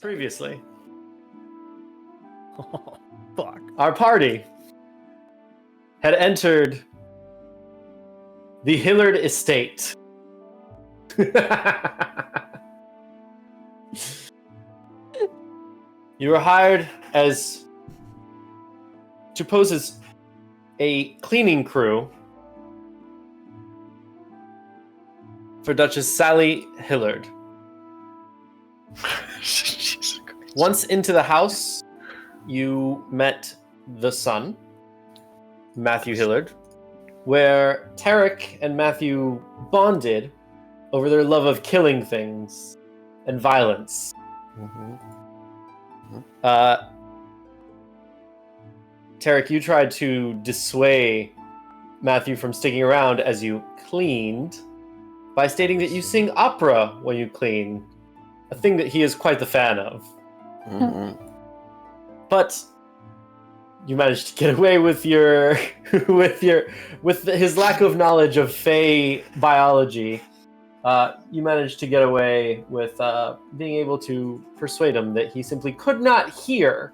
Previously, Oh, fuck. our party had entered the Hillard estate. You were hired to pose as a cleaning crew for Duchess Sally Hillard. Jesus Christ. Once into the house, you met the son, Matthew Hillard, where Tarek and Matthew bonded over their love of killing things and violence. Tarek, you tried to dissuade Matthew from sticking around as you cleaned by stating that you sing opera when you clean, a thing that he is quite the fan of. But you managed to get away with your with his lack of knowledge of Fey biology. You managed to get away with being able to persuade him that he simply could not hear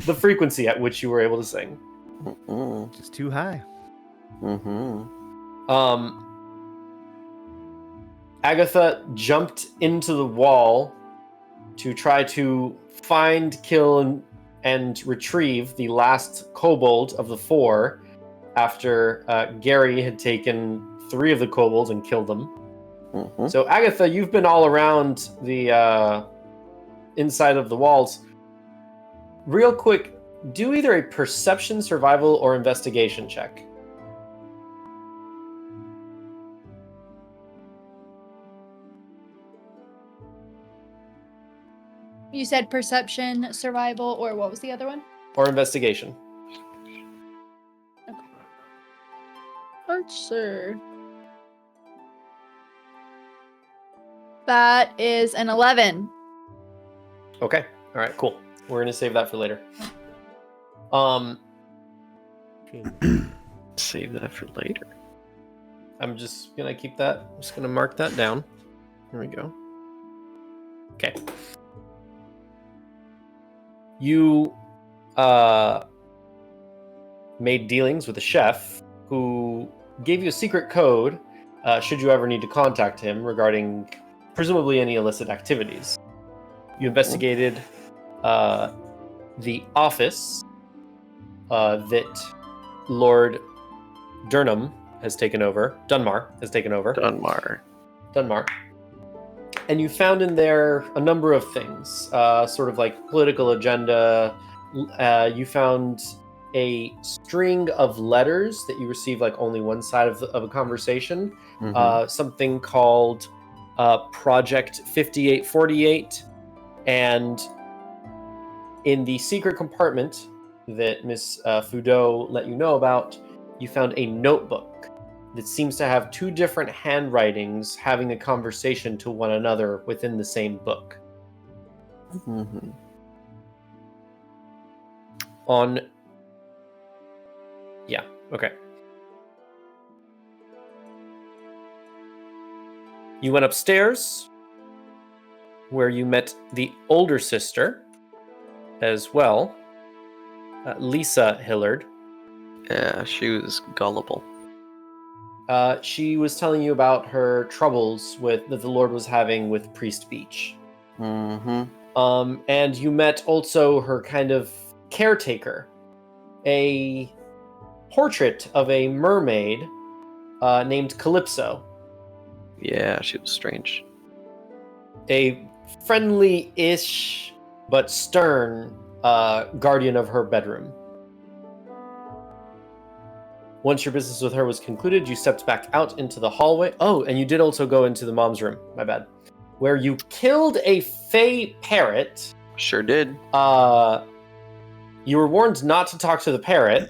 the frequency at which you were able to sing. Just too high. Agatha jumped into the wall to try to find, kill, and retrieve the last kobold of the 4 after Gary had taken 3 of the kobolds and killed them. So Agatha, you've been all around the inside of the walls. Real quick, do either a perception, survival, or investigation check. You said perception, survival, or what was the other one? Or investigation. Okay. Archer. That is an 11. Okay. All right, cool. We're going to save that for later. Save that for later. I'm just going to keep that. I'm just going to mark that down. Here we go. Okay. You made dealings with a chef who gave you a secret code should you ever need to contact him regarding presumably any illicit activities. You investigated the office that Lord Dunmar has taken over. Dunmar. And you found in there a number of things, sort of like political agenda. You found a string of letters that you received like only one side of a conversation. Something called Project 5848. And in the secret compartment that Miss Fudeau let you know about, you found a notebook that seems to have 2 different handwritings having a conversation to one another within the same book. Okay. You went upstairs, where you met the older sister as well, Lisa Hillard. Yeah, she was gullible. She was telling you about her troubles that the Lord was having with Priest Beach. And you met also her kind of caretaker, a portrait of a mermaid named Calypso. Yeah, she was strange. A friendly-ish but stern guardian of her bedroom. Once your business with her was concluded, you stepped back out into the hallway. Oh, and you did also go into the mom's room. My bad. Where you killed a fey parrot. Sure did. You were warned not to talk to the parrot.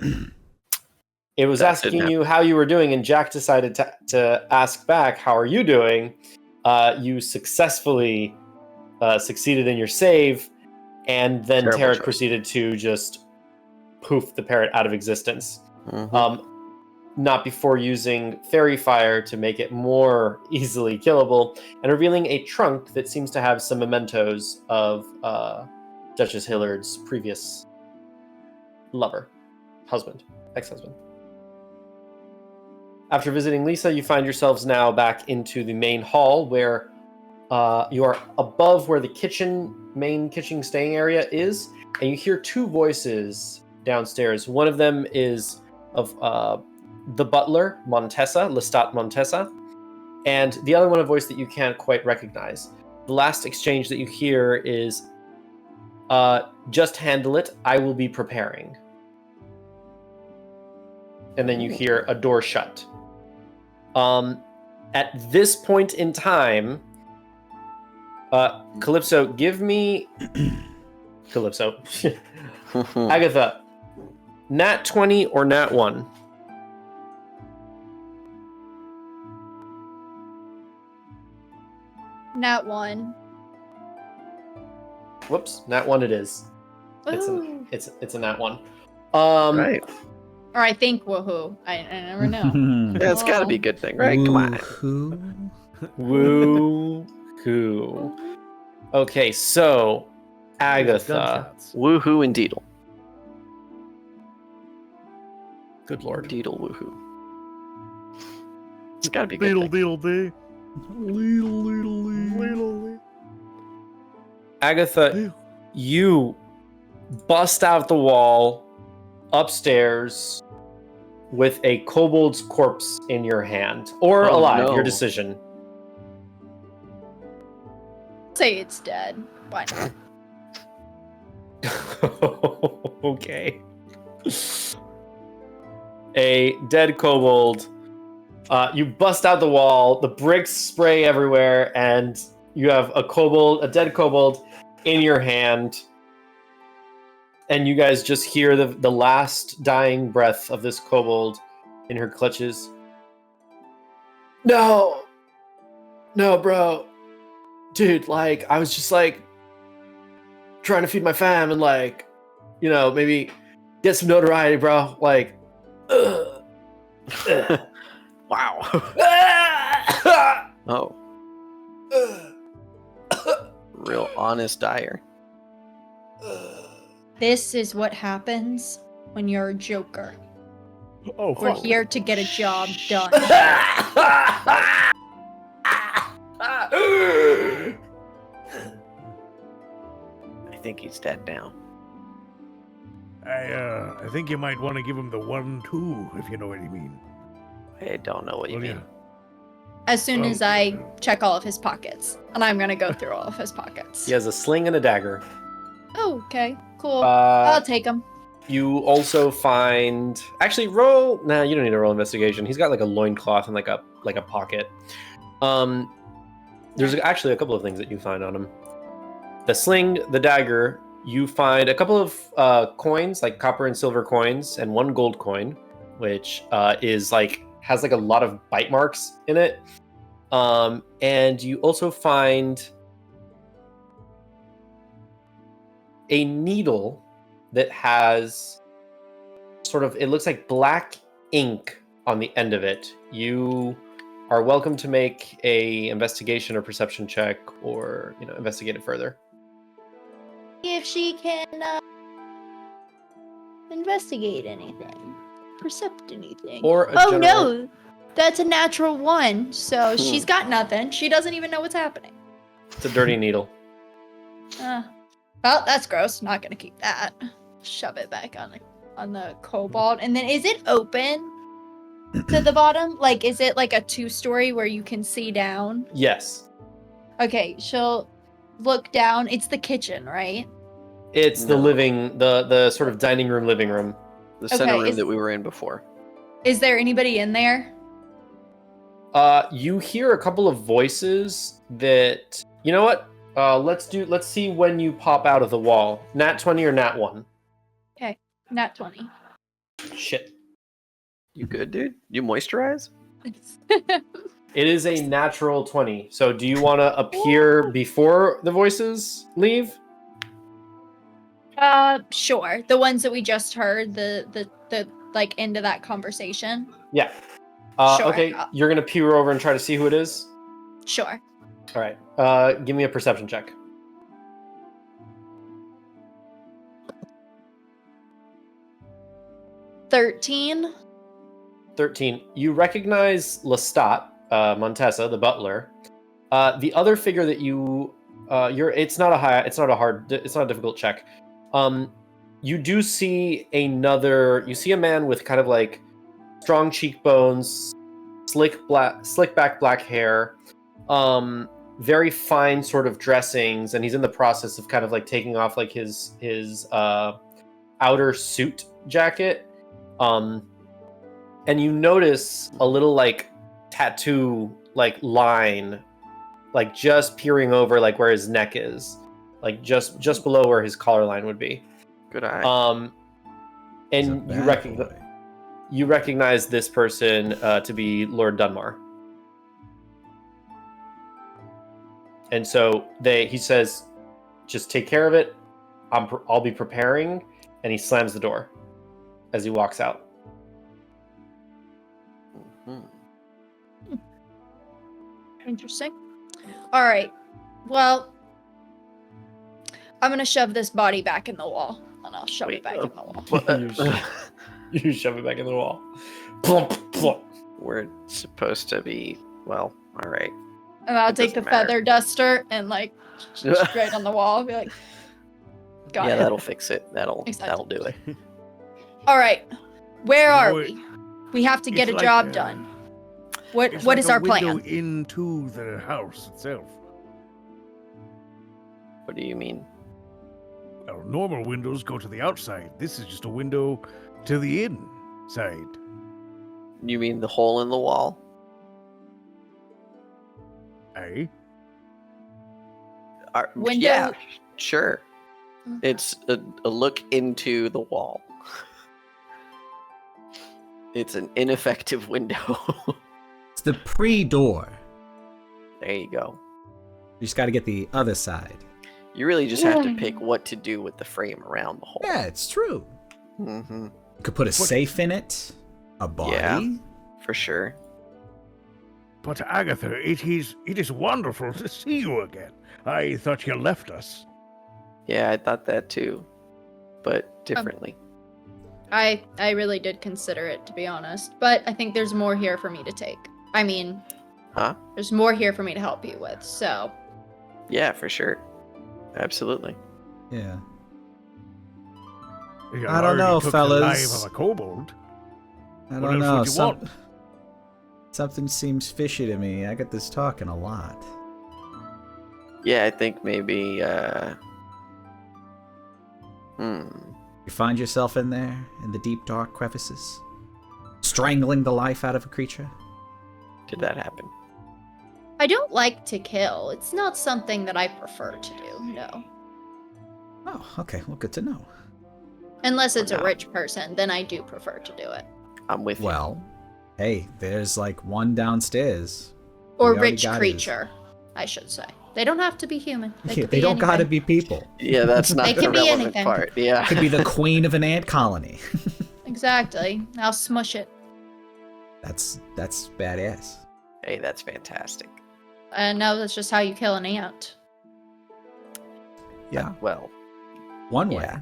It was asking you how you were doing, and Jack decided to ask back, how are you doing? You successfully succeeded in your save, and then Terrible Tarek choice. proceeded to just poof the parrot out of existence. not before using fairy fire to make it more easily killable, and revealing a trunk that seems to have some mementos of Duchess Hillard's previous lover, husband, ex-husband. After visiting Lisa, you find yourselves now back into the main hall where you are above where the main kitchen staying area is, and you hear two voices downstairs. One of them is of the butler, Montessa, Lestat Montessa, and the other one a voice that you can't quite recognize. The last exchange that you hear is, just handle it, I will be preparing. And then you hear a door shut. At this point in time, Calypso, give me... Calypso. Agatha, nat 20 or nat 1? Nat 1. Whoops, nat 1 it is. Woohoo. It's a nat 1. Right. Or I think woohoo. I never know. Yeah, it's got to be a good thing, right? Come on. Woo-hoo. Okay, so Agatha. Gunshots. Woohoo and Deedle. Good lord. Deedle woohoo. It's got to be a good Deedle, thing. deedle, dee. Leedle, leedle, lee. Leedle, lee. Agatha, you bust out the wall upstairs with a kobold's corpse in your hand. Or Oh, alive, no. your decision. Say it's dead. Why not? Okay. A dead kobold. You bust out the wall, the bricks spray everywhere, and you have a dead kobold in your hand. And you guys just hear the last dying breath of this kobold in her clutches. No, bro. Dude, like, I was just, like, trying to feed my fam and, like, you know, maybe get some notoriety, bro. Like, Wow. Oh, real honest dyer. This is what happens when you're a joker. Oh, We're fuck. here to get a job done. I think he's dead now. I think you might want to give him the 1-2, if you know what I mean. I don't know what you Well, mean. yeah. As soon Well, as I check all of his pockets. And I'm gonna go through all of his pockets. He has a sling and a dagger. Oh, okay. Cool. I'll take him. You also find... Actually, roll... Nah, you don't need to roll investigation. He's got, like, a loincloth and, like a pocket. There's actually a couple of things that you find on him. The sling, the dagger, you find a couple of coins, like copper and silver coins, and one gold coin, which is, like... has like a lot of bite marks in it. And you also find a needle that has sort of, it looks like black ink on the end of it. You are welcome to make a investigation or perception check, or, you know, investigate it further. If she can investigate anything, percept anything. Or a Oh general- no, that's a natural 1. So she's got nothing. She doesn't even know what's happening. It's a dirty needle. Well, that's gross. Not gonna keep that. Shove it back on the cobalt. And then, is it open to the bottom? Like, is it like a 2-story where you can see down? Yes. Okay, she'll look down. It's the kitchen, right? It's the No. the sort of dining room, living room. The center Okay, room is- that we were in before. Is there anybody in there? You hear a couple of voices that, you know what? Let's see when you pop out of the wall. Nat 20 or nat 1? Nat 20. Shit. You good, dude? You moisturize? It is a natural 20. So do you want to appear before the voices leave? Sure. The ones that we just heard, the like into that conversation? Yeah. Sure. Okay, you're gonna peer over and try to see who it is. Sure. All right. Give me a perception check. 13. 13. You recognize Lestat, Montessa, the butler. The other figure that it's not a difficult check. You do see you see a man with kind of like strong cheekbones, slick back black hair, very fine sort of dressings, and he's in the process of kind of like taking off like his outer suit jacket. And you notice a little like tattoo like line, like just peering over like where his neck is, like just below where his collar line would be. Good eye. And you recognize this person to be Lord Dunmar. And so he says, "Just take care of it. I'll be preparing," and he slams the door as he walks out. Mm-hmm. Interesting. All right. Well, I'm gonna shove this body back in the wall, and I'll shove it back in the wall. You shove it back in the wall. Plump, plump. We're supposed to be, well, all right. And I'll It take the doesn't matter. feather duster and like right on the wall. Be like, got Yeah, it. that'll fix it. That'll Exactly. do it. All right. Where You are know, we? We have to get a it's like, job done. What It's What like is a our window plan? into the house itself. What do you mean? Our normal windows go to the outside. This is just a window to the inside. You mean the hole in the wall? Eh? Window- Yeah, sure. Mhm. It's a look into the wall. It's an ineffective window. It's the pre-door. There you go. You just got to get the other side. You really just have to pick what to do with the frame around the hole. Yeah, it's true. Mm-hmm. You could put a safe in it, a body. Yeah. For sure. But Agatha, it is wonderful to see you again. I thought you left us. Yeah, I thought that too, but differently. I really did consider it, to be honest, but I think there's more here for me to take. I mean, Huh? there's more here for me to help you with. So Yeah, for sure. Absolutely. Yeah. You I don't already know, took fellas. The life of a kobold. I What don't else know. would you want? Something seems fishy to me. I get this talking a lot. Yeah, I think maybe. You find yourself in there, in the deep dark crevices, strangling the life out of a creature. Did that happen? I don't like to kill. It's not something that I prefer to do. No, Oh, okay. Well, good to know. unless it's a No. rich person, then I do prefer to do it. I'm with you. Well, hey, there's like one downstairs. Or We already rich got his. creature, I should say. They don't have to be human. They, could They be don't gotta anything. be people. Yeah, that's not They the can be relevant anything. part. Yeah. Could be the queen of an ant colony. Exactly. I'll smush it. That's badass. Hey, that's fantastic. And now that's just how you kill an ant. Yeah, Well, one way. yeah.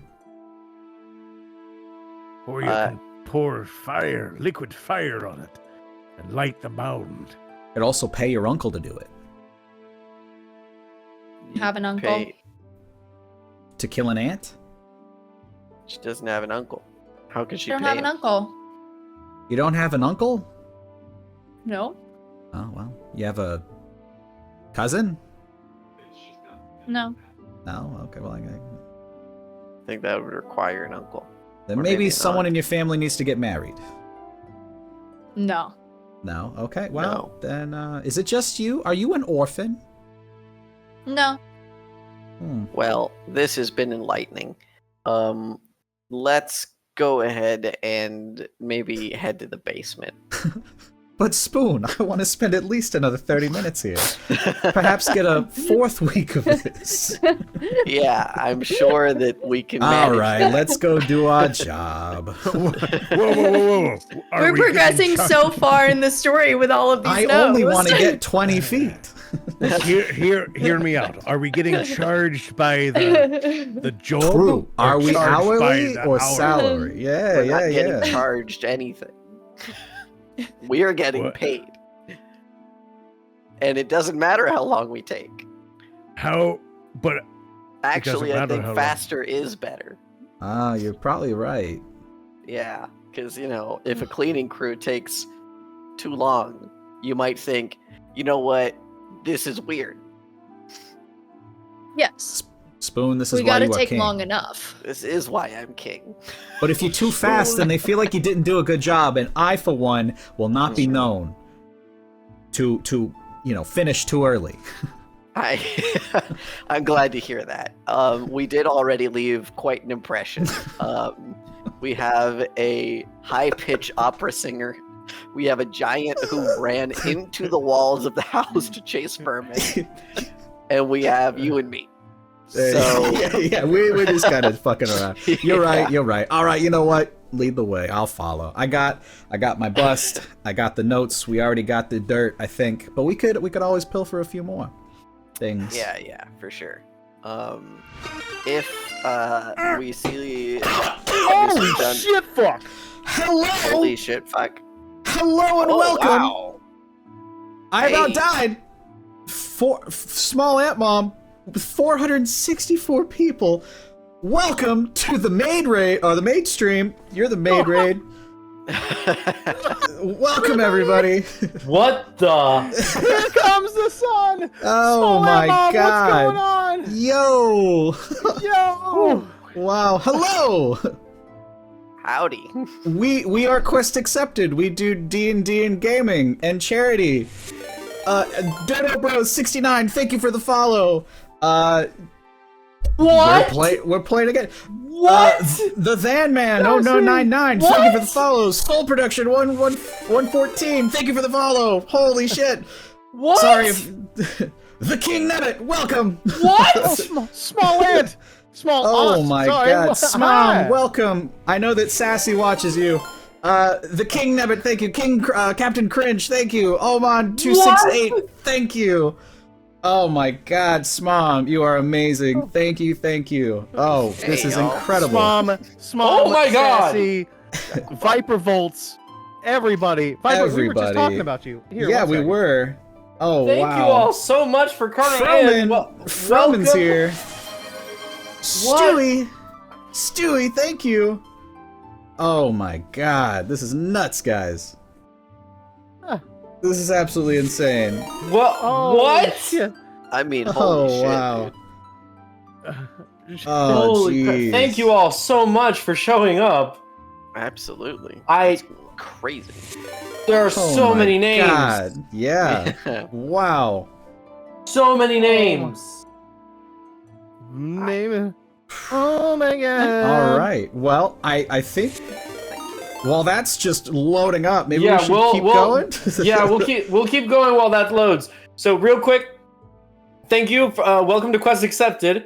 Or you can pour liquid fire on it, and light the mound. Could also pay your uncle to do it. Have an uncle. To kill an ant? She doesn't have an uncle. How could she I don't pay have him? an uncle. You don't have an uncle? No. Oh, well. You have a cousin? No. No? Okay, well, I think that would require an uncle. then Or maybe maybe an someone aunt. in your family needs to get married. No. No? Okay, well, No. then, is it just you? Are you an orphan? No. Well, this has been enlightening. Let's go ahead and maybe head to the basement. But Spoon, I want to spend at least another 30 minutes here. Perhaps get a 4th week of this. Yeah, I'm sure that we can manage All right, that. let's go do our job. Whoa. We're progressing so far in the story with all of these I no's. only want to get 20 feet. Hear me out. Are we getting charged by the job? True. Are we charged by hourly the or hour? salary? Yeah, We're not yeah. getting charged anything. We are getting What? paid. And it doesn't matter how long we take. But Actually, I matter think how long. faster is better. Ah, you're probably right. Yeah, because, if a cleaning crew takes too long, you might think, you know what, this is weird. Yes. Spoon, this is We why gotta you are take king. long enough. This is why I'm king. But if you're too fast, then they feel like you didn't do a good job, and I, for one, will not be known to finish too early. I'm glad to hear that. We did already leave quite an impression. We have a high-pitched opera singer. We have a giant who ran into the walls of the house to chase vermin. And we have you and me. So yeah, we're just kind of fucking around. You're Yeah. right. All right, you know what? Lead the way. I'll follow. I got my bust. I got the notes. We already got the dirt, I think. But we could always pilfer a few more things. yeah, for sure. If we see Holy Mr. Dunn- shit, fuck! Hello, Holy shit, fuck. hello, and Oh, welcome. wow. I about Hey. died. Small Ant Mom with 464 people. Welcome to the Maid Raid, or the Maid Stream. You're the Maid Raid. Welcome, everybody. What the? Here comes the sun! Oh Small my Mom, god. What's going Yo. on? Yo! Wow. Hello. Howdy. We are quest accepted. We do D&D and gaming and charity. Dodo Bros 69, thank you for the follow. What? We're playing again. What? The Van Man 0099, thank you for the follow. Soul Production 114, thank you for the follow. Holy shit. What? Sorry if The King Nebbit, welcome. What? Oh, small ant! Small Oh aunt, my sorry. god. Hi. Smom, welcome. I know that Sassy watches you. The King Nebbit, thank you. Captain Cringe, thank you. Oman 268, thank you. Oh my god, Smom, you are amazing. Thank you. Oh, this is y'all. incredible. Small, Oh my God. Sassy, Viper Volts, everybody. Viper, we were just Everybody. talking about you. Here, Yeah, one we second. were. Oh, Thank wow. you all so much for coming in. Froman's Welcome. here. Stewie, thank you. Oh my god, this is nuts, guys. Huh. This is absolutely insane. What? Oh, What? shit. I mean, holy Oh shit. wow. Dude. Oh Holy crap. jeez. Thank you all so much for showing up. Absolutely. I- That's crazy. There are Oh so my many names. God. Yeah. Wow. So many names. Name it. Oh my god. All right. Well, I think. Well, that's just loading up. Maybe Yeah, we should we'll- keep we'll- going. Yeah, we'll keep going while that loads. So real quick, thank you. Welcome to Quest Accepted.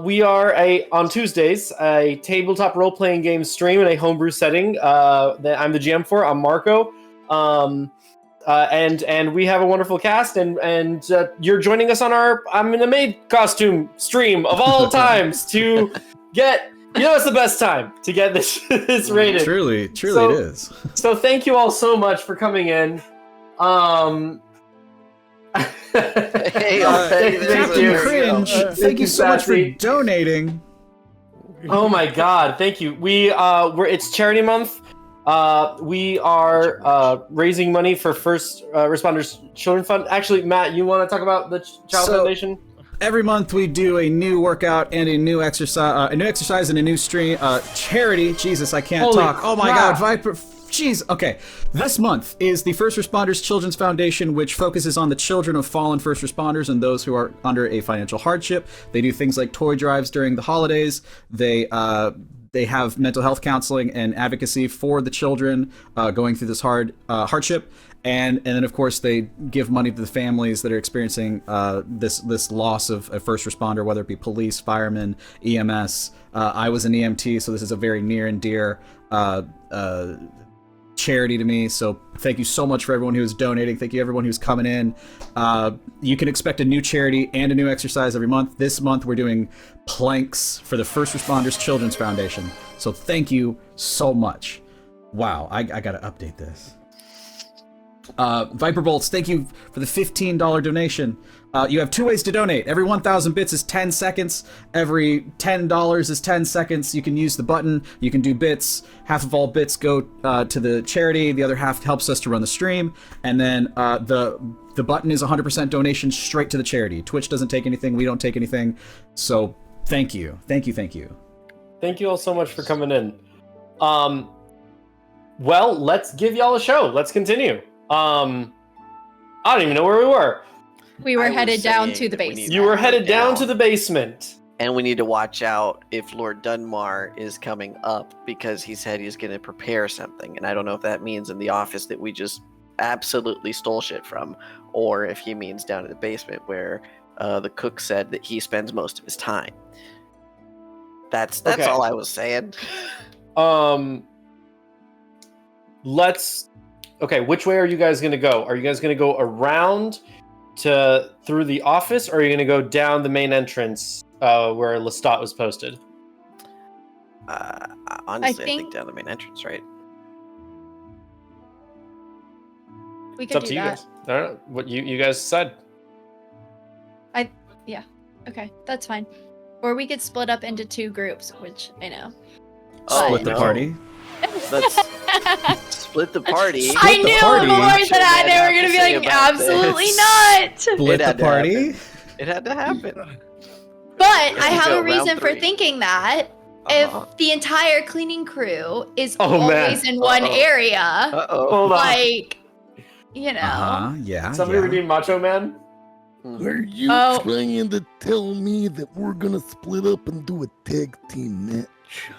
We are on Tuesdays a tabletop role-playing game stream in a homebrew setting that I'm the GM for. I'm Marco, and we have a wonderful cast. And you're joining us on our I'm in a maid costume stream of all times to get. It's the best time to get this rated. Truly So- it is. So thank you all so much for coming in. Hey, thank Captain you. Cringe, There thank you so much for Sassy. donating. Oh my God, thank you. It's charity month. We are raising money for First Responders Children Fund. Actually, Matt, you want to talk about the Child So- Foundation? Every month we do a new workout and a new exercise and a new stream. Charity. Jesus, I can't Holy talk. Oh my crap. God, Viper. Jeez. Okay. This month is the First Responders Children's Foundation, which focuses on the children of fallen first responders and those who are under a financial hardship. They do things like toy drives during the holidays. They they have mental health counseling and advocacy for the children going through this hardship. And then, of course, they give money to the families that are experiencing this loss of a first responder, whether it be police, firemen, EMS. I was an EMT, so this is a very near and dear charity to me. So thank you so much for everyone who is donating. Thank you everyone who's coming in. You can expect a new charity and a new exercise every month. This month we're doing planks for the First Responders Children's Foundation. So thank you so much. Wow, I gotta update this. Viper Bolts, thank you for the $15 donation. You have 2 ways to donate. Every 1,000 bits is 10 seconds. Every $10 is 10 seconds. You can use the button. You can do bits. Half of all bits go to the charity. The other half helps us to run the stream. And then the button is 100% donation straight to the charity. Twitch doesn't take anything. We don't take anything. So thank you. Thank you. Thank you. Thank you all so much for coming in. Well, let's give y'all a show. Let's continue. I don't even know where we were. We were I was headed down saying to the that we base. need You were headed down to the basement. And we need to watch out if Lord Dunmar is coming up, because he said he's going to prepare something. And I don't know if that means in the office that we just absolutely stole shit from, or if he means down in the basement where the cook said that he spends most of his time. That's Okay. all I was saying. Okay, which way are you guys going to go? Are you guys going to go around through the office, or are you going to go down the main entrance where Lestat was posted? Honestly, I think think- down the main entrance, right? We It's could up do to you that. guys. I don't know what you guys said. Okay, that's fine. Or we could split up into 2 groups, which I know. Split the no. party. Let's split the party. I the knew party. before What should that Ned they have were gonna to be say like, about absolutely this? not. Split It had the to party. happen. It had to happen. But I you have go, a round reason for 3. thinking that. Uh-huh. If the entire cleaning crew is Oh, man. always in one Uh-oh. area, Uh-oh. Hold on. like, you know. Yeah. Somebody yeah. redeem Macho Man? Are you Oh. trying to tell me that we're gonna split up and do a tag team match?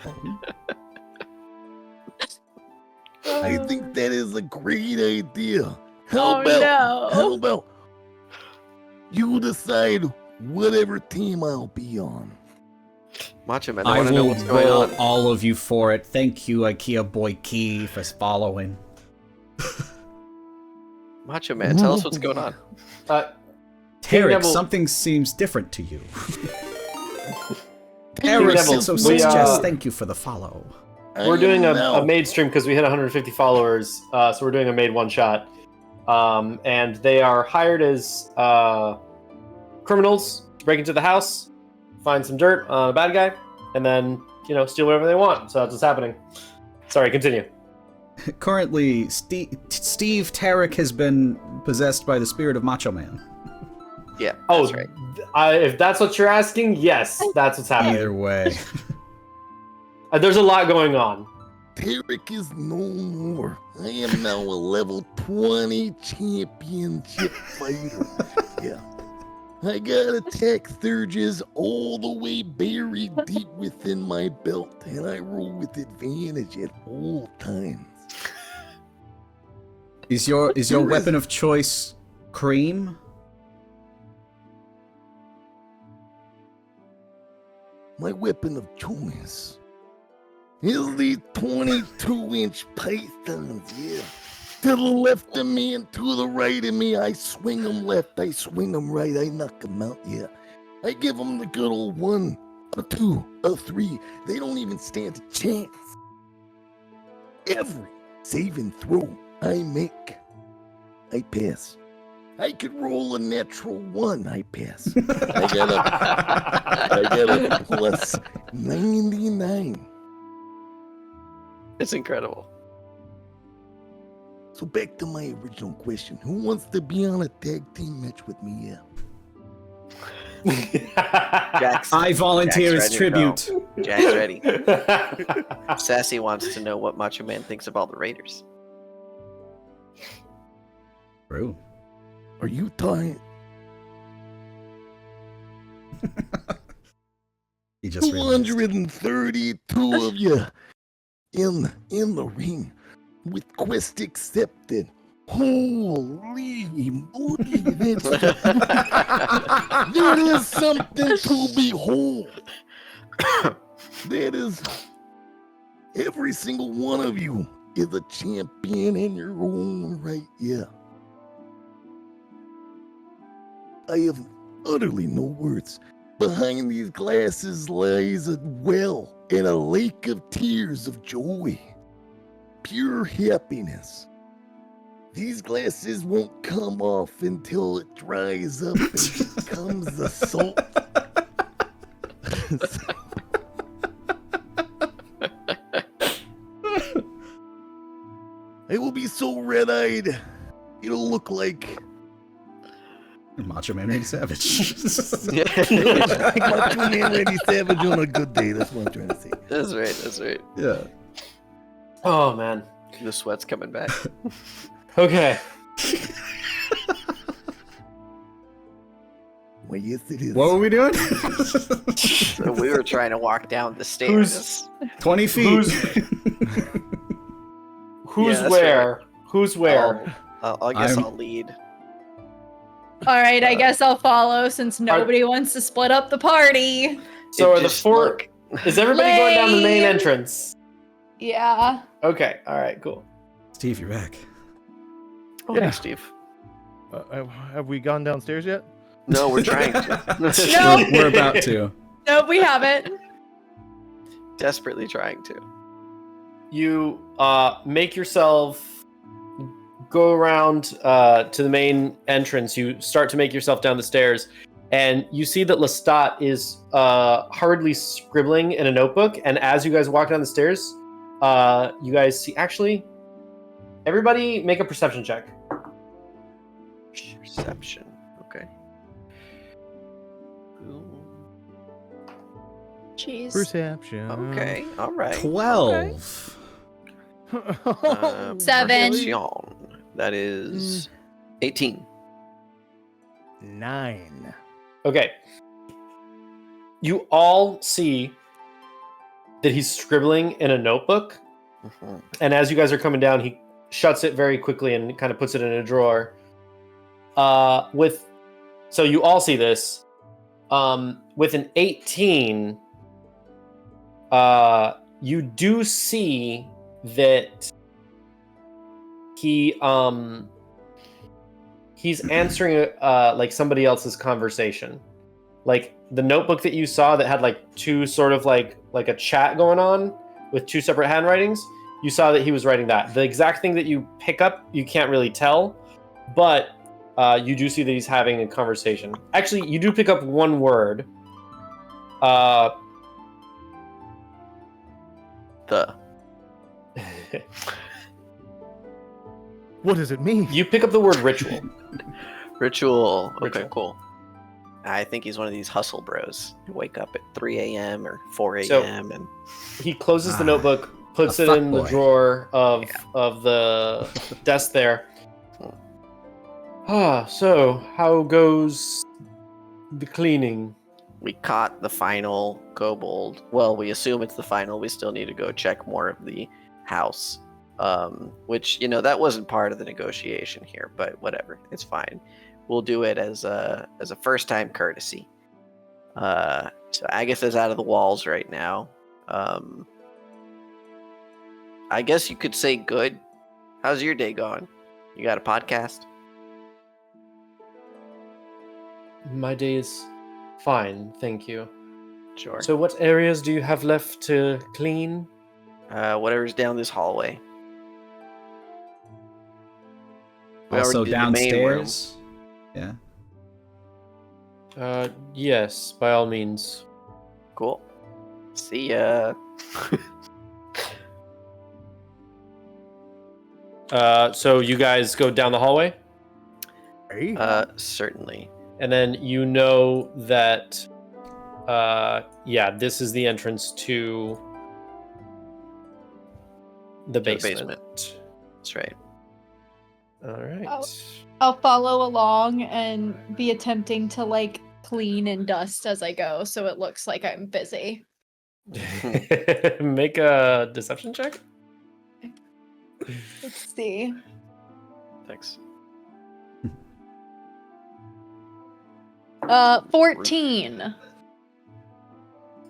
I think that is a great idea. How no. about you decide whatever team I'll be on? Macho Man, I I want to know will what's going roll on. all of you for it. Thank you, IKEA Boy Key, for following. Macho Man, tell us what's going on. Tarek, Neville- something seems different to you. King Eric Neville, 606 we, Jess, thank you for the follow. We're doing a maid stream because we hit 150 followers, so we're doing a maid one shot. And they are hired as criminals to break into the house, find some dirt on a bad guy, and then, steal whatever they want. So that's what's happening. Sorry, continue. Currently, Steve Tarek has been possessed by the spirit of Macho Man. Yeah, Oh, that's right. If that's what you're asking, yes, that's what's happening. Either way. There's a lot going on. Tarek is no more. I am now a level 20 championship fighter. Yeah. I got attack surges all the way buried deep within my belt, and I roll with advantage at all times. Is your weapon of choice cream? My weapon of choice is the 22-inch pythons, yeah. To the left of me and to the right of me, I swing them left, I swing them right, I knock them out, yeah. I give them the good old 1, a 2, a 3. They don't even stand a chance. Every saving throw I make, I pass. I could roll a natural 1, I pass. I got a plus 99. It's incredible. So back to my original question. Who wants to be on a tag team match with me? Yeah. Jack's, I volunteer as Jack's ready to tribute. go. Jack's ready. Sassy wants to know what Macho Man thinks about the Raiders. True. Are you talking? He just realized. 232 of you in the ring with quest accepted. Holy moly, that is something to behold. That is, every single one of you is a champion in your own right. Yeah. I have utterly no words. Behind these glasses lies a well and a lake of tears of joy, pure happiness. These glasses won't come off until it dries up and becomes a salt. It will be so red-eyed, it'll look like Macho Man Randy Savage. like Macho Man Randy Savage on a good day. That's what I'm trying to say. That's right. That's right. Yeah. Oh man. The sweat's coming back. Okay. Well, yes, it is. What were we doing? So we were trying to walk down the stairs. 20 feet. Who's Yeah, that's where? Who's where? I guess I'm- I'll lead. All right, I guess I'll follow since nobody wants to split up the party. So It are the just four? look- Is everybody going down the main Lame. entrance? Yeah. Okay. All right. Cool. Steve, you're back. Oh, Yeah. hey, Steve. Have we gone downstairs yet? No, we're trying to. No. We're about to. Nope, we haven't. Desperately trying to. You make yourself go around to the main entrance. You start to make yourself down the stairs, and you see that Lestat is hurriedly scribbling in a notebook. And as you guys walk down the stairs, you guys see. Actually, everybody make a perception check. Perception. Okay. Jeez. Perception. Okay. All right. 12. Seven. Perception. That is 18. 9. Okay. You all see that he's scribbling in a notebook, Mhm. and as you guys are coming down, he shuts it very quickly and kind of puts it in a drawer. So you all see this. With an 18, you do see that he's answering like somebody else's conversation. Like the notebook that you saw that had like two sort of like a chat going on with two separate handwritings, you saw that he was writing that. The exact thing that you pick up, you can't really tell, but you do see that he's having a conversation. Actually, you do pick up one word. The. What does it mean? You pick up the word ritual. Ritual. Okay, Ritual. cool. I think he's one of these hustle bros who wake up at 3 a.m. or 4 So- a.m. and He closes the notebook, puts a it in the fuckboy. drawer of the desk there. So how goes the cleaning? we caught the final kobold. Well, we assume it's the final. We still need to go check more of the house. Which, that wasn't part of the negotiation here, but whatever. It's fine. We'll do it as a first-time courtesy. So Agatha's out of the walls right now. I guess you could say good. How's your day going? You got a podcast? My day is fine, thank you. Sure. So what areas do you have left to clean? Whatever's down this hallway. We Also already did the main room. downstairs. Yeah. Yes, by all means. Cool. See ya. So you guys go down the hallway, Hey? Certainly. and then you know that, this is the entrance to the basement. That's right. All right. Oh. I'll follow along and be attempting to clean and dust as I go, so it looks like I'm busy. Make a deception check. Let's see. Thanks. 14.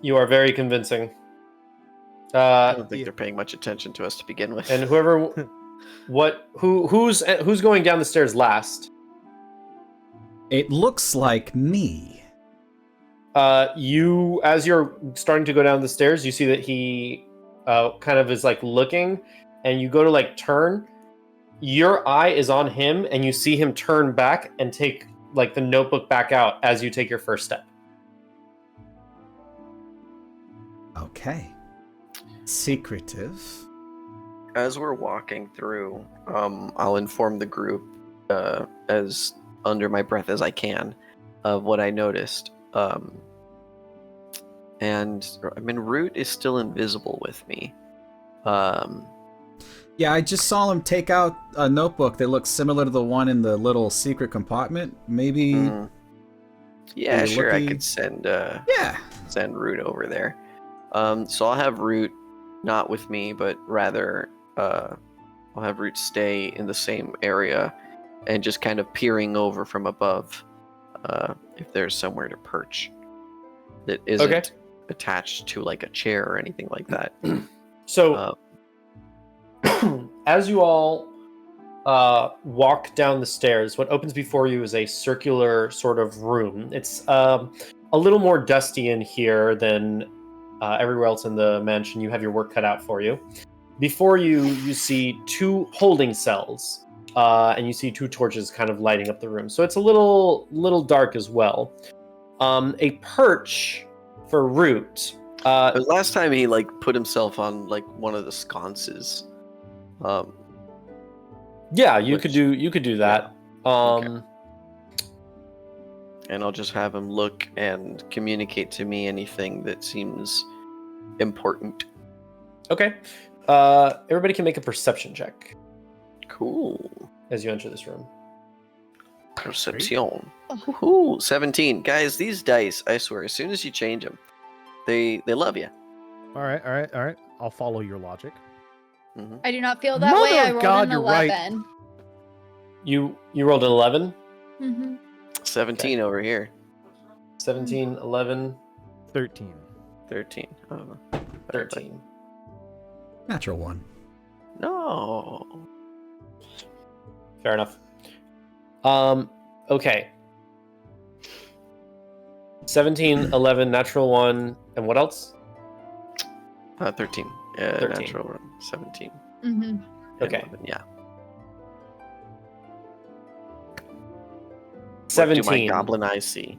You are very convincing. I don't think they're paying much attention to us to begin with. And who's going down the stairs last? It looks like me. You, as you're starting to go down the stairs, you see that he kind of is like looking, and you go to like turn. Your eye is on him, and you see him turn back and take like the notebook back out as you take your first step. Okay. Secretive. As we're walking through, I'll inform the group as under my breath as I can of what I noticed. And I mean, Root is still invisible with me. Yeah, I just saw him take out a notebook that looks similar to the one in the little secret compartment. Maybe. Yeah, sure. looking- I could send Yeah. send Root over there. So I'll have Root not with me, but rather I'll have Root stay in the same area and just kind of peering over from above if there's somewhere to perch that isn't attached to like a chair or anything like that. So, as you all walk down the stairs, what opens before you is a circular sort of room. It's a little more dusty in here than everywhere else in the mansion. You have your work cut out for you. Before you, you see two holding cells, and you see two torches kind of lighting up the room. So it's a little dark as well. A perch for Root. It was last time he like put himself on like one of the sconces. Yeah, you could do that. Okay. And I'll just have him look and communicate to me anything that seems important. Okay. Everybody can make a perception check Cool. as you enter this room. Perception. Ooh, 17. Guys, these dice, I swear, as soon as you change them, they love you. All right. I'll follow your logic. I do not feel that way. Mother I of rolled God, an you're right. 11. You rolled an 11, Mm-hmm. 17 over here. 17, 11, 13. 13. Oh, 13. Natural one. no. Fair enough. Okay. 17, 11, natural 1, and what else? 13. 13. Natural one. 17. Mm-hmm. and Okay. 11, yeah. 17. What do my goblin eyes see?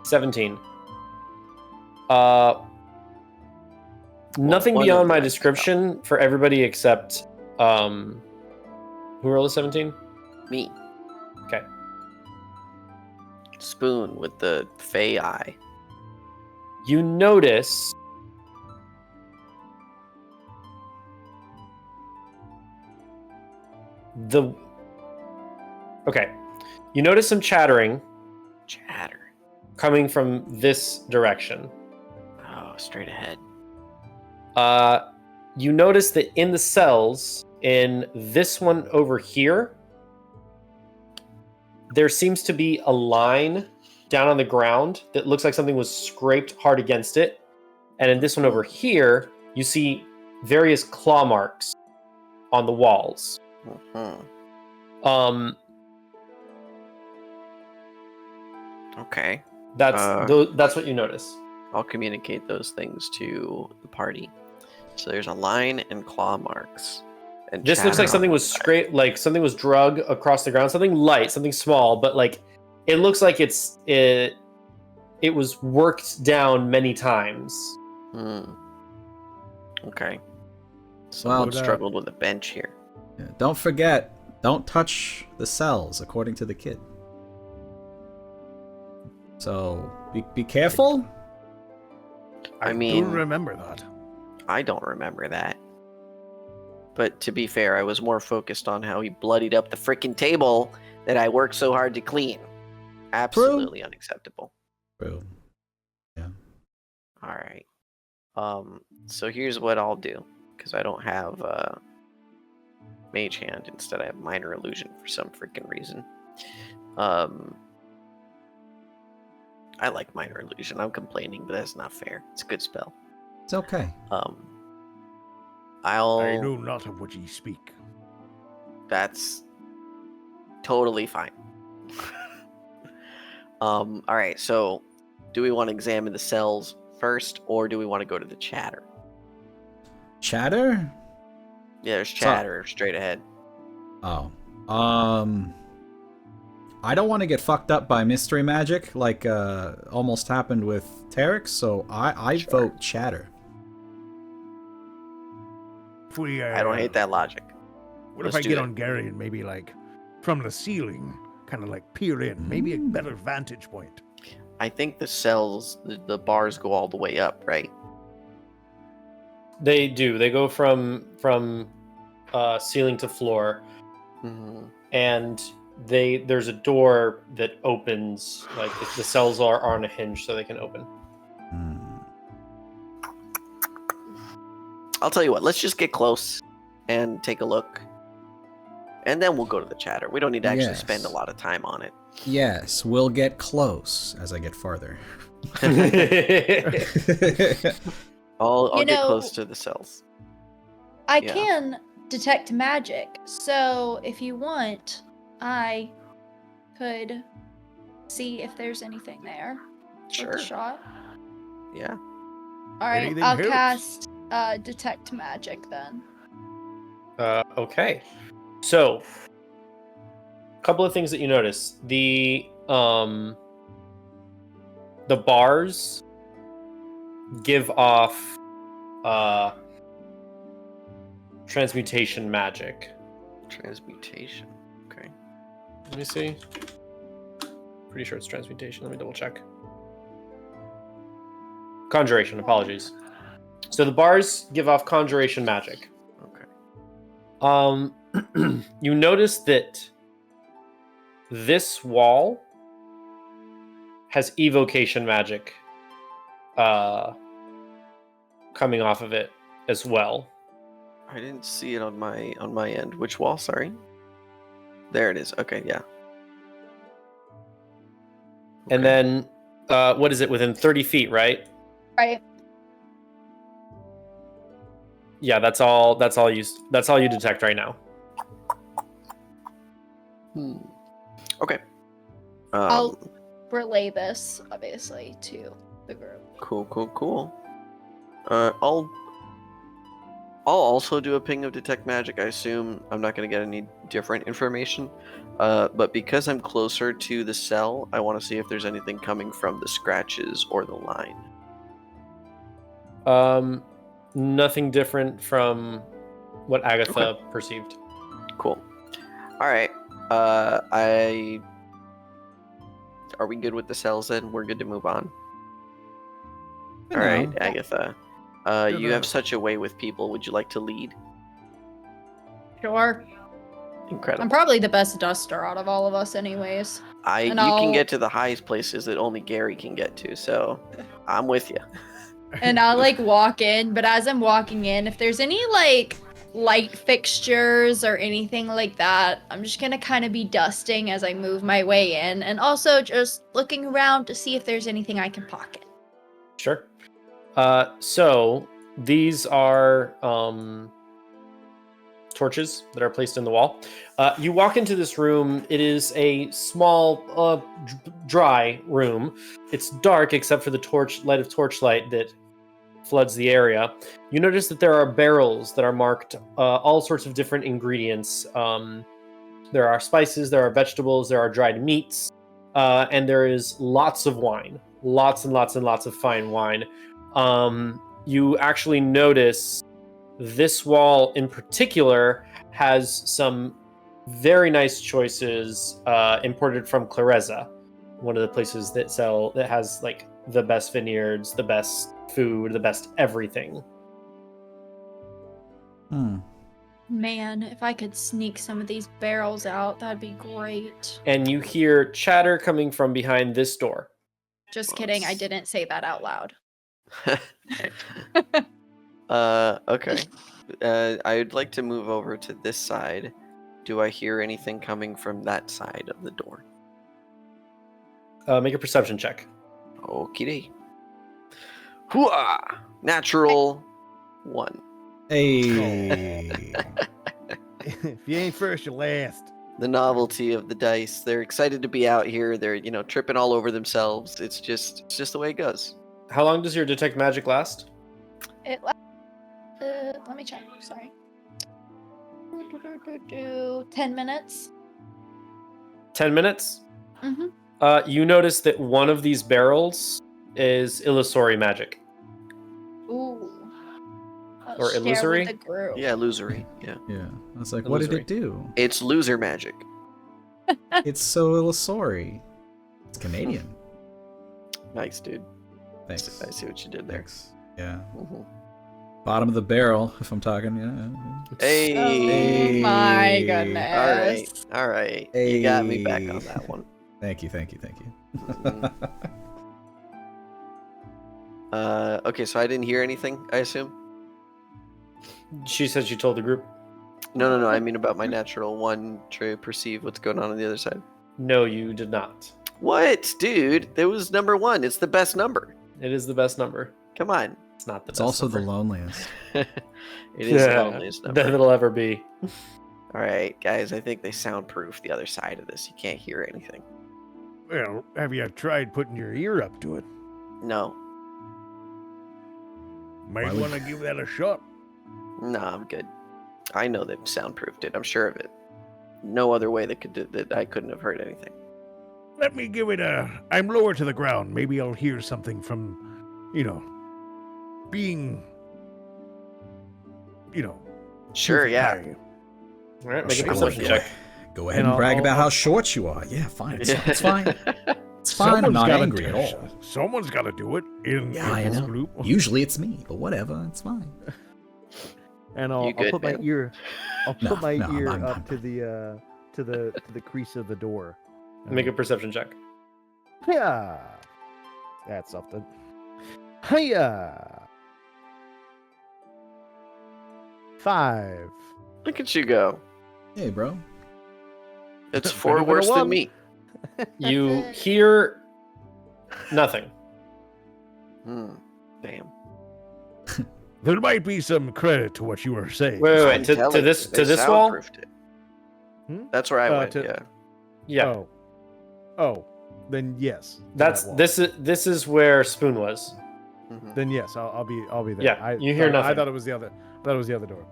17. Nothing one beyond of my them I description for everybody except who rolled a 17? Me. Okay. Spoon with the fey eye. You notice you notice some chattering Chatter. coming from this direction. Oh, straight ahead. You notice that in the cells, in this one over here, there seems to be a line down on the ground that looks like something was scraped hard against it. And in this one over here, you see various claw marks on the walls. Mhm. Okay. That's what you notice. I'll communicate those things to the party. So there's a line and claw marks. And This looks chatter like something on was the side. scraped, like something was drug across the ground, something light, something small, but like it looks like it was worked down many times. Okay. Well, Someone struggled with a bench here. Yeah, don't forget, don't touch the cells, according to the kid. So, be careful. I do mean, remember that. I don't remember that. But to be fair, I was more focused on how he bloodied up the freaking table that I worked so hard to clean. Absolutely unacceptable. True. Yeah. All right. So here's what I'll do, because I don't have Mage Hand. Instead, I have Minor Illusion for some freaking reason. I like Minor Illusion. I'm complaining, but that's not fair. It's a good spell. It's okay. I I'll. know not of what ye speak. That's totally fine. All right. So, do we want to examine the cells first, or do we want to go to the chatter? Chatter? Yeah, there's chatter straight ahead. Oh. I don't want to get fucked up by mystery magic like almost happened with Terex, so I Sure. vote chatter. If we, I don't hate that logic. What Let's if I do get that. on Gary and maybe like from the ceiling, kind of like peer in, maybe a better vantage point? I think the cells, the bars go all the way up, right? They do. They go from ceiling to floor, Mm-hmm. and there's a door that opens. Like the cells are on a hinge, so they can open. Hmm. I'll tell you what. Let's just get close and take a look, and then we'll go to the chatter. We don't need to actually spend a Yes. lot of time on it. Yes, we'll get close as I get farther. I'll You get know- close to the cells. I Yeah. can detect magic, so if you want, I could see if there's anything there. With Sure. a shot. Yeah. All right, Anything I'll helps. cast detect magic then. Okay. So, a couple of things that you notice. The bars give off transmutation magic. Transmutation. Okay. Let me see. Pretty sure it's transmutation. Let me double check. Conjuration, apologies. So the bars give off conjuration magic. Okay. You notice that this wall has evocation magic coming off of it as well. I didn't see it on my end. Which wall? Sorry. There it is. Okay. Yeah. And then, what is it, within 30 feet, right? Right. Yeah, that's all you detect right now. Okay. I'll relay this, obviously, to the group. Cool. I'll also do a ping of detect magic. I assume I'm not going to get any different information. But because I'm closer to the cell, I want to see if there's anything coming from the scratches or the line. Nothing different from what Agatha perceived. Cool. All right. Are we good with the cells then? We're good to move on. You All right, know. Agatha. You have such a way with people. Would you like to lead? Sure. Incredible. I'm probably the best duster out of all of us, anyways. You and can I'll- get to the highest places that only Gary can get to, so I'm with you. And I'll like walk in, but as I'm walking in, if there's any like light fixtures or anything like that, I'm just gonna kind of be dusting as I move my way in, and also just looking around to see if there's anything I can pocket. Sure. So these are torches that are placed in the wall. You walk into this room. It is a small, dry room. It's dark except for the torchlight that floods the area. You notice that there are barrels that are marked all sorts of different ingredients. There are spices, there are vegetables, there are dried meats, and there is lots of wine. Lots and lots and lots of fine wine. You actually notice this wall in particular has some very nice choices imported from Clareza, one of the places that has like the best vineyards, the best food, the best everything. Man, if I could sneak some of these barrels out, that'd be great. And you hear chatter coming from behind this door. Just kidding. I didn't say that out loud. Okay. I'd like to move over to this side. Do I hear anything coming from that side of the door? Make a perception check. Okie Hooah! Natural 1. Hey. If you ain't first, you're last. The novelty of the dice. They're excited to be out here. They're, tripping all over themselves. It's just the way it goes. How long does your detect magic last? Let me check. Sorry. 10 minutes. 10 minutes? Mm-hmm. You notice that one of these barrels is illusory magic. Ooh. Or Share with illusory? the group. Yeah, illusory. Yeah. Yeah. I was like, what did it do? It's loser magic. It's so illusory. It's Canadian. Nice, dude. Thanks. I see what you did there. Thanks. Yeah. Mhm. Bottom of the barrel, if I'm talking. Yeah. Hey. Oh my Hey. goodness. All right. You got me back Hey. on that one. Thank you. Mhm. Okay, so I didn't hear anything, I assume? She said she told the group. No. I mean about my natural 1 to perceive what's going on the other side. No, you did not. What? Dude, that was number 1. It's the best number. It is the best number. Come on. It's not the It's best also the number. loneliest. It is the loneliest number. that it'll ever be. All right, guys, I think they soundproof the other side of this. You can't hear anything. Well, have you tried putting your ear up to it? No. Might Why would- want to give that a shot. No, I'm good. I know they've soundproofed it. I'm sure of it. No other way that I couldn't have heard anything. Let me give it a... I'm lower to the ground. Maybe I'll hear something from, being, Sure, too yeah. high. All right, make a I'm perception with check. Go ahead And and brag I'll- about how short you are. Yeah, fine. It's fine. It's fine. I'm Someone's not gotta angry do- at all. Someone's got to do it in Yeah, I this know. group. Usually it's me, but whatever. It's fine. And You I'll good, put my man? ear. I'll No, put my no, ear I'm- up to the crease of the door. Make a perception check. Yeah, that's something. Hiya. 5. Look at you go. Hey, bro. It's Better 4 than worse a than 1. me. You hear nothing. Damn. There might be some credit to what you were saying. Wait, I'm to telling this you, they to this wall? soundproofed it. Hmm? That's where I went. to- Yeah. Yeah. Oh, then yes. to That's that wall. this is where Spoon was. Mhm. Then yes, I'll be there. Yeah, you hear I nothing. thought it was the other. That was the other door.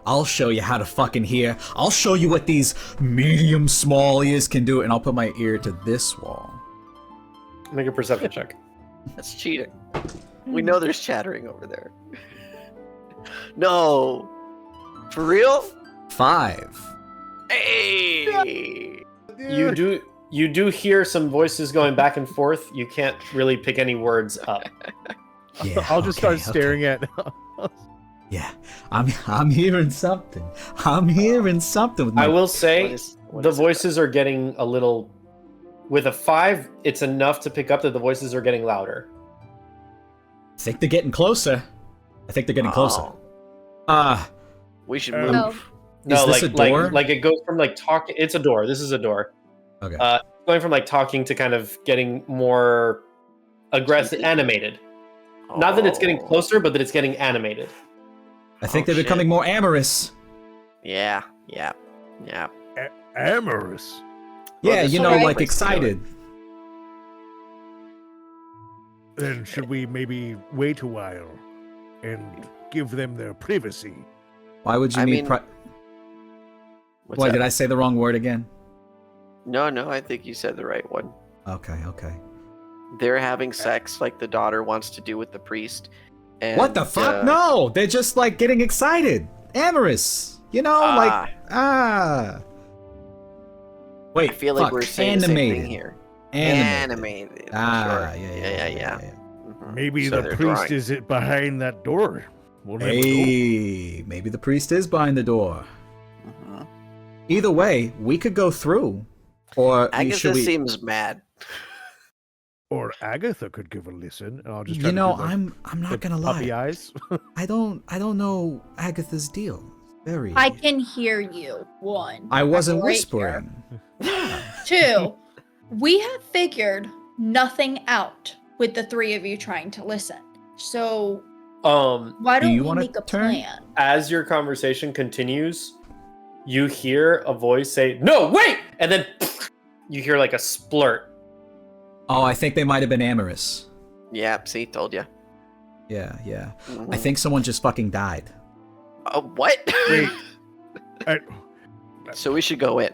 I'll show you how to fucking hear. I'll show you what these medium small ears can do, and I'll put my ear to this wall. Make a perception check. That's cheating. We know there's chattering over there. No. For real? 5. Hey. You do hear some voices going back and forth. You can't really pick any words up. Yeah, I'll just okay, start staring at. Yeah, I'm hearing something. I'm hearing something with my. I will say What the is it? voices are getting a little. With a 5, it's enough to pick up that the voices are getting louder. I think they're getting closer. I think they're getting closer. Oh, we should move. No. No, this like a door? like it goes from like talking. It's a door. This is a door. Okay. Going from like talking to kind of getting more aggressive, animated. Not that it's getting Oh. closer, but that it's getting animated. I think Oh, they're shit. becoming more amorous. Yeah. Amorous. Well, Yeah, this you is know, right. like Let's do it. excited. Then should we maybe wait a while and give them their privacy? Why would you I need? mean- What's Why that? did I say the wrong word again? No, I think you said the right one. Okay. They're having sex like the daughter wants to do with the priest. And, What the fuck? No, they're just like getting excited, amorous. You know, like Wait, I feel like fuck, we're saying the same animated. thing here. Animated. for Ah, sure. yeah. Mhm. Maybe So the they're priest drawing. is it behind that door. We'll never know. Hey, maybe the priest is behind the door. Mhm. Either way, we could go through, or Agatha should we? seems mad. Or Agatha could give a listen, and I'll just. You know, try to do, I'm not the gonna puppy lie. eyes. I don't know Agatha's deal. Very. I can hear you. 1. I wasn't I'm right here. whispering. 2. We have figured nothing out with the 3 of you trying to listen. So why Do don't you we wanna make a turn? plan? As your conversation continues, you hear a voice say, "No, wait!" And then you hear like a splurt. Oh, I think they might have been amorous. Yeah, see, told you. Yeah. Mm-hmm. I think someone just fucking died. What? Wait. So we should go in.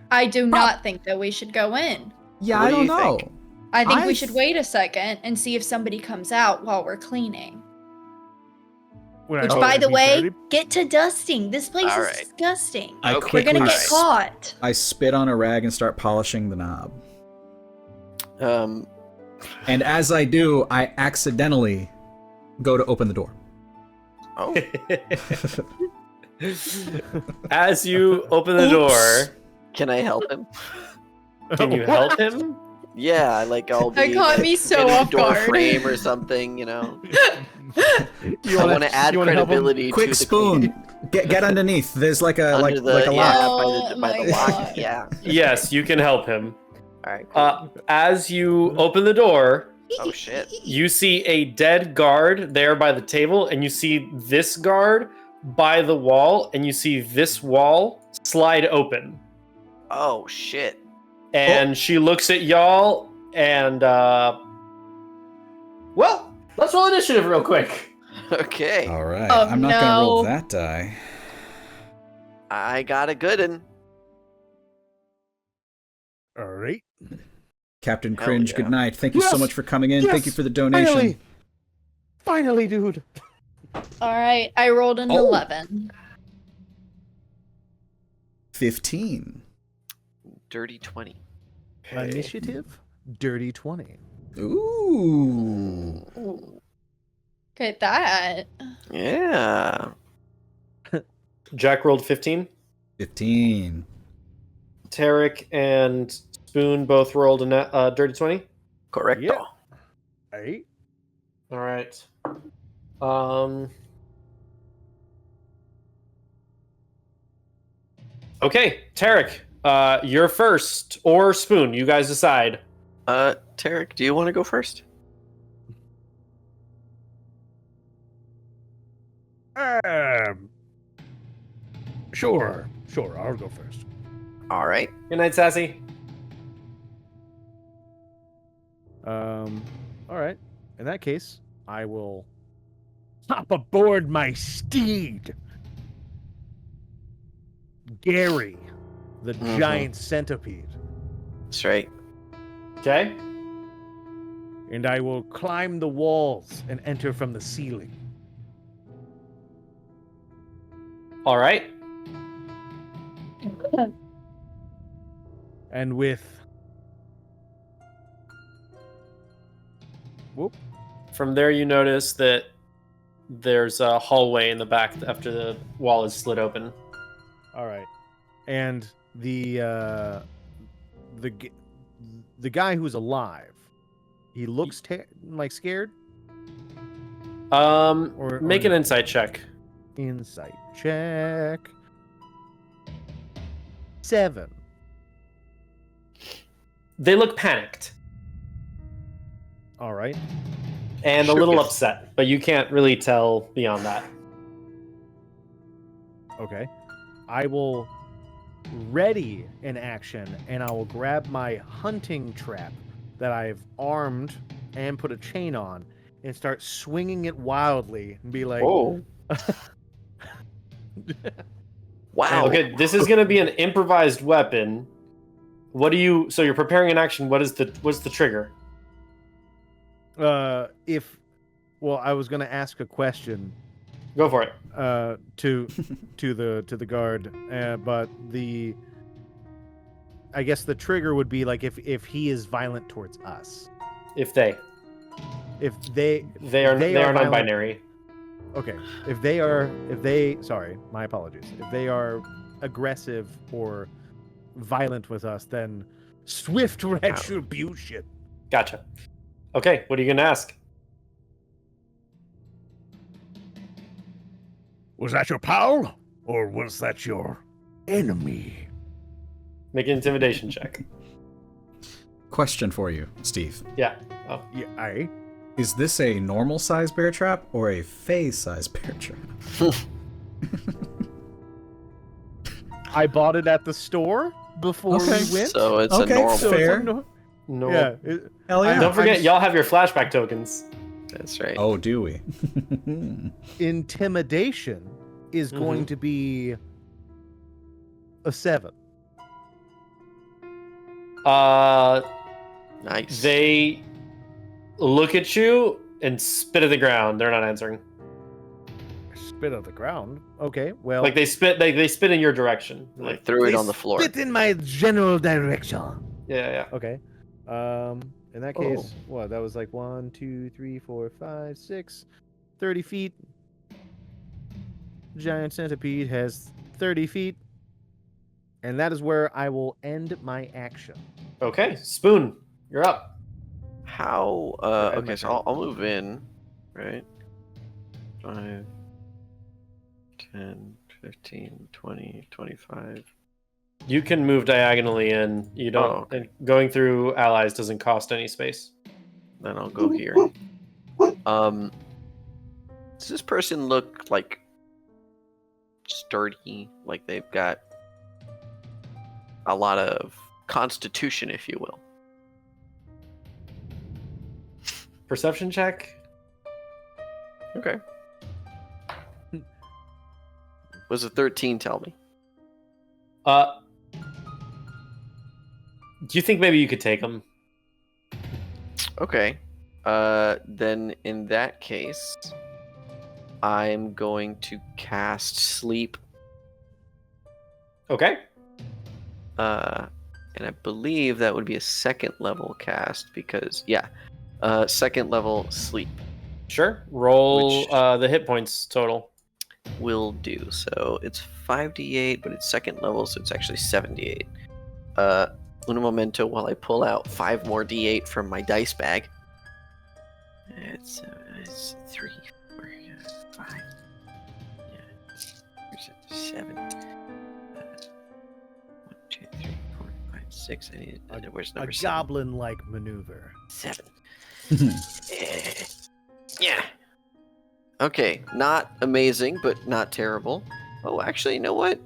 I do not think that we should go in. Yeah, What I do don't you know. think? I think we I- should wait a second and see if somebody comes out while we're cleaning. When I Which, told by him the he's way, dirty- get to dusting. This place All is right. disgusting. I Okay. We're gonna quickly get caught. I spit on a rag and start polishing the knob. And as I do, I accidentally go to open the door. Oh, As you open the door, can I help him? can you help him? Yeah, like I'll be That caught me so in a off door guard. frame or something, you know. You I wanna- want to add you wanna help him? credibility Quick to the spoon. Get underneath. There's like a under the like a yeah lock. Oh by my the lock. God. Yeah. Yes, you can help him. All right. Cool. As you open the door, Oh shit. you see a dead guard there by the table, and you see this guard by the wall, and you see this wall slide open. Oh shit. And she looks at y'all, and well, let's roll initiative real quick. Okay. All right. Oh, I'm not gonna roll no. that die. I got a good one. All right. Captain Hell Cringe, yeah. good night. Thank you so Yes! much for coming in. Yes! Thank you for the donation. Finally, dude. All right, I rolled an Oh. 11. 15. Dirty 20. Initiative, dirty 20. Ooh. Ooh. Look at that. Yeah. Jack rolled 15. 15. Tarek and Spoon both rolled a dirty 20. Correcto. Yeah. Hey. All right. Okay, Tarek, you're first, or Spoon. You guys decide. Tarek, do you want to go first? Sure. I'll go first. All right. Good night, Sassy. All right. In that case, I will. Hop aboard my steed. Gary, the Mhm. giant centipede, That's right. Okay. and I will climb the walls and enter from the ceiling. All right. And with From there, you notice that there's a hallway in the back after the wall is slid open. All right. And the guy who's alive, he looks like scared. Or Make an no? insight check. Insight check. 7. They look panicked All right. and a Sure. little upset, but you can't really tell beyond that. Okay. I will ready an action, and I will grab my hunting trap that I've armed and put a chain on, and start swinging it wildly and be like, Whoa. Wow. Okay, this is going to be an improvised weapon. What do you? So you're preparing an action. What's the trigger? well, I was gonna ask a question Go for it. to the guard, but I guess the trigger would be like if he is violent towards us. If they They are violent- non-binary. Okay. Sorry, my apologies. If they are aggressive or violent with us, then swift retribution. Gotcha. Okay, what are you going to ask? Was that your pal? Or was that your enemy? Make an intimidation check. Question for you, Steve. Yeah. Oh. Yeah, I. Is this a normal size bear trap or a phase size bear trap? I bought it at the store before Okay. we went. So it's Okay, a normal. So it's fair. No. Yeah. Hell yeah. Don't forget, I'm- y'all have your flashback tokens. That's right. Oh, do we? Intimidation is going to be a 7. Nice. They look at you and spit at the ground. They're not answering. Spit on the ground. Okay, well. Like they spit in your direction. Like threw it on the floor. Spit in my general direction. yeah. Okay. In that case, what? That was like 1, 2, 3, 4, 5, 6, 30 feet. Giant centipede has 30 feet. And that is where I will end my action. Okay, Spoon, you're up. How? Yeah, I Okay, might so I'll move in, right? 5, 10, 15, 20, 25. You can move diagonally in. You don't. Oh, okay. And going through allies doesn't cost any space. Then I'll go here. Does this person look like sturdy? Like they've got a lot of constitution, if you will. Perception check. Okay. Was a 13 tell me? Do you think maybe you could take them? Okay. Then in that case, I'm going to cast sleep. Okay. And I believe that would be a second level cast because second level sleep Sure. Roll Which- the hit points total. will do. So it's 5d8, but it's second level, so it's actually 78. Una momento while I pull out 5 more d8 from my dice bag. It's 3, 4, 5. Yeah. 7. 1, 2, 3, 4, 5, 6. I need. Where's A number 7? goblin-like maneuver. 7. Yeah. Okay, not amazing, but not terrible. Oh, actually, you know what?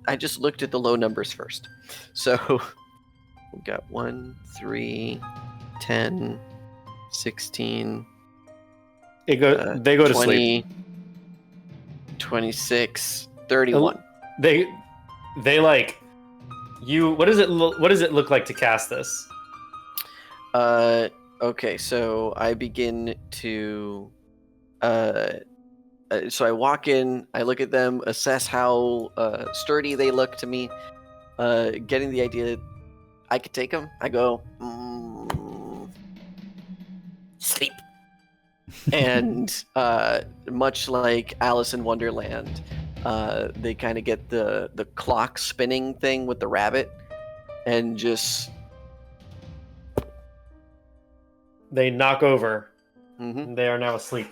I just looked at the low numbers first. So we got 1, 3, 10, 16, They go to sleep. 20, 26, 31. They like you. What does it look like to cast this? Okay, so I begin to so I walk in, I look at them, assess how sturdy they look to me, getting the idea that I could take them. I go, sleep. And much like Alice in Wonderland, they kind of get the clock spinning thing with the rabbit and just... They knock over. Mhm. And they are now asleep.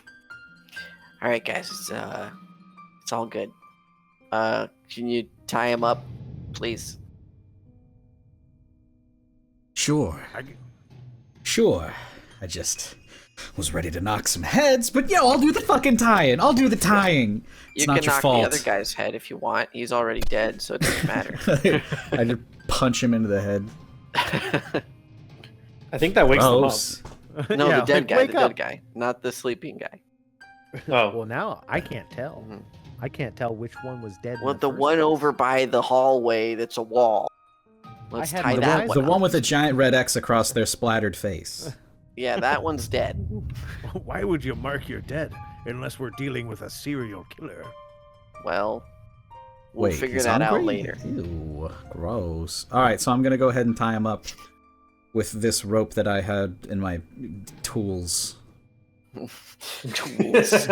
All right, guys, it's all good. Can you tie him up, please? Sure. Sure. I just was ready to knock some heads, but I'll do the fucking tying. I'll do the tying. It's You not can your knock fault. the other guy's head if you want. He's already dead, so it doesn't matter. I just punch him into the head. I think that wakes Gross. No, Yeah, the dead like, guy, wake the up. dead guy, not the sleeping guy. them up. Oh, Well, now I can't tell. Mhm. I can't tell which one was dead. in Well, the first one place. over by the hallway that's a wall. Let's had tie my that eyes one The up. one with the giant red X across their splattered face. Yeah, that one's dead. Why would you mark your dead unless we're dealing with a serial killer? Well, we'll Wait, figure he's that out hungry? later. Ew, gross. All right, so I'm gonna go ahead and tie him up with this rope that I had in my tools. Tools.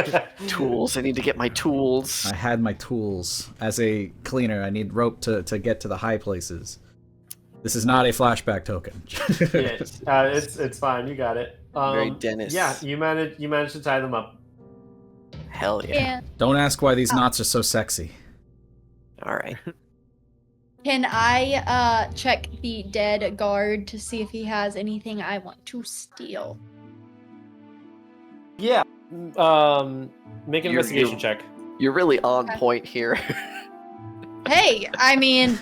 Tools. I need to get my tools. I had my tools. As a cleaner, I need rope to get to the high places. This is not a flashback token. It's fine. You got it. Very Dennis. Yeah, you managed to tie them up. Hell yeah. Don't ask why these knots are so sexy. All right. Can I check the dead guard to see if he has anything I want to steal? Yeah. Make an investigation check. You're really on point here. Hey, I mean,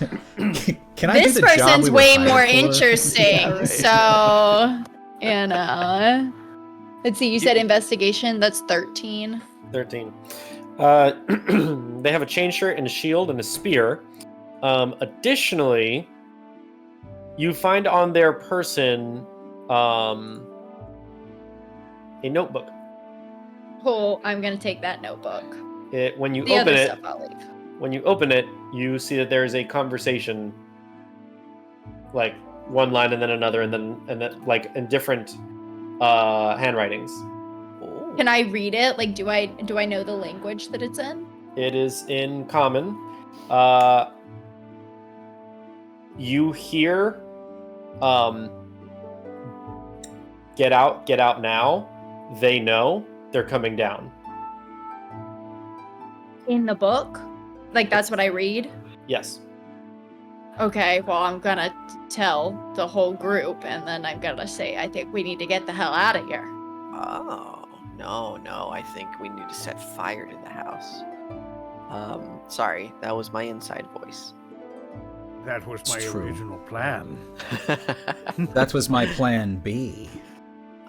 Can I this do the job person's we were way hired more for? interesting. Yeah, right. So, let's see. You said investigation. That's 13. 13. They have a chain shirt and a shield and a spear. Additionally, you find on their person a notebook. Cool. I'm gonna take that notebook. When you The open other it, stuff I'll leave. when you open it, you see that there is a conversation, like one line and then another, and then like in different handwritings. Can I read it? Like, do I know the language that it's in? It is in common. You hear, get out now. They know they're coming down. In the book? Like, that's what I read? Yes. Okay, well, I'm gonna tell the whole group, and then I'm gonna say, I think we need to get the hell out of here. Oh, no, I think we need to set fire to the house. Sorry, that was my inside voice. That was my It's true. original plan. That was my plan B.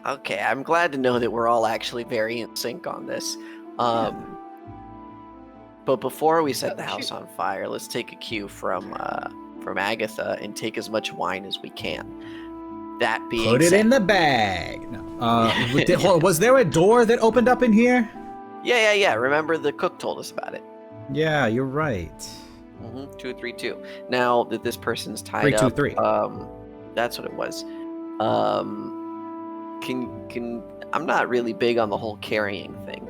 Okay, I'm glad to know that we're all actually very in sync on this. But before we set the house on fire, let's take a cue from Agatha and take as much wine as we can. That being Put it said, in the bag. No. Was there a door that opened up in here? yeah. Remember the cook told us about it. Yeah, you're right. 232. Now that this person's tied 323. up, that's what it was. Can I'm not really big on the whole carrying thing,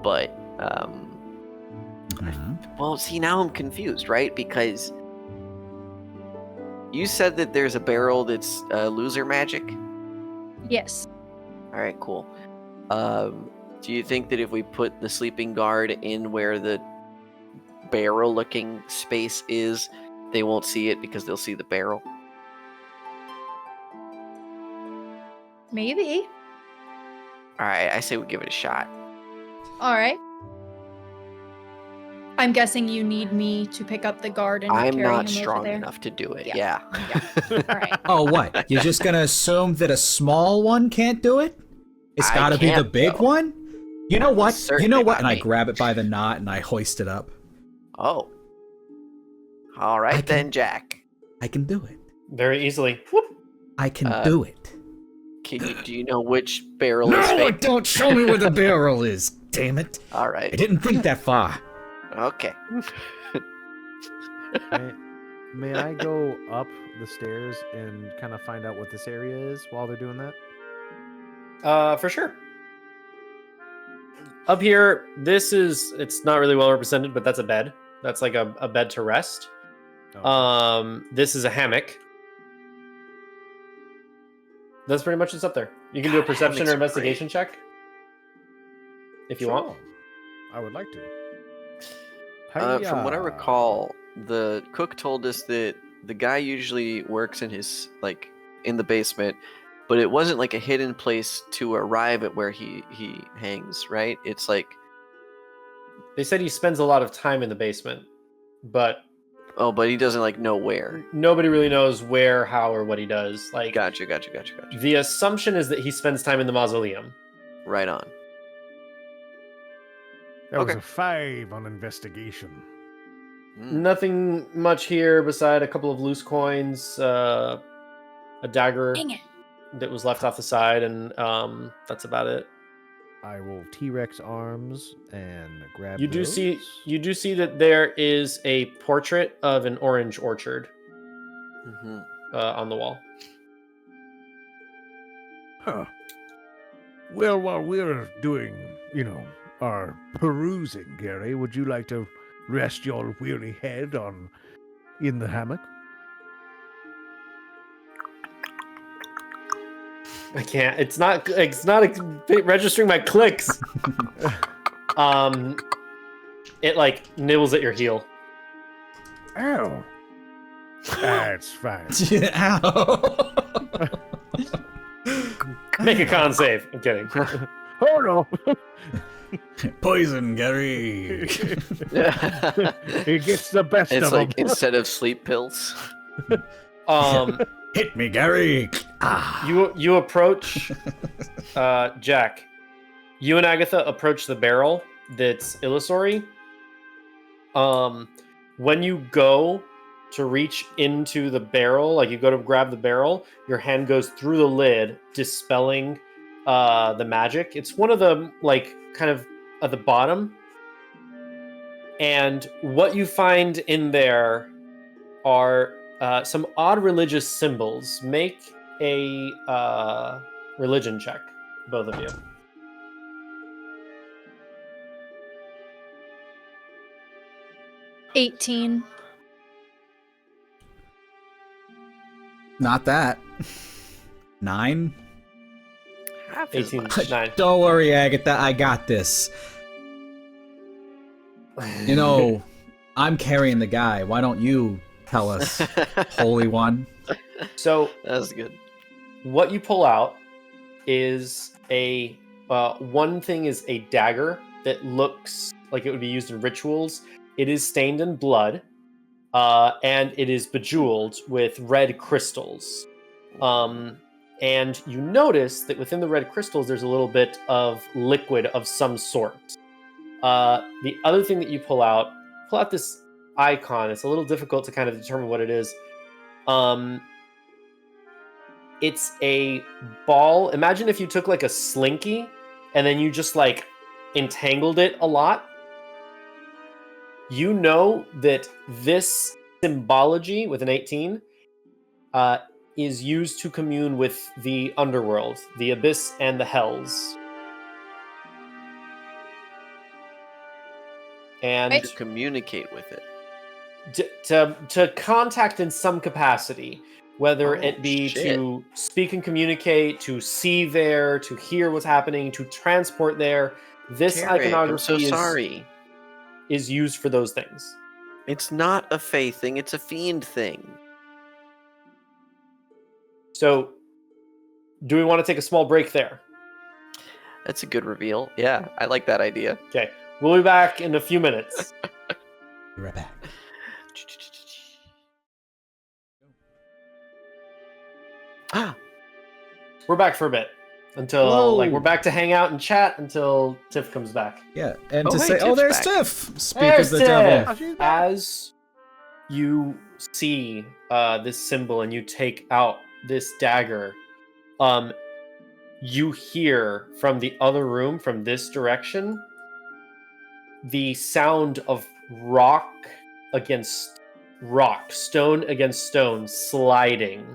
but well, see, now I'm confused, right? Because you said that there's a barrel that's loser magic. Yes. All right, cool. Do you think that if we put the sleeping guard in where the barrel-looking space is, they won't see it because they'll see the barrel? Maybe. All right, I say we give it a shot. All right. I'm guessing you need me to pick up the guard and I'm carry not him strong over there. enough to do it. Yeah. Yeah. All right. Oh, what? You're just gonna assume that a small one can't do it? It's I gotta be the can't, big though. one? You know what? Certainly not And I me. grab it by the knot and I hoist it up. Oh. All right then, Jack. I can do it. Very easily. Whoop. I can do it. Do you know which barrel No, is fake? don't show me where the barrel is. Damn it. All right. I didn't think that far. Okay. May I go up the stairs and kind of find out what this area is while they're doing that? For sure. Up here, it's not really well represented, but that's a bed. That's like a bed to rest. Oh. This is a hammock. That's pretty much what's up there. You can do a God, perception hammocks or are investigation check if you want. Sure. I would like to. From what I Hiya. recall, the cook told us that the guy usually works in in the basement, but it wasn't like a hidden place to arrive at where he hangs, right? It's like, They said he spends a lot of time in the basement, but oh, but he doesn't like know where. nobody really knows where, how, or what he does. Like, Gotcha. the assumption is that he spends time in the mausoleum. Right on. That was Okay. a 5 on investigation. Nothing much here beside a couple of loose coins, a dagger Dang it. that was left off the side, and that's about it. I will T-Rex arms and grab. You do those. see that there is a portrait of an orange orchard Mm-hmm. on the wall. Huh. Well, while we're doing, our perusing, Gary, would you like to rest your weary head in the hammock? I can't. It's not registering my clicks. It like nibbles at your heel. Ow. That's fine. Ow. Make a con save. I'm kidding. Oh no. Poison, Gary. It gets the best It's of like them. instead of sleep pills. Hit me, Gary. You approach Jack. You and Agatha approach the barrel that's illusory. When you go to reach into the barrel, like you go to grab the barrel, your hand goes through the lid, dispelling the magic. It's one of the like kind of at the bottom. And what you find in there are some odd religious symbols. Make a religion check, both of you. $18. Not that. 9. 18, 9. Don't worry, Agatha. I got this. You know, I'm carrying the guy. Why don't you tell us, Holy One? So That's good. what you pull out is a one thing is a dagger that looks like it would be used in rituals. It is stained in blood, and it is bejeweled with red crystals. And you notice that within the red crystals, there's a little bit of liquid of some sort. The other thing that you pull out this icon. It's a little difficult to kind of determine what it is. It's a ball. Imagine if you took like a slinky and then you just like entangled it a lot. You know that this symbology with an 18 is used to commune with the underworld, the abyss and the hells. And To communicate with it. to contact in some capacity, whether Oh, it be shit. to speak and communicate, to see there, to hear what's happening, to transport there. This Tarek, iconography I'm so sorry. is used for those things. It's not a fae thing, it's a fiend thing. So, do we want to take a small break there? That's a good reveal. Yeah, I like that idea. Okay, we'll be back in a few minutes. Be right back. Ah, We're back for a bit until Hello. we're back to hang out and chat until Tiff comes back. Yeah, and Oh, to hey, say, oh, Tiff's there's back. Tiff. Speak There's of the devil. Tiff. As you see this symbol and you take out this dagger, you hear from the other room, from this direction, the sound of rock against rock, stone against stone, sliding.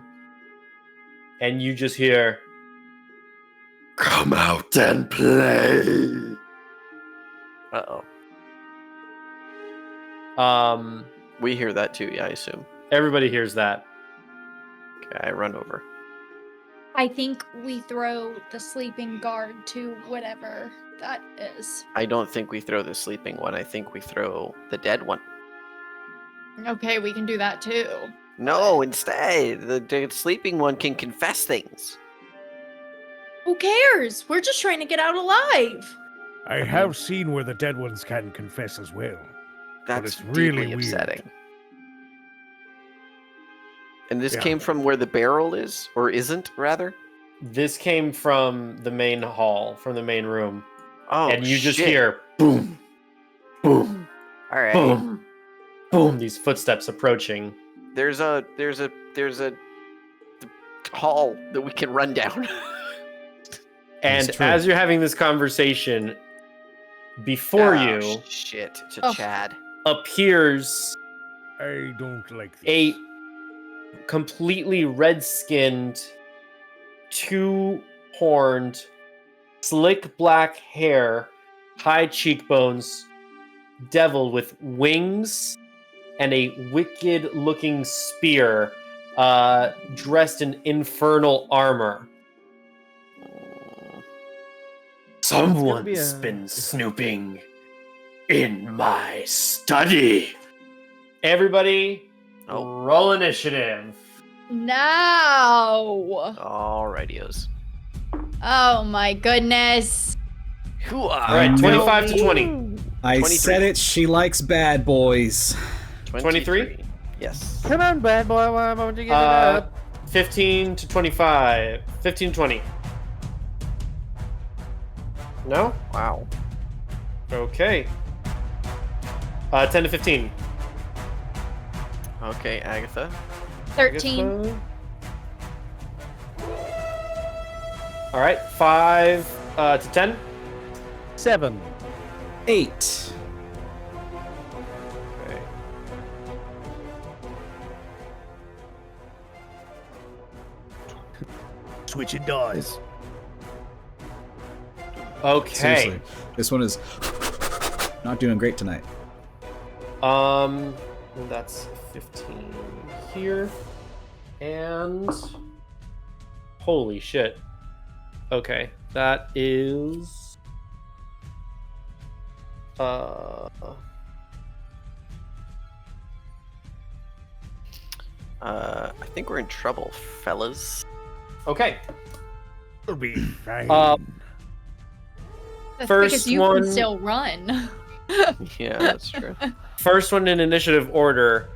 And you just hear, Come out and play. uh-oh. um, We hear that too, yeah, I assume. everybody hears that. Okay, I run over. I think we throw the sleeping guard to whatever that is. I don't think we throw the sleeping one, I think we throw the dead one. Okay, we can do that too. No, instead, the sleeping one can confess things. Who cares? We're just trying to get out alive. I have seen where the dead ones can confess as well. That's it's really deeply weird. upsetting. And this Yeah. came from where the barrel is, or isn't, rather? This came from the main hall, from the main room. Oh, And you just shit. hear boom, boom, All right. boom, boom, these footsteps approaching. There's a hall that we can run down. And It's true. as you're having this conversation, before Oh, you shit, it's a Oh. Chad. appears I don't like this. a completely red-skinned, two-horned, slick black hair, high cheekbones, devil with wings and a wicked-looking spear, dressed in infernal armor. Someone's been snooping in my study. Everybody, roll initiative. No. Alrightios. Oh my goodness. All All right, 25 to 20. I 23. said it. She likes bad boys. 23? Yes. Come on, bad boy. Why won't you get it up? 15 to 25. 15 to 20. No? Wow. Okay. 10 to 15. Okay, Agatha. 13. Agatha. All right, 5 to 10. 7. 8. Okay. Switching dies. Okay. Seriously, this one is not doing great tonight. That's 15 here. And holy shit. Okay, that is I think we're in trouble, fellas. okay. It'll be fine. That's First because you one- can still run. Yeah, that's true. First one in initiative order.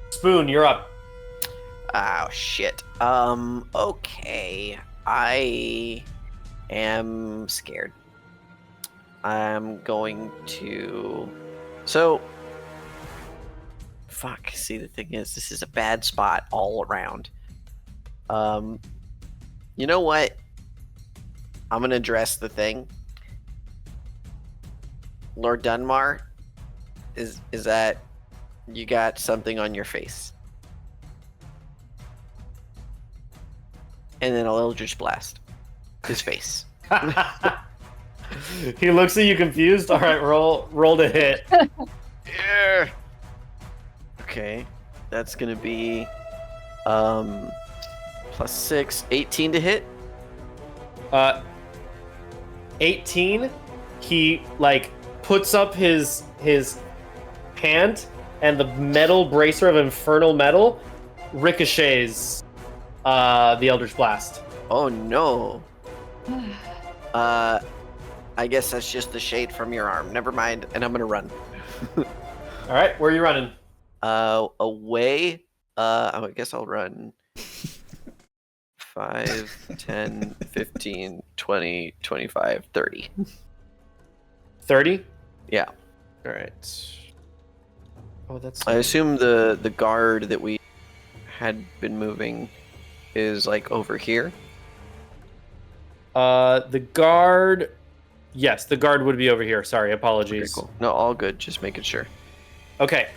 Spoon, you're up. Oh shit. Okay. I am scared. I'm going to. So. Fuck. See, the thing is, this is a bad spot all around. You know what? I'm gonna address the thing. Lord Dunmar, is that you got something on your face? And then I'll Eldritch Blast his face. He looks at you confused. All right, roll to hit. Yeah. Okay, that's gonna be plus 6, 18 to hit. 18. He like puts up his hand, and the metal bracer of infernal metal ricochets the Eldritch Blast. Oh no. I guess that's just the shade from your arm. Never mind, and I'm gonna run. All right, where are you running? Away. I guess I'll run 5, 10, 15, 20, 25, 30. 30? Yeah. All right. Oh, that's. I assume the guard that we had been moving is like over here. The guard. Yes, the guard would be over here. Sorry, apologies. Okay, cool. No, all good. Just making sure. Okay.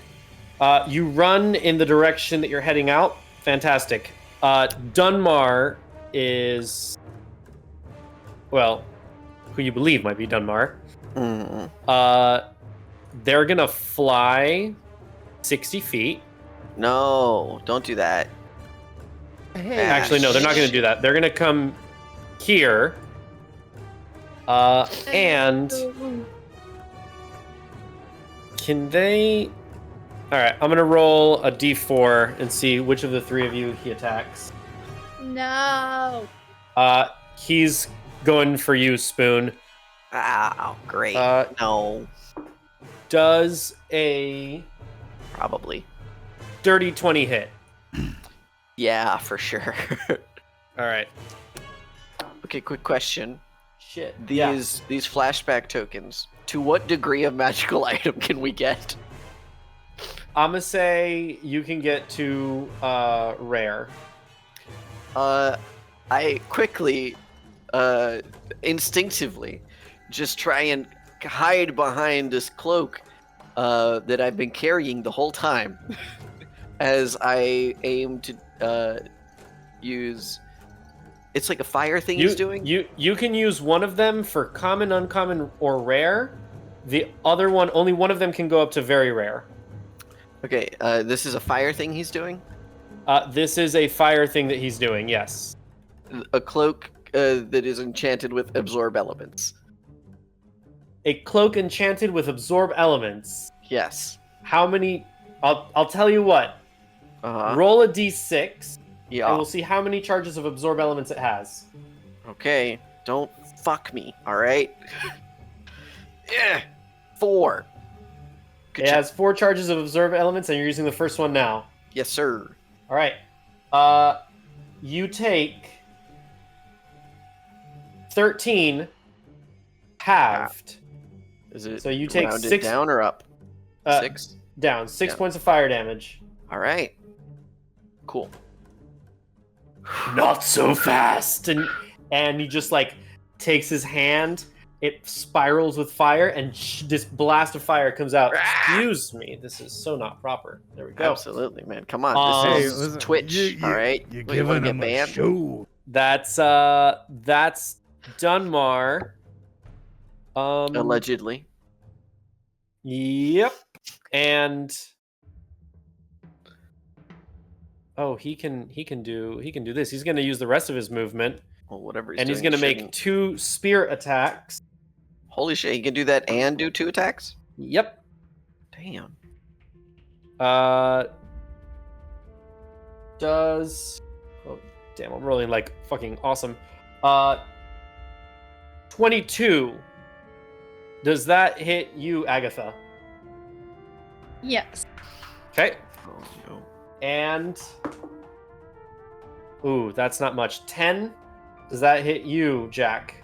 You run in the direction that you're heading out. Fantastic. Dunmar is, well, who you believe might be Dunmar. Mm. They're gonna fly 60 feet. No, don't do that. Hey, Actually, no, they're not gonna do that. They're gonna come here. And can they? All right, I'm gonna roll a d4 and see which of the three of you he attacks. No. He's going for you, Spoon. Oh, great. No, Does a probably. dirty 20 hit? Yeah, for sure. All right. Okay, quick question. Shit. These flashback tokens, to what degree of magical item can we get? I'm gonna say you can get to rare. I quickly, instinctively, just try and hide behind this cloak that I've been carrying the whole time, as I aim to use. It's like a fire thing he's doing. You can use one of them for common, uncommon, or rare. The other one, only one of them can go up to very rare. Okay, this is a fire thing he's doing. This is a fire thing that he's doing. Yes. A cloak that is enchanted with absorb elements. A cloak enchanted with absorb elements. Yes. How many? I'll tell you what. Roll a d6, Yeah. and we'll see how many charges of absorb elements it has. Okay. Don't fuck me. All right. Yeah. 4. Good It job. has 4 charges of absorb elements, and you're using the first one now. Yes, sir. All right. You take 13 halved. Is it So you take rounded 6 down or up? 6? down, 6 Yeah. points of fire damage. All right. Cool. Not so fast. And he just like takes his hand, it spirals with fire, and this blast of fire comes out. Excuse me, this is so not proper. There we go. Absolutely, man. Come on. This is listen, Twitch. All right. You're What, you wanna giving get him a banned? show. That's Dunmar. Allegedly. Yep. And he can do this. He's going to use the rest of his movement, Well, whatever he's and doing. he's going to make shouldn't- 2 spear attacks. Holy shit, he can do that and do 2 attacks? Yep. Damn. Does damn, I'm rolling like fucking awesome. 22. Does that hit you, Agatha? Yes. Okay. Oh, no. And ooh, that's not much. 10. Does that hit you, Jack?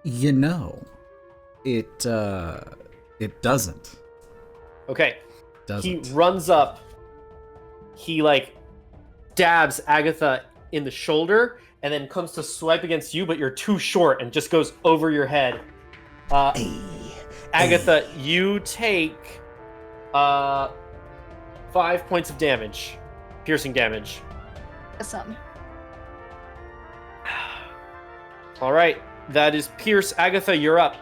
You know, it doesn't. Okay. Doesn't. He runs up. He like dabs Agatha in the shoulder and then comes to swipe against you, but you're too short and just goes over your head. Agatha, you take 5 points of damage. Piercing damage. Awesome. All right. That is Pierce. Agatha, you're up.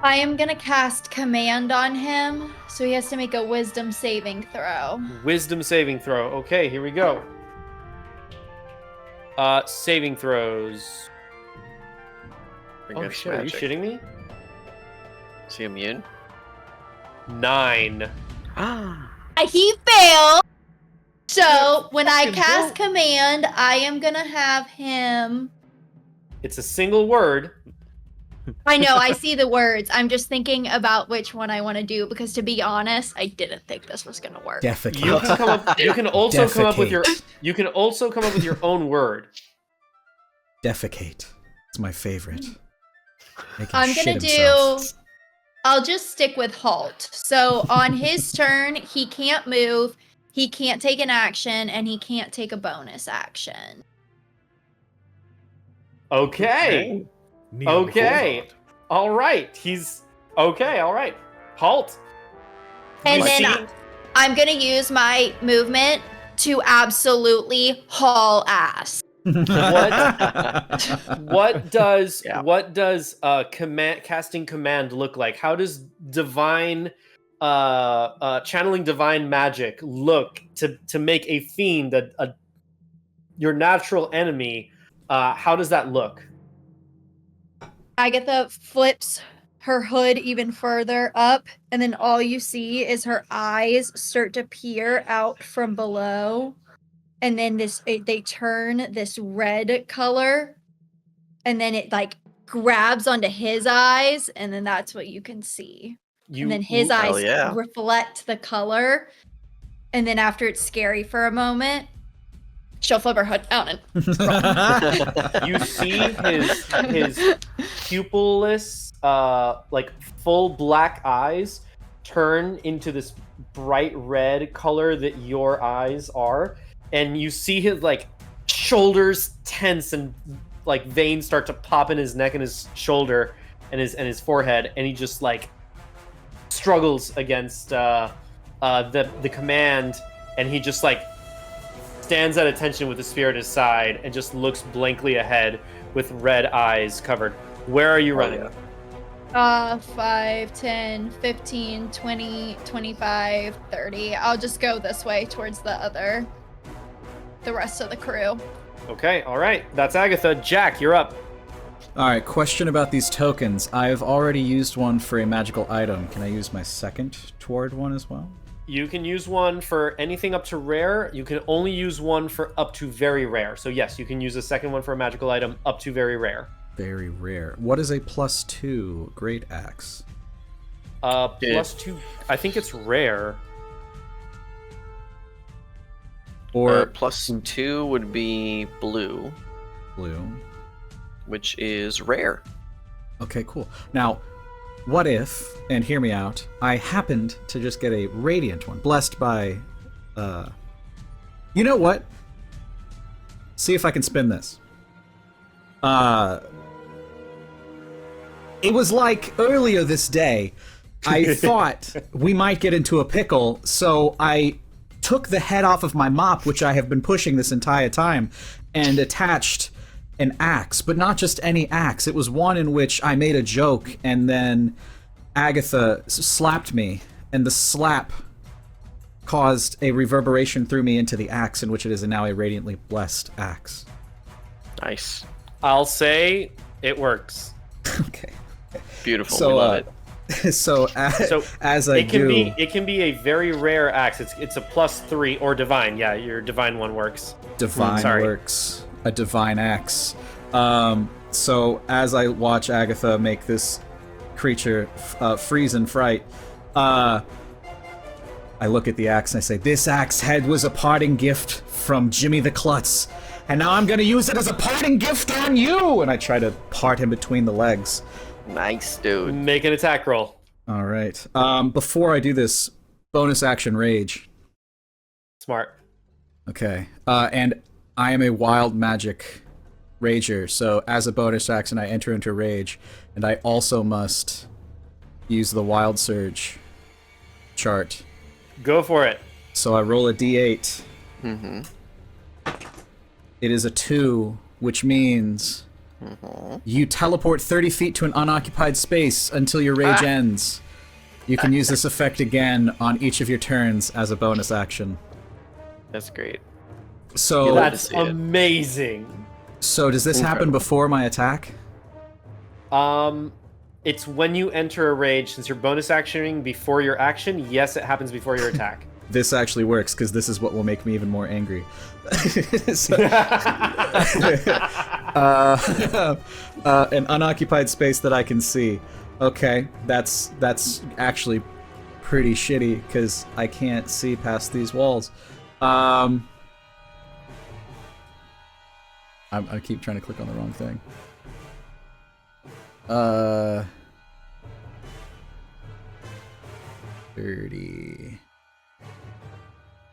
I am gonna cast command on him, so he has to make a wisdom saving throw. Wisdom saving throw. Okay, here we go. Saving throws. Oh Against shit, are you magic. shitting me? Is he immune? 9. He failed. So when I fucking cast dope. command, I am gonna have him. It's a single word. I know, I see the words. I'm just thinking about which one I want to do because, to be honest, I didn't think this was gonna work. Defecate. You can come up. You can also come up with your. Defecate. You can also come up with your own word. Defecate. It's my favorite. Make him I'm shit gonna do. himself. I'll just stick with halt. So on his turn, he can't move, he can't take an action, and he can't take a bonus action. Okay. Neon Okay. Cold. All right. He's okay. All right. Halt. And You then see- I'm gonna use my movement to absolutely haul ass. What does Yeah. casting command look like? How does divine channeling divine magic look to make a fiend your natural enemy? How does that look? Agatha flips her hood even further up, and then all you see is her eyes start to peer out from below, and then they turn this red color, and then it like grabs onto his eyes, and then that's what you can see. And then his hell eyes yeah. reflect the color, and then after it's scary for a moment, she'll flip her hood down and You see his pupilless, like full black eyes turn into this bright red color that your eyes are, and you see his like shoulders tense and like veins start to pop in his neck and his shoulder and his forehead, and he just like struggles against the command, and he just like stands at attention with the spear at his side and just looks blankly ahead with red eyes covered. Where are you running? 5, 10, 15, 20, 25, 30. I'll just go this way towards the rest of the crew. Okay, all right. That's Agatha. Jack, you're up. All right, question about these tokens. I've already used one for a magical item. Can I use my second toward one as well? You can use one for anything up to rare. You can only use one for up to very rare. So yes, you can use a second one for a magical item up to very rare. Very rare. What is a +2 great axe? +2. I think it's rare. Or +2 would be blue, which is rare. Okay, cool. Now, what if, and hear me out, I happened to just get a radiant one, blessed by, you know what? See if I can spin this. It was like earlier this day, I thought we might get into a pickle, so I took the head off of my mop, which I have been pushing this entire time, and attached an axe, but not just any axe. It was one in which I made a joke, and then Agatha slapped me, and the slap caused a reverberation through me into the axe, in which it is now a radiantly blessed axe. Nice. I'll say it works. Okay. Beautiful. So, we love it. So as I do, it can be a very rare axe. It's a +3 or divine. Yeah, your divine one works. divine works. A divine axe. So as I watch Agatha make this creature freeze in fright, I look at the axe and I say, "This axe head was a parting gift from Jimmy the Klutz, and now I'm gonna use it as a parting gift on you!" And I try to part him between the legs. Nice, dude. Make an attack roll. All right. Before I do this, bonus action rage. Smart. Okay. And I am a wild magic rager, so as a bonus action, I enter into rage, and I also must use the wild surge chart. Go for it. So I roll a d8. Mm-hmm. It is a 2, which means you teleport 30 feet to an unoccupied space until your rage ends. You can use this effect again on each of your turns as a bonus action. That's great. So That's amazing. So does this happen before my attack? It's when you enter a rage, since you're bonus actioning before your action. Yes, it happens before your attack. This actually works, because this is what will make me even more angry. An unoccupied space that I can see. Okay, that's actually pretty shitty, because I can't see past these walls. I keep trying to click on the wrong thing. 30.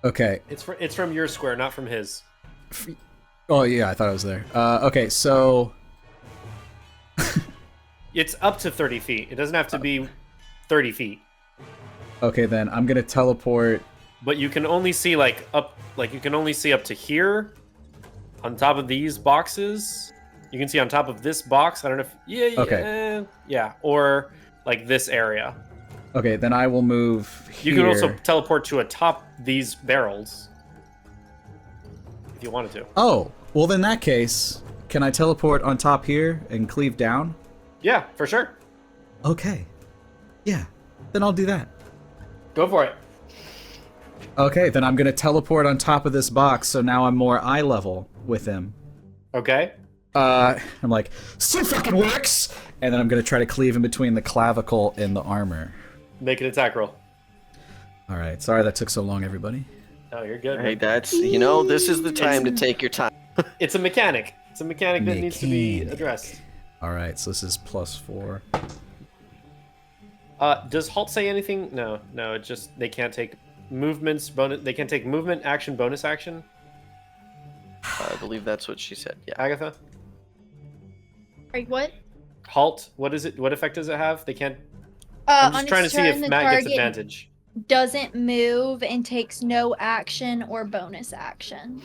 Okay. It's from your square, not from his. Oh yeah, I thought I was there. Okay, so It's up to 30 feet. It doesn't have to be 30 feet. okay, then I'm gonna teleport. But you can only see you can only see up to here, on top of these boxes. You can see on top of this box. I don't know if Okay. yeah, or like this area. Okay, then I will move here. You can also teleport to atop these barrels if you wanted to. Oh, well, in that case, can I teleport on top here and cleave down? Yeah, for sure. Okay. Yeah, then I'll do that. Go for it. Okay, then I'm gonna teleport on top of this box, so now I'm more eye level with him. Okay. I'm like, "So fucking works!" And then I'm gonna try to cleave in between the clavicle and the armor. Make an attack roll. Alright, sorry that took so long, everybody. Oh, you're good. Hey, that's, this is the time to take your time. It's a mechanic. It's a mechanic that needs to be addressed. Alright, so this is +4. Does Halt say anything? No, it just they can't take movements. They can't take movement, action, bonus action. I believe that's what she said. Yeah. Agatha. Like what? Halt. What is it? What effect does it have? They can't. I'm just trying to see if Matt gets advantage. Doesn't move and takes no action or bonus action.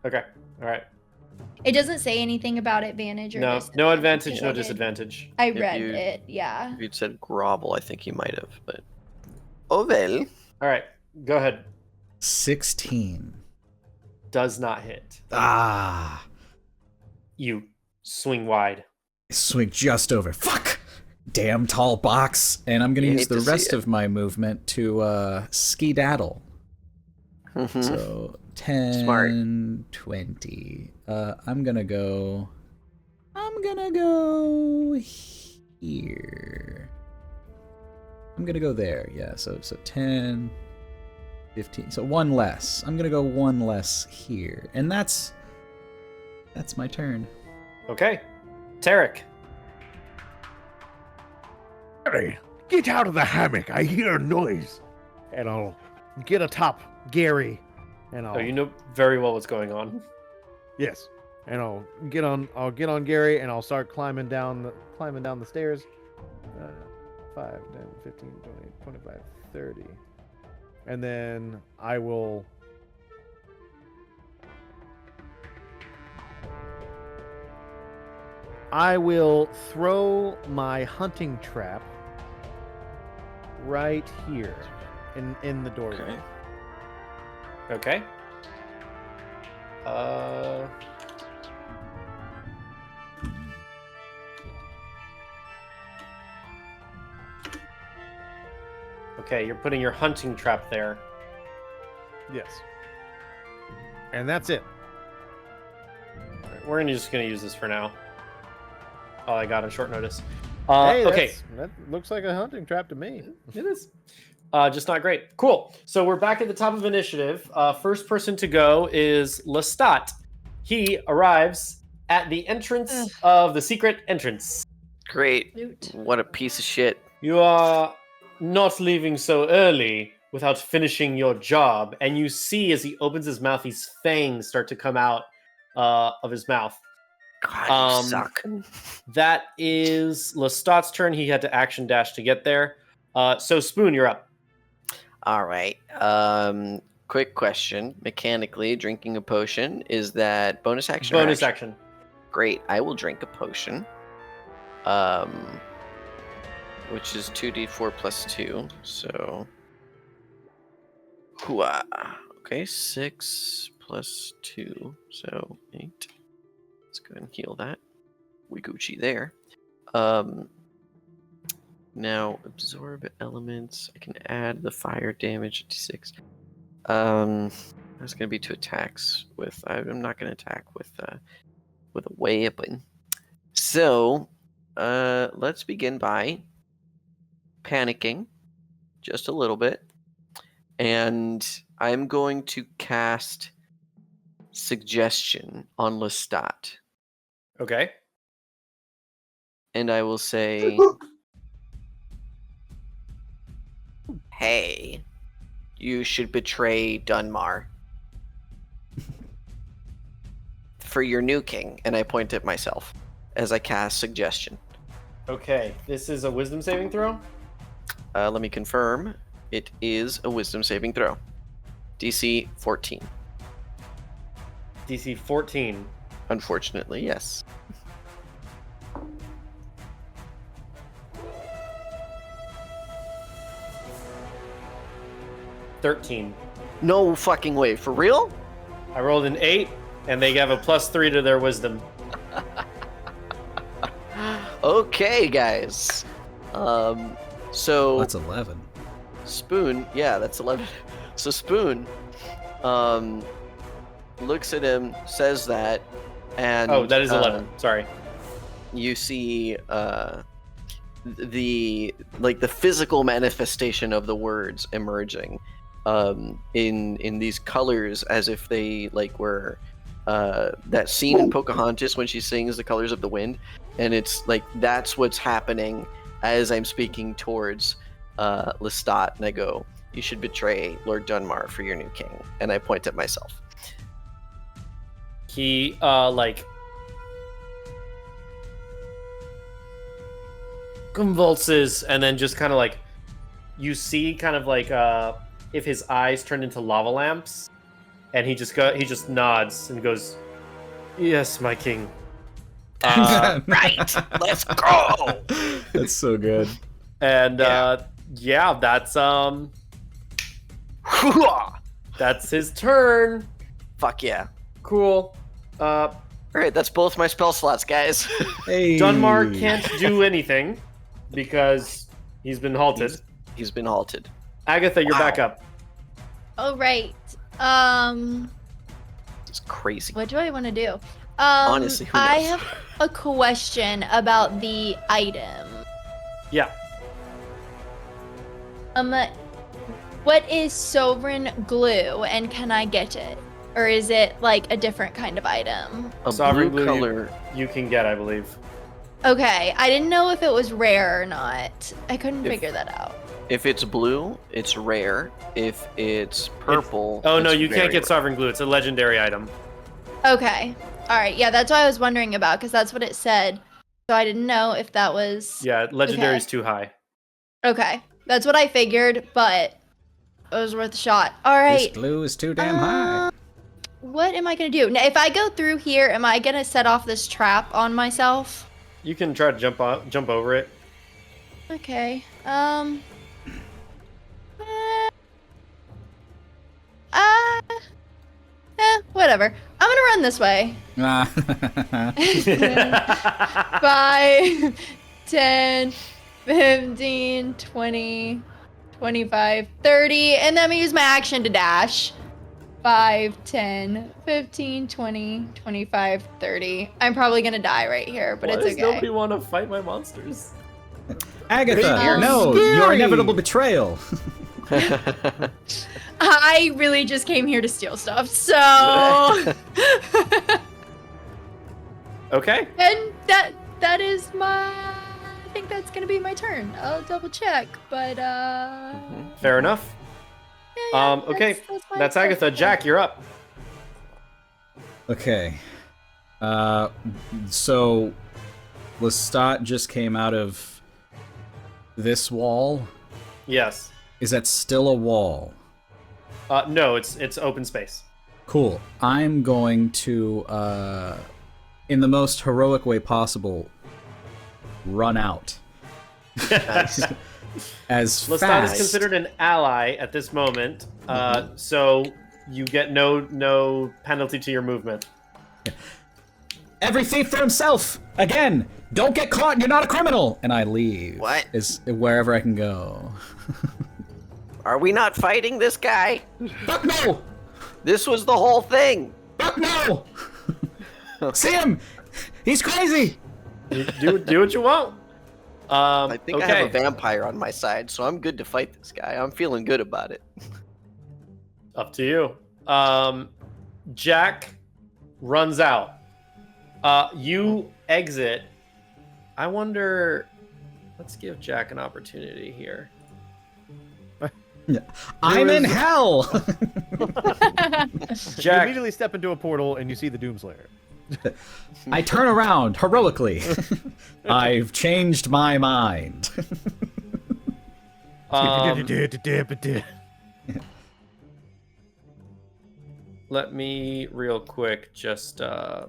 Okay. All right. It doesn't say anything about advantage or No, disadvantage. no advantage, no It did. disadvantage. I If read you- it, yeah. If you'd said grovel, I think you might have, but. Oh, well. All right. Go ahead. 16. does not hit. Ah. You swing wide. Swing just over. Fuck! Damn tall box. And I'm gonna You use hate the to see rest it. of my movement to skedaddle. Mhm. So 10, Smart. 20. I'm gonna go here. I'm gonna go there. Yeah, so 10, 15. So one less. I'm gonna go one less here. And that's my turn. Okay. Tarek. Gary, get out of the hammock. I hear a noise. And I'll get atop Gary, and I'll Oh, you know very well what's going on. yes, and I'll get on Gary, and I'll start climbing down the stairs. 5, 10, 15, 20, 25, 30. And then I will throw my hunting trap right here in the doorway. Okay. Okay, you're putting your hunting trap there. Yes. And that's it. We're just gonna use this for now. Oh, I got on short notice. Hey, Okay. that looks like a hunting trap to me. It is. Just not great. Cool. So we're back at the top of initiative. First person to go is Lestat. He arrives at the entrance of the secret entrance. Great. Loot. What a piece of shit. You are not leaving so early without finishing your job. And you see as he opens his mouth, these fangs start to come out of his mouth. God, you suck. That is Lestat's turn. He had to action dash to get there. So Spoon, you're up. All right. Quick question. Mechanically, drinking a potion, is that bonus action? or Bonus action. Great. I will drink a potion. Which is 2d4 plus 2. So. Hooah. Okay, 6 plus 2. So 8. Let's go ahead and heal that. We Gucci there. Now, absorb elements. I can add the fire damage to 6. That's going to be 2 attacks with. I'm not going to attack with a weapon. So, let's begin by panicking just a little bit, and I'm going to cast Suggestion on Lestat, Okay. and I will say, "Hey, you should betray Dunmar for your new king." And I point at myself as I cast Suggestion. Okay. This is a wisdom saving throw. Let me confirm. It is a wisdom saving throw. DC 14. DC 14. Unfortunately, yes. $13. No fucking way. For real? I rolled an 8, and they have a +3 to their wisdom. Okay, guys. So That's 11. Spoon, yeah, that's 11. So Spoon, looks at him, says that, and Oh, that is 11. Sorry. You see, the physical manifestation of the words emerging, in these colors, as if they were that scene in Pocahontas when she sings "The Colors of the Wind," and it's like that's what's happening as I'm speaking towards Lestat, and I go, "You should betray Lord Dunmar for your new king," and I point at myself. He convulses, and then just kind of you see if his eyes turned into lava lamps, and he just nods and goes, "Yes, my king." Right, let's go. That's so good. And that's his turn. Fuck yeah. Cool. All right, that's both my spell slots, guys. Hey. Dunmar can't do anything because he's been halted. He's been halted. Agatha, you're back up. All right. It's crazy. What do I want to do? Honestly, who I knows? have a question about the item. Yeah. What is Sovereign Glue, and can I get it? Or is it like a different kind of item? A Sovereign blue glue color. you can get, I believe. Okay, I didn't know if it was rare or not. I couldn't If- figure that out. If it's blue, it's rare. If it's purple, Oh no, it's you can't very get rare. Sovereign Glue. It's a legendary item. Okay. All right. Yeah, that's what I was wondering about because that's what it said. So I didn't know if that was. Yeah, legendary's too high. Okay. That's what I figured, but it was worth a shot. All This right. glue is too damn high. What am I going to do? Now, if I go through here, am I going to set off this trap on myself? You can try to jump over it. Okay. Whatever. I'm gonna run this way. Ah. 5, 10, 15, 20, 25, 30, and then I'm gonna use my action to dash. 5, 10, 15, 20, 25, 30. I'm probably gonna die right here, but Why it's does okay. nobody want to fight my monsters? Agatha, You're no, your scary. inevitable betrayal. I really just came here to steal stuff, so Okay. and that is my. I think that's gonna be my turn. I'll double check, but Fair enough. Okay, my that's turn. Agatha. Jack, you're up. Okay. So Lestat just came out of this wall. Yes. Is that still a wall? No, it's open space. Cool. I'm going to, in the most heroic way possible, run out. As Lestat fast. is considered an ally at this moment, so you get no penalty to your movement. Every thief for himself! Again! Don't get caught, you're not a criminal! And I leave. What? Is wherever I can go. Are we not fighting this guy? Fuck no! This was the whole thing. Fuck no! See him! He's crazy! Do what you want. I think okay. I have a vampire on my side, so I'm good to fight this guy. I'm feeling good about it. Up to you. Jack runs out. You exit. I wonder. Let's give Jack an opportunity here. I'm in hell! You Jack, immediately step into a portal and you see the Doomslayer. I turn around heroically. I've changed my mind. let me real quick just Yeah,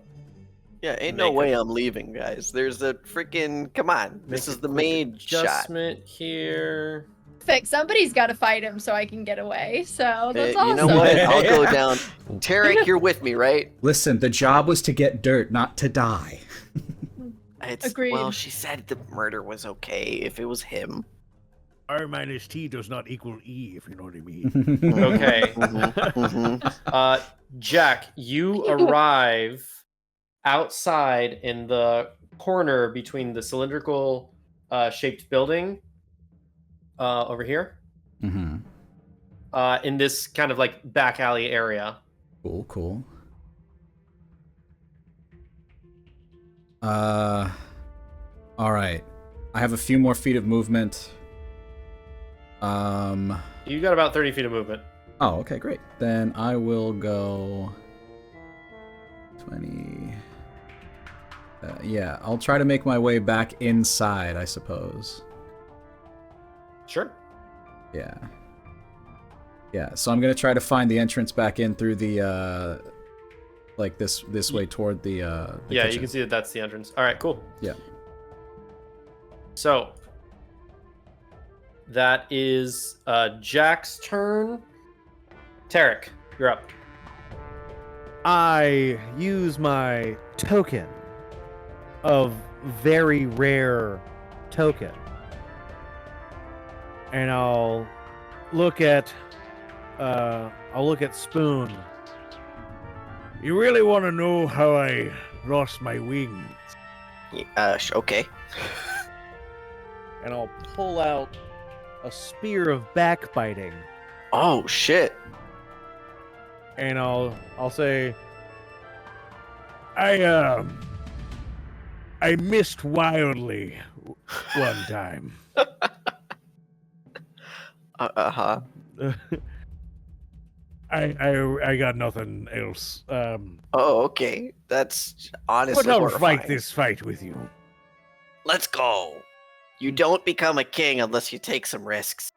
ain't no Make way I'm leaving, guys. There's a freaking. Come on. make This a is the quick maid shot. adjustment here. Fix. Somebody's got to fight him so I can get away. So that's You awesome. know what? I'll go down. Tarek, you're with me, right? Listen, the job was to get dirt, not to die. Agreed. Well, she said the murder was okay if it was him. R minus T does not equal E, if you know what I mean. Okay. Mhm. Jack, you arrive outside in the corner between the cylindrical shaped building over here Mm-hmm. in this kind of like back alley area. Cool, cool. All right. I have a few more feet of movement. You got about 30 feet of movement. Oh, okay, great. Then I will go 20. Yeah, I'll try to make my way back inside, I suppose. Sure. Yeah. Yeah, so I'm gonna try to find the entrance back in through the like this way toward the Yeah, kitchen. you can see that that's the entrance. All right, cool. Yeah. So that is Jack's turn. Tarek, you're up. I use my token of very rare token, and I'll look at Spoon. You really want to know how I lost my wings? Okay. And I'll pull out a spear of backbiting, Oh shit. and I'll say, I missed wildly one time. Uh-huh. I got nothing else. Oh, okay. That's honestly But I'll horrifying. fight this fight with you. Let's go. You don't become a king unless you take some risks.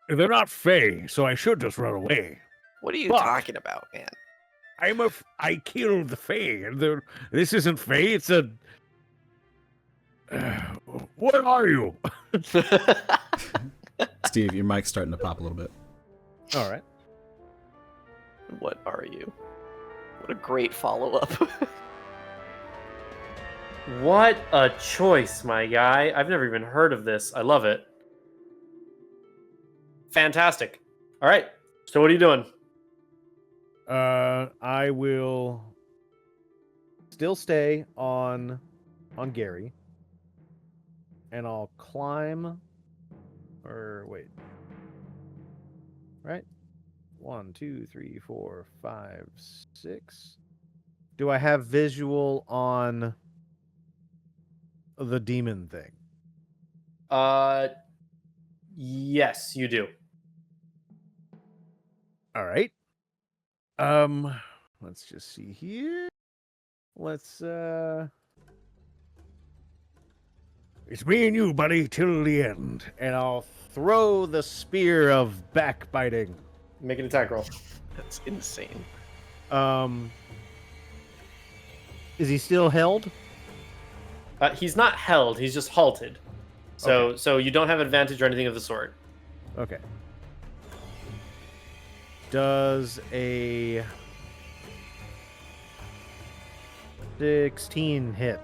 They're not Fey, so I should just run away. What are you But- talking about, man? I killed the Fey. This isn't Fey. It's a. What are you? Steve, your mic's starting to pop a little bit. all right. What are you? What a great follow-up. What a choice, my guy. I've never even heard of this. I love it. Fantastic. All right. So what are you doing? I will still stay on Gary, and I'll climb. Or wait. Right? 1, 2, 3, 4, 5, 6. Do I have visual on the demon thing? Yes, you do. All right. Let's just see here. Let's It's me and you, buddy, till the end. and I'll throw the spear of backbiting. Make an attack roll. That's insane. Is he still held? He's not held. He's just halted. So Okay. so you don't have advantage or anything of the sort. Okay. Does a 16 hit?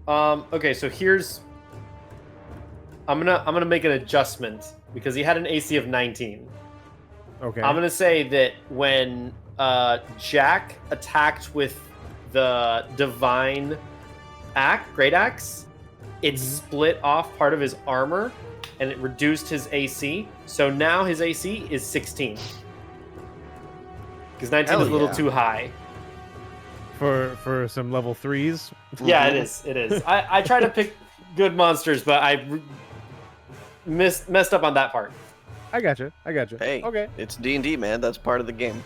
Okay, so here's. I'm gonna make an adjustment because he had an AC of 19. Okay. I'm gonna say that when Jack attacked with the divine great axe, it split off part of his armor and it reduced his AC. So now his AC is 16. Because 19 Hell is a little yeah. too high. For some level 3s. Yeah, it is. It is. I try to pick good monsters, but I messed up on that part. I gotcha. Hey, Okay. it's D&D, man. That's part of the game.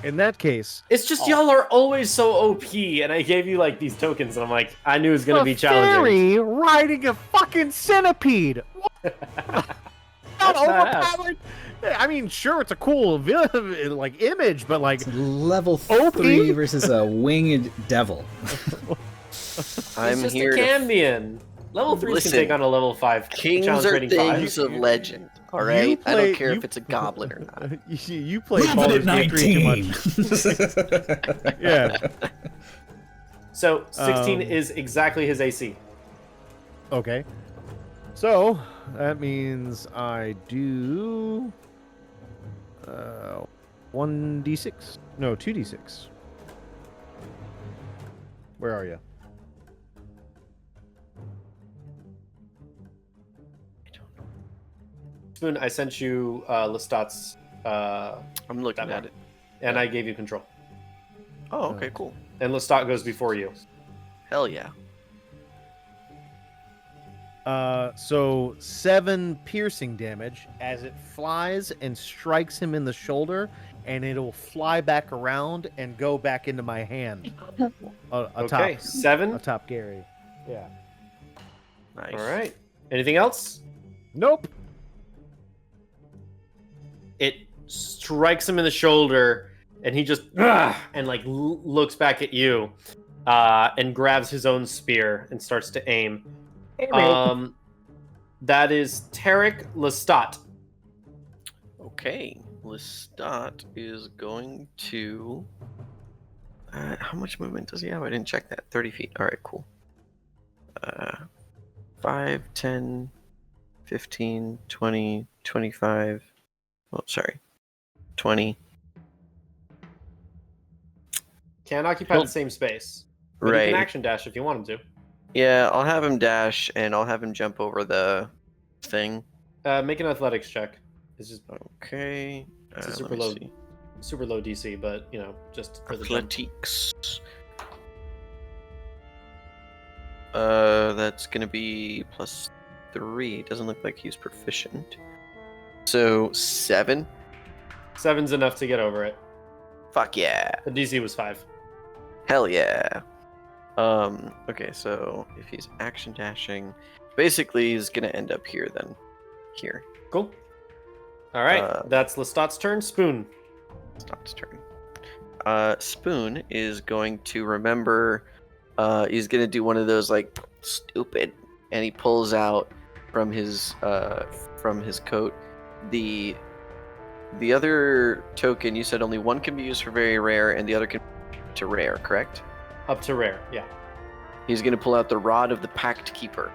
In that case, It's just y'all are always so OP, and I gave you like these tokens, and I'm like, I knew it was gonna a be challenging. fairy riding a fucking centipede. Not That's badass. overpowered. I mean, sure, it's a cool like image, but like, Level OP? 3 versus a winged devil. I'm It's just here a to Cambion. Level 3s Listen, can take on a level 5 Kings challenge are rating things 5. of legend. All You right, I play- don't care you- if it's a goblin or not. you play Level Baldur's Gate 3 too 19. much. Yeah. So 16 Um, is exactly his AC. Okay. So that means I do 1d6. No, 2d6. Where are you? Spoon, I sent you Lestat's, I'm looking That at one. it. and I gave you control. Oh, okay, cool. And Lestat goes before you. Hell yeah. So 7 piercing damage as it flies and strikes him in the shoulder, and it'll fly back around and go back into my hand. Okay, 7. Atop Gary. Yeah. Nice. All right. Anything else? Nope. It strikes him in the shoulder, and he just and like looks back at you, and grabs his own spear and starts to aim. That is Tarek Lestat. Okay. Lestat is going to. How much movement does he have? I didn't check that. 30 feet. All right, cool. 5, 10, 15, 20, 25. Oh, sorry. 20. Can't occupy the same space. But he Right. can action dash if you want him to. Yeah, I'll have him dash and I'll have him jump over the thing. Make an athletics check. It's just Okay. it's a let super me low, see. super low DC, but you know, just for the jump. Athletics. That's gonna be +3. Doesn't look like he's proficient. So 7. 7's enough to get over it. Fuck yeah. The DC was 5. Hell yeah. Okay, so if he's action dashing, basically he's gonna end up here then. Here. Cool. All right, that's Lestat's turn. Spoon. Stop's turn. Spoon is going to remember. He's gonna do one of those like stupid, and he pulls out from his coat the other token. You said only one can be used for very rare, and the other can be to rare. Correct? Up to rare, yeah. He's gonna pull out the Rod of the Pact Keeper,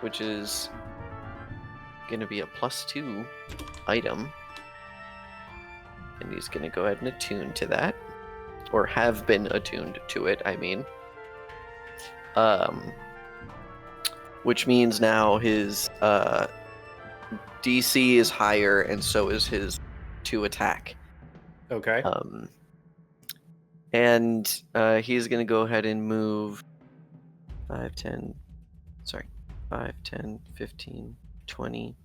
which is gonna be a +2 item. And he's gonna go ahead and attune to that. Or have been attuned to it, I mean. Which means now his DC is higher, and so is his 2 attack. Okay. And he's gonna go ahead and move 5, 10, 15, 20.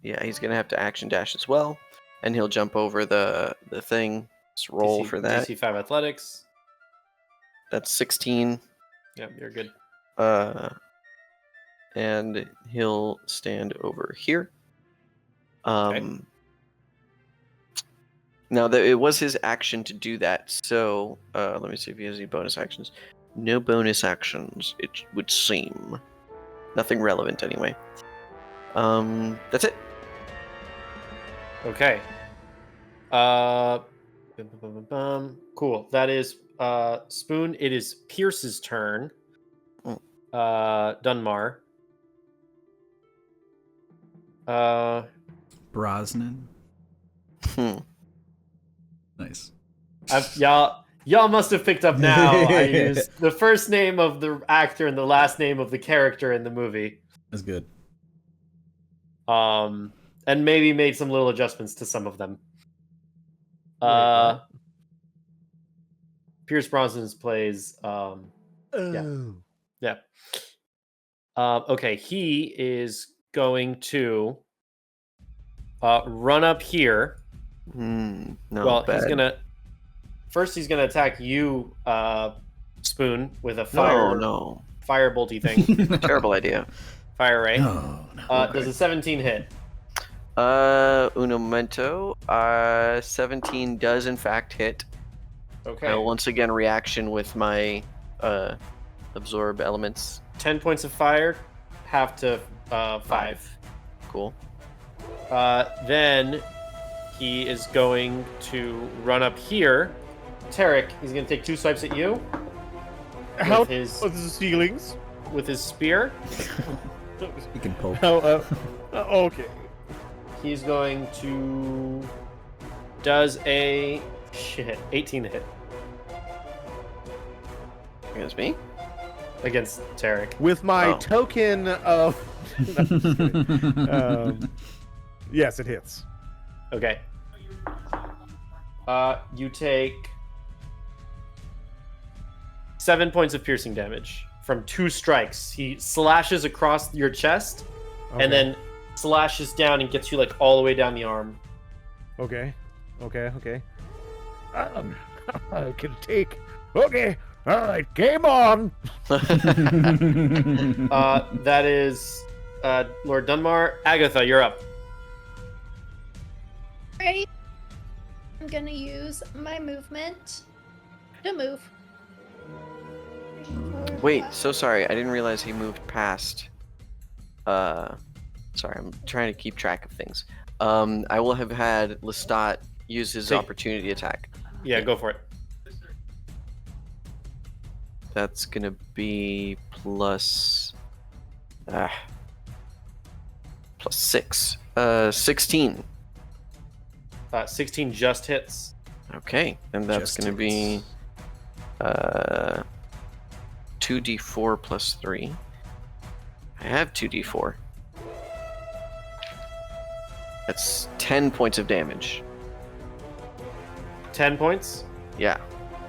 Yeah, he's gonna have to action dash as well, and he'll jump over the thing. Let's roll for that. DC 5 athletics. That's 16. Yep, you're good. And he'll stand over here. Okay. Now it was his action to do that, so let me see if he has any bonus actions. No bonus actions, it would seem. Nothing relevant anyway. That's it. Okay. Cool. That is Spoon. It is Pierce's turn. Dunmar. Brosnan. Nice. Y'all must have picked up now. I used the first name of the actor and the last name of the character in the movie. That's good. And maybe made some little adjustments to some of them. Pierce Brosnan plays. Yeah. Okay, he is going to run up here. No, Well, bad. he's gonna attack you, Spoon, with a fire bolty thing. Terrible idea. Fire ray. No. Does a 17 hit? Uno momento. 17 does in fact hit. Okay. I'll once again reaction with my absorb elements. 10 points of fire, half to 5. Cool. Then he is going to run up here. Tarek, he's going to take 2 swipes at you. With his ceilings? With his spear. You can poke. Okay. He's going to... Does a... 18 to hit. Against me? Against Tarek. With my token of... yes, it hits. Okay. You take 7 points of piercing damage from 2 strikes. He slashes across your chest, and then slashes down and gets you like all the way down the arm. Okay. I can take. Okay. All right. Game on. That is Lord Dunmar. Agatha, you're up. Right. I'm gonna use my movement to move. Wait, so sorry. I didn't realize he moved past Sorry, I'm trying to keep track of things. I will have had Lestat use his opportunity attack. Yeah, go for it. That's gonna be plus 6. 16. 16 just hits. Okay, and that's Just gonna be 2d4 plus 3. I have 2d4. That's 10 points of damage. 10 points. Yeah.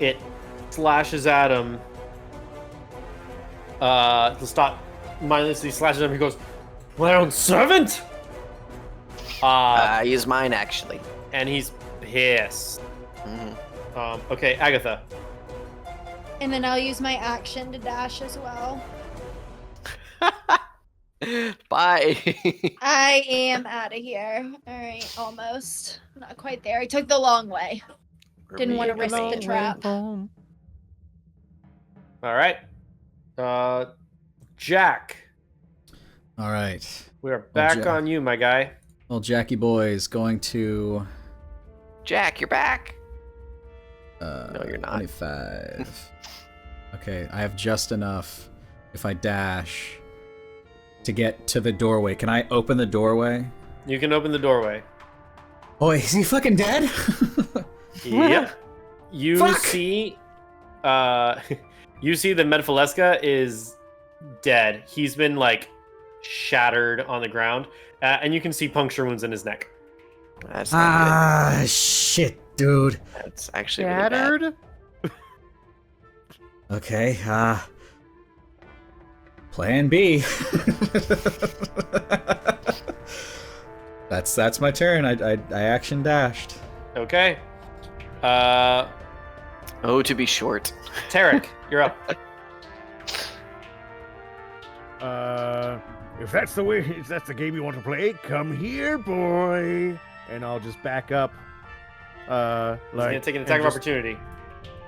It slashes at him. Lestat mindlessly slashes him. He goes, "My own servant!" He is mine, actually. And he's pissed. Mhm. Okay, Agatha. And then I'll use my action to dash as well. Bye. I am out of here. All right, almost. Not quite there. I took the long way. Didn't want to risk the trap. All right. Jack. All right. We are back Jack. on you, my guy. Well, Jackie boy is going to. Jack, you're back. No, you're not. 25. Okay, I have just enough if I dash to get to the doorway. Can I open the doorway? You can open the doorway. Oh, is he fucking dead? Yep. You Fuck! see, you see the Medfaleska is dead. He's been like shattered on the ground, and you can see puncture wounds in his neck. That's not Shit, dude. good. That's actually really bad. Shattered. Okay, plan B. That's my turn. I action dashed. Okay. Oh, to be short. Tarek, you're up. If that's the game you want to play, come here, boy. And I'll just back up. He's gonna take an attack of opportunity.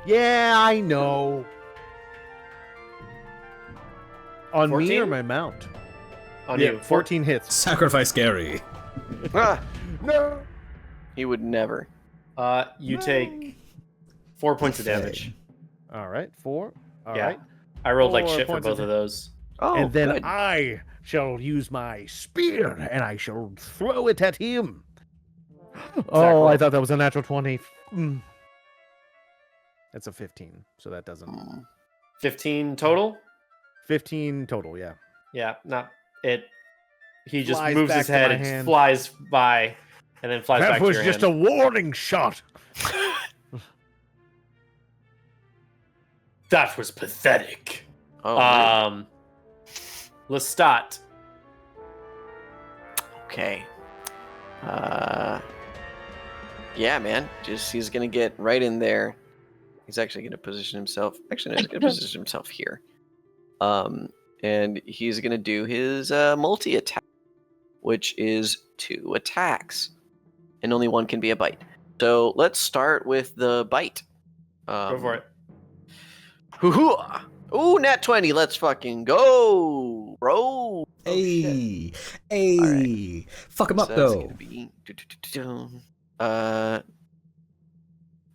Yeah, I know. On me 14? or my mount? On Yeah, you. 14 hits. Sacrifice Gary. Ah, No. he would never. You take 4 points of damage. All right, 4. All Yeah. right. I rolled like 4 shit for points of both of those. Oh, and then good. I shall use my spear, and I shall throw it at him. Oh, I thought that was a natural 20. Mm. That's a 15, so that doesn't. 15 total? 15 total, yeah. Yeah, not it. He just Flies moves back his to head my and hand. flies by, and then flies That back was to your just hand. a warning shot. That was pathetic. Oh, Lestat. okay. Yeah, man. He's gonna get right in there. He's actually gonna position himself. Actually, no, he's gonna position himself here. And he's gonna do his multi attack, which is 2 attacks, and only one can be a bite. So let's start with the bite. Go for it. Hoo-hoo! Ooh, nat 20. Let's fucking go, bro. Hey, hey. Alright. Fuck him up, So that's though. gonna be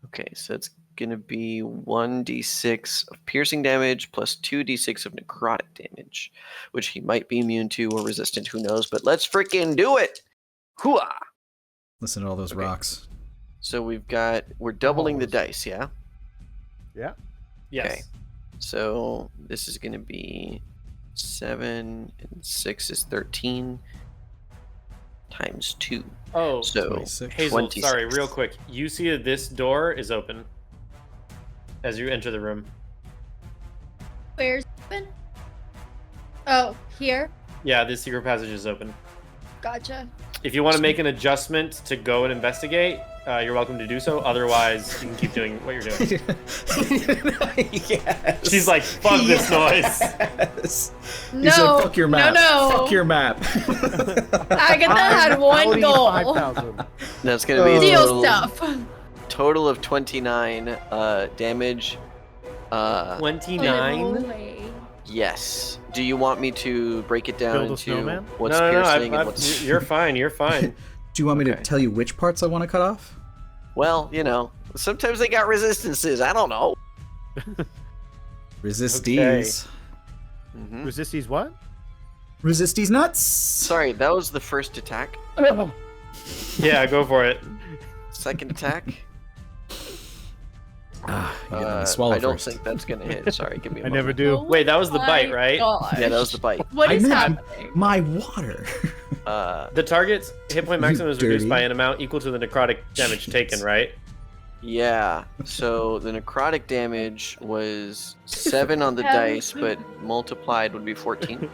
okay, so it's gonna be 1d6 of piercing damage plus 2d6 of necrotic damage, which he might be immune to or resistant, who knows, but let's freaking do it. Hooah! Listen to all those Okay. rocks. So we're doubling the dice, yeah? Yeah. Yes. Okay. So this is gonna be 7 and 6 is 13 times 2. Oh, So 26. Hazel, 26. sorry, real quick. You see that this door is open as you enter the room. Where's open? Oh, here. Yeah, this secret passage is open. Gotcha. If you want to make an adjustment to go and investigate, you're welcome to do so. Otherwise, you can keep doing what you're doing. Yes. She's like, fuck this noise. Yes. No. He said, fuck your map. No. Fuck your map. Agatha had one goal. 5,000. That's gonna be a Deal total, stuff. total of 29 damage. 29? Holy. Yes. Do you want me to break it down Build a into snowman? what's no, piercing and what's... you're fine. You're fine. Do you want me to Okay. tell you which parts I want to cut off? Well, sometimes they got resistances. I don't know. Resisties. Mhm. Resisties what? Resisties nuts. Sorry, that was the first attack. Yeah, go for it. Second attack. You gotta let me swallow I don't first. think that's gonna hit. Sorry, give me a I moment. never do. Wait, that was the Oh bite, my right? gosh. Yeah, that was the bite. What I is meant happening? my water. The target's hit point maximum is reduced Dirty. by an amount equal to the necrotic damage taken, right? Yeah, so the necrotic damage was 7 on the dice, but multiplied would be 14.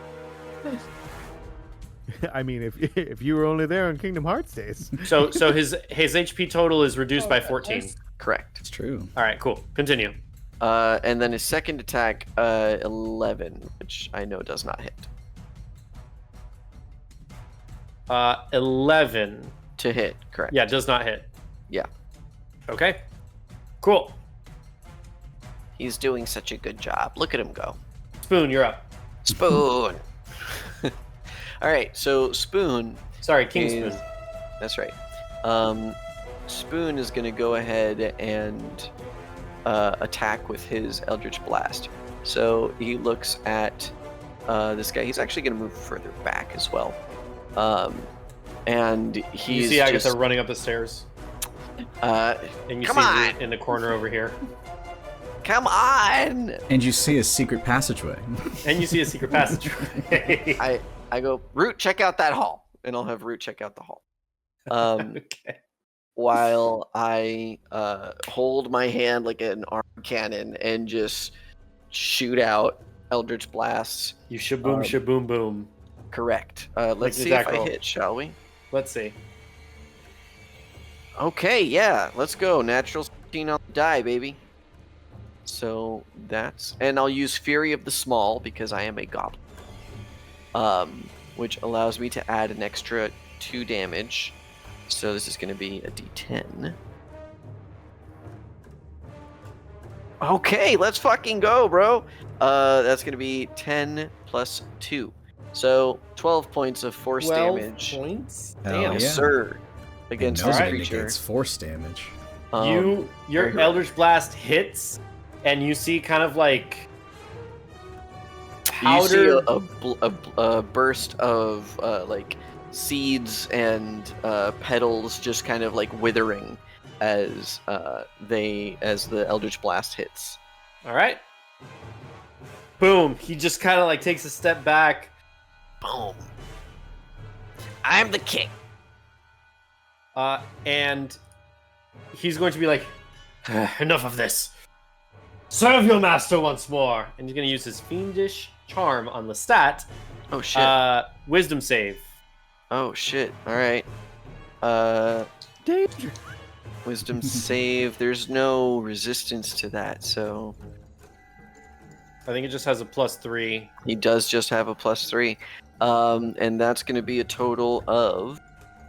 I mean, if you were only there in Kingdom Hearts days. So his HP total is reduced by 14. Correct. It's true. All right, cool. Continue. And then his second attack, 11, which I know does not hit. 11. To hit, correct. Yeah, does not hit. Yeah. Okay. Cool. He's doing such a good job. Look at him go. Spoon, you're up. Spoon! Alright, so Spoon Sorry, King is... Spoon. That's right. Spoon is going to go ahead and attack with his Eldritch Blast. So he looks at this guy. He's actually going to move further back as well. And he's You see Agatha just... running up the stairs, and you Come see on! Root in the corner over here, Come on! And you see a secret passageway. and you see a secret passageway. I go, Root, check out that hall. And I'll have Root check out the hall. Okay. While I hold my hand like an arm cannon and just shoot out Eldritch Blasts. You shaboom, shaboom, boom. Correct. Like Let's the see if attack I roll. hit, shall we? Let's see. Okay, yeah, let's go. Natural 16 on the die, baby. So that's... And I'll use Fury of the Small because I am a goblin. Which allows me to add an extra 2 damage. So this is going to be a d10. Okay, let's fucking go, bro. That's going to be 10 plus 2. So 12 points of force 12 damage. points? Hell Damn. Yes, yeah. sir. Against this Nobody creature. gets force damage. Very Your good. Eldritch Blast hits, and you see kind of like You see powder. a burst of like seeds and petals just kind of like withering as the Eldritch Blast hits. All right. Boom. He just kind of like takes a step back. Boom. I'm the king. And he's going to be like, enough of this. Serve your master once more. And he's going to use his fiendish charm on Lestat. Oh shit. Wisdom save. Oh shit. All right. Danger. Wisdom save. There's no resistance to that, so I think it just has a +3. he does just have a +3. And that's going to be a total of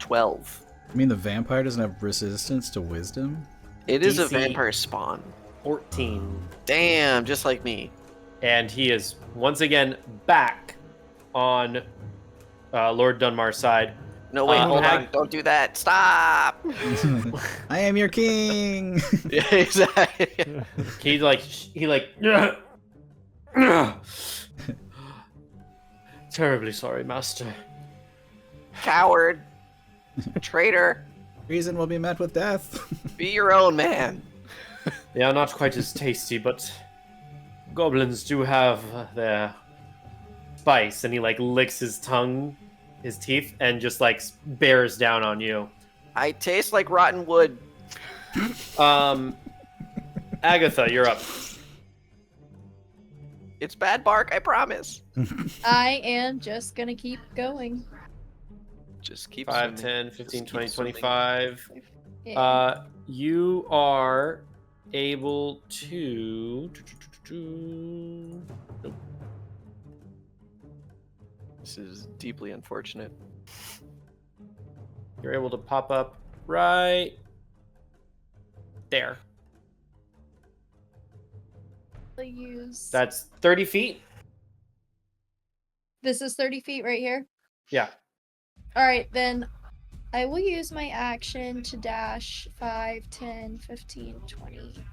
12. I mean, the vampire doesn't have resistance to wisdom? It is a DC. vampire spawn. 14. Damn, just like me. And he is once again back on Lord Dunmar's side. No, wait, hold Hag- on. Don't do that. Stop. I am your king! Yeah, exactly. He terribly sorry, master. Coward. Traitor. Reason will be met with death. Be your own man. They are not quite as tasty, but goblins do have their spice. And he like licks his tongue, his teeth, and just like bears down on you. I taste like rotten wood. Agatha, you're up. It's bad bark, I promise. I am just gonna keep going. Just keep 5, swimming. 10, 15, Just 20, keep swimming. 25. Yeah. You are able to... Nope. This is deeply unfortunate. You're able to pop up right there. I'll use. That's 30 feet. This is 30 feet right here. Yeah. All right, then I will use my action to dash 5, 10, 15, 20.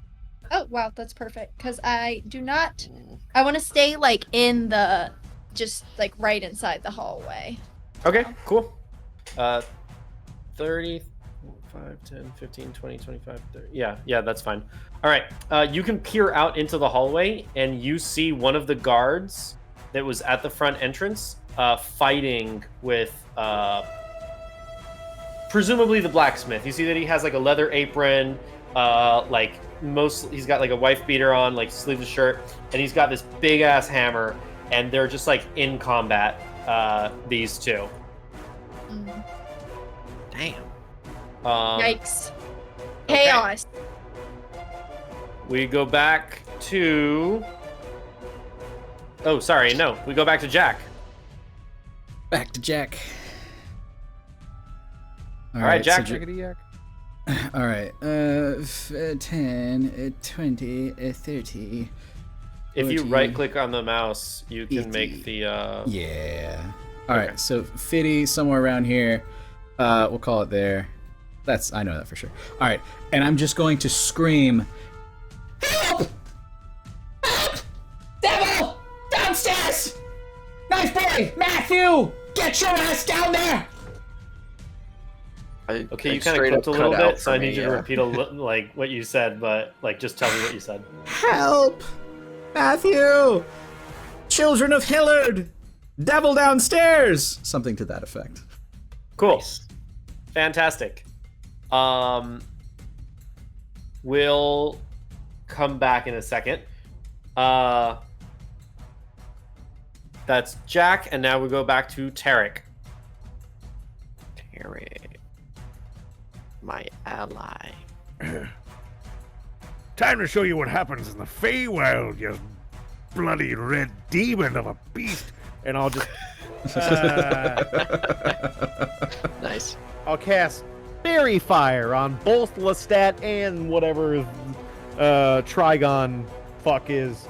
Oh, wow, that's perfect. Because I do not. I want to stay, like, in the. Just, like, right inside the hallway. Okay, cool. 30, 5, 10, 15, 20, 25, 30. Yeah, that's fine. All right, you can peer out into the hallway, and you see one of the guards that was at the front entrance fighting with presumably the blacksmith. You see that he has like a leather apron, he's got like a wife beater on, like sleeveless shirt, and he's got this big ass hammer, and they're just like in combat, these two. Damn. Yikes. okay. Chaos. We go back to. Oh, sorry, no. We go back to Jack. Back to Jack. All right, Jack. So all right. 10, 20, 30. If you 40, right click on the mouse, you can 80. make the. Yeah. All Okay. right. So Fitty somewhere around here. We'll call it there. I know that for sure. All right. And I'm just going to scream. Help! Help! Devil! Downstairs! Nice boy! Matthew! Get your ass down there! Okay, you kind of clipped a little bit, so I need you to repeat like what you said, but like just tell me what you said. Help! Matthew! Children of Hillard! Devil downstairs! Something to that effect. Cool. Fantastic. We'll come back in a second. That's Jack, and now we go back to Tarek. My ally. Time to show you what happens in the Feywild, you bloody red demon of a beast. And I'll just Nice. I'll cast Fairy Fire on both Lestat and whatever Trigon fuck is.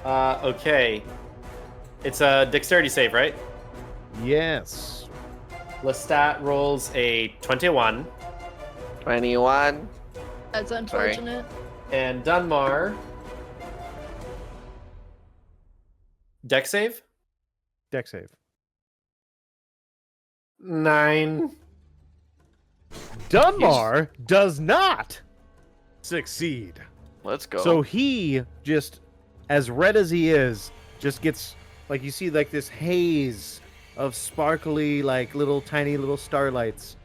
Okay. It's a dexterity save, right? Yes. Lestat rolls a 21, 21. That's unfortunate. and Dunmar. Dex save? Deck save. 9. Dunmar does not succeed. Let's go. So he just, as red as he is, just gets, like, you see like this haze of sparkly, like tiny little starlights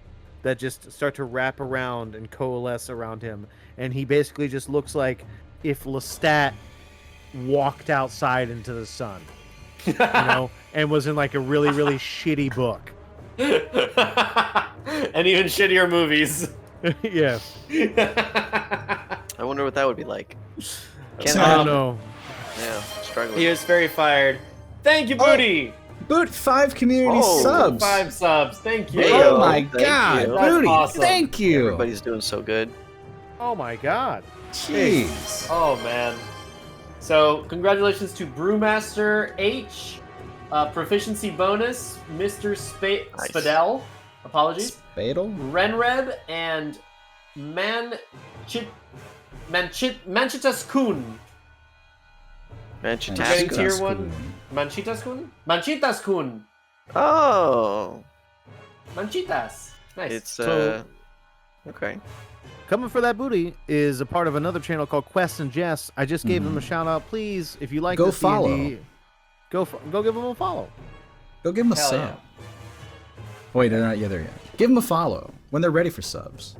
that just start to wrap around and coalesce around him. And he basically just looks like if Lestat walked outside into the sun, you know, and was in like a really, really shitty book. And even shittier movies. Yes. I wonder what that would be like. So- I don't know. Yeah, struggling. He is very fired. Thank you, Booty. Boot 5 community subs. 5 subs. Thank you. There you Oh go. my Thank god, you. That's Booty! awesome. Thank you. Everybody's doing so good. Oh my god. Jeez. Oh man. So congratulations to Brewmaster H, proficiency bonus, Mr. Nice. Spadell. Apologies. Fatal. Renred and Manchitas Kun. Manchester. Getting tier That's 1. cool. Manchitas Kun? Manchitas Kun. Oh, Manchitas. Nice. it's So- okay. Coming for that booty is a part of another channel called Quests and Jess. I just gave them a shout out. Please, if you like Go this follow. D&D, go give them a follow. Go give them a Hell sub. yeah. Wait, they're not yet there yet. Give them a follow when they're ready for subs.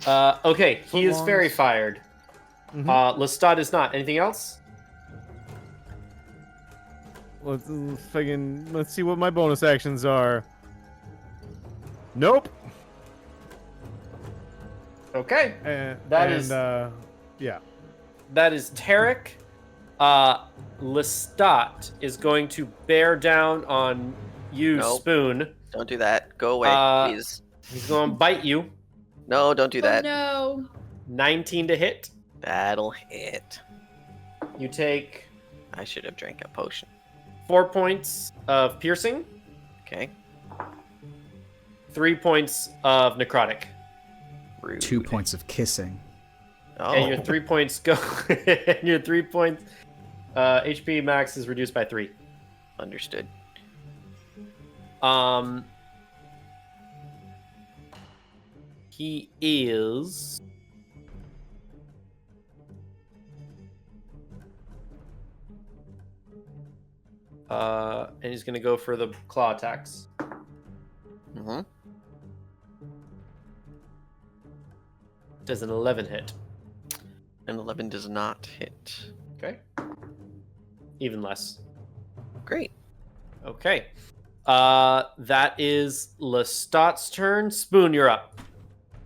Okay, he is Belongs. very fired. Lestat is not. Anything else? Let's see what my bonus actions are. Nope. Okay. That is- is yeah. That is Tarek. Lestat is going to bear down on you, Nope. Spoon. Don't do that. Go away, please. He's going to bite you. No, don't do Oh, that. no. 19 to hit. That'll hit. You take I should have drank a potion. 4 points of piercing. Okay. 3 points of necrotic. Rude. 2 points of kissing. Oh. And your 3 points go. And your 3 points. HP max is reduced by 3. Understood. He is. And he's gonna go for the claw attacks. Mm-hmm. Does an 11 hit? An 11 does not hit. Okay. Even less. Great. Okay. That is Lestat's turn. Spoon, you're up.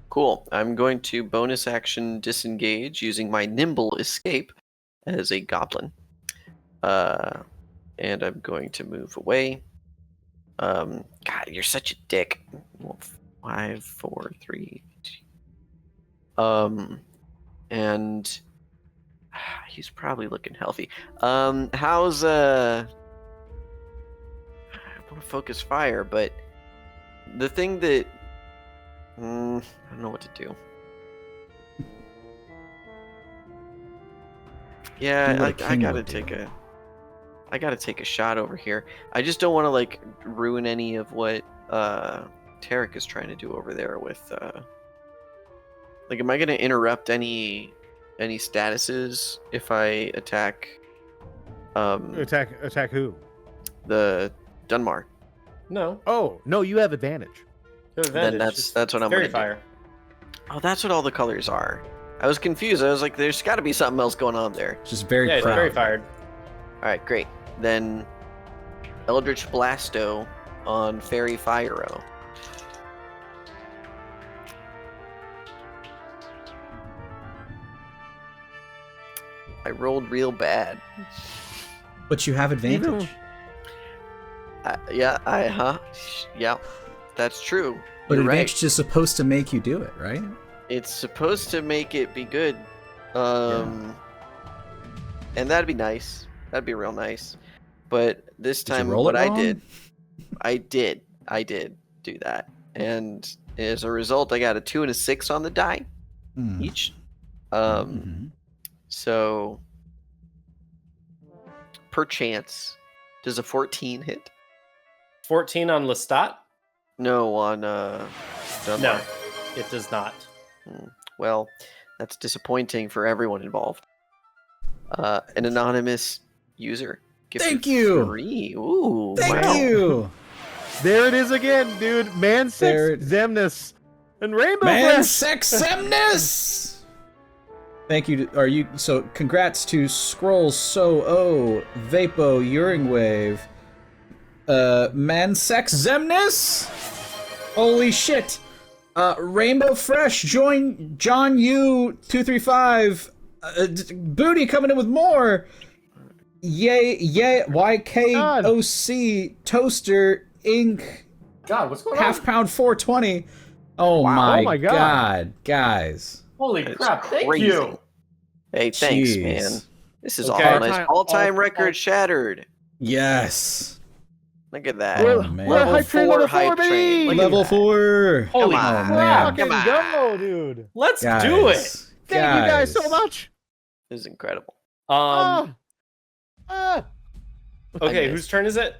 Cool. I'm going to bonus action disengage using my nimble escape as a goblin. And I'm going to move away. God, you're such a dick. 5, 4, 3, 2. And he's probably looking healthy. How's I want to focus fire, but the thing that I don't know what to do. Yeah, I gotta take a shot over here. I just don't want to like ruin any of what Tarek is trying to do over there with like, am I gonna interrupt any statuses if I attack Attack who? the Dunmar? No. Oh, no, you have advantage. You have Then advantage. that's what I'm Fairy gonna fire. do. Oh, that's what all the colors are. I was confused. I was like, there's got to be something else going on there. Just very Yeah, it's proud. very fired. All right, great. Then Eldritch Blasto on Fairy Fireo. I rolled real bad. But you have advantage. Yeah, yeah, that's true. But You're advantage right. is supposed to make you do it, right? It's supposed to make it be good. And that'd be nice. That'd be real nice. But this Did you time, roll what it I wrong? did do that. And as a result, I got a 2 and a 6 on the die each. Mhm. So, perchance, does a 14 hit? 14 on Lestat? No, on No, Dunbar. it does not. Well, that's disappointing for everyone involved. An anonymous user. Thank you. 3. Ooh, Thank wow. you. There it is again, dude. Man There- 6, Zemnis, and Rainbow Man, Flash. sexemnus. Thank you. So congrats to Scrolls So Vapo Uring Wave. Man Sex Zemnis? Holy shit. Rainbow Fresh, join John U 235. Booty coming in with more. Yay, YKOC Toaster Inc. God, what's going Half pound 420. Oh Wow. my god, guys. Holy That's crap, thank crazy. you. Hey, thanks, Jeez. man. This is Okay. all-time record shattered. Yes. Look at that. Oh, We're, man. we're Level hype train 4 number hype 4, train. baby. Look at Level that. 4. Holy Come on. Oh, crap. man. Fucking Come go, dude. Let's Guys, do it. Thank you guys so much. This is incredible. Okay, I whose turn is it?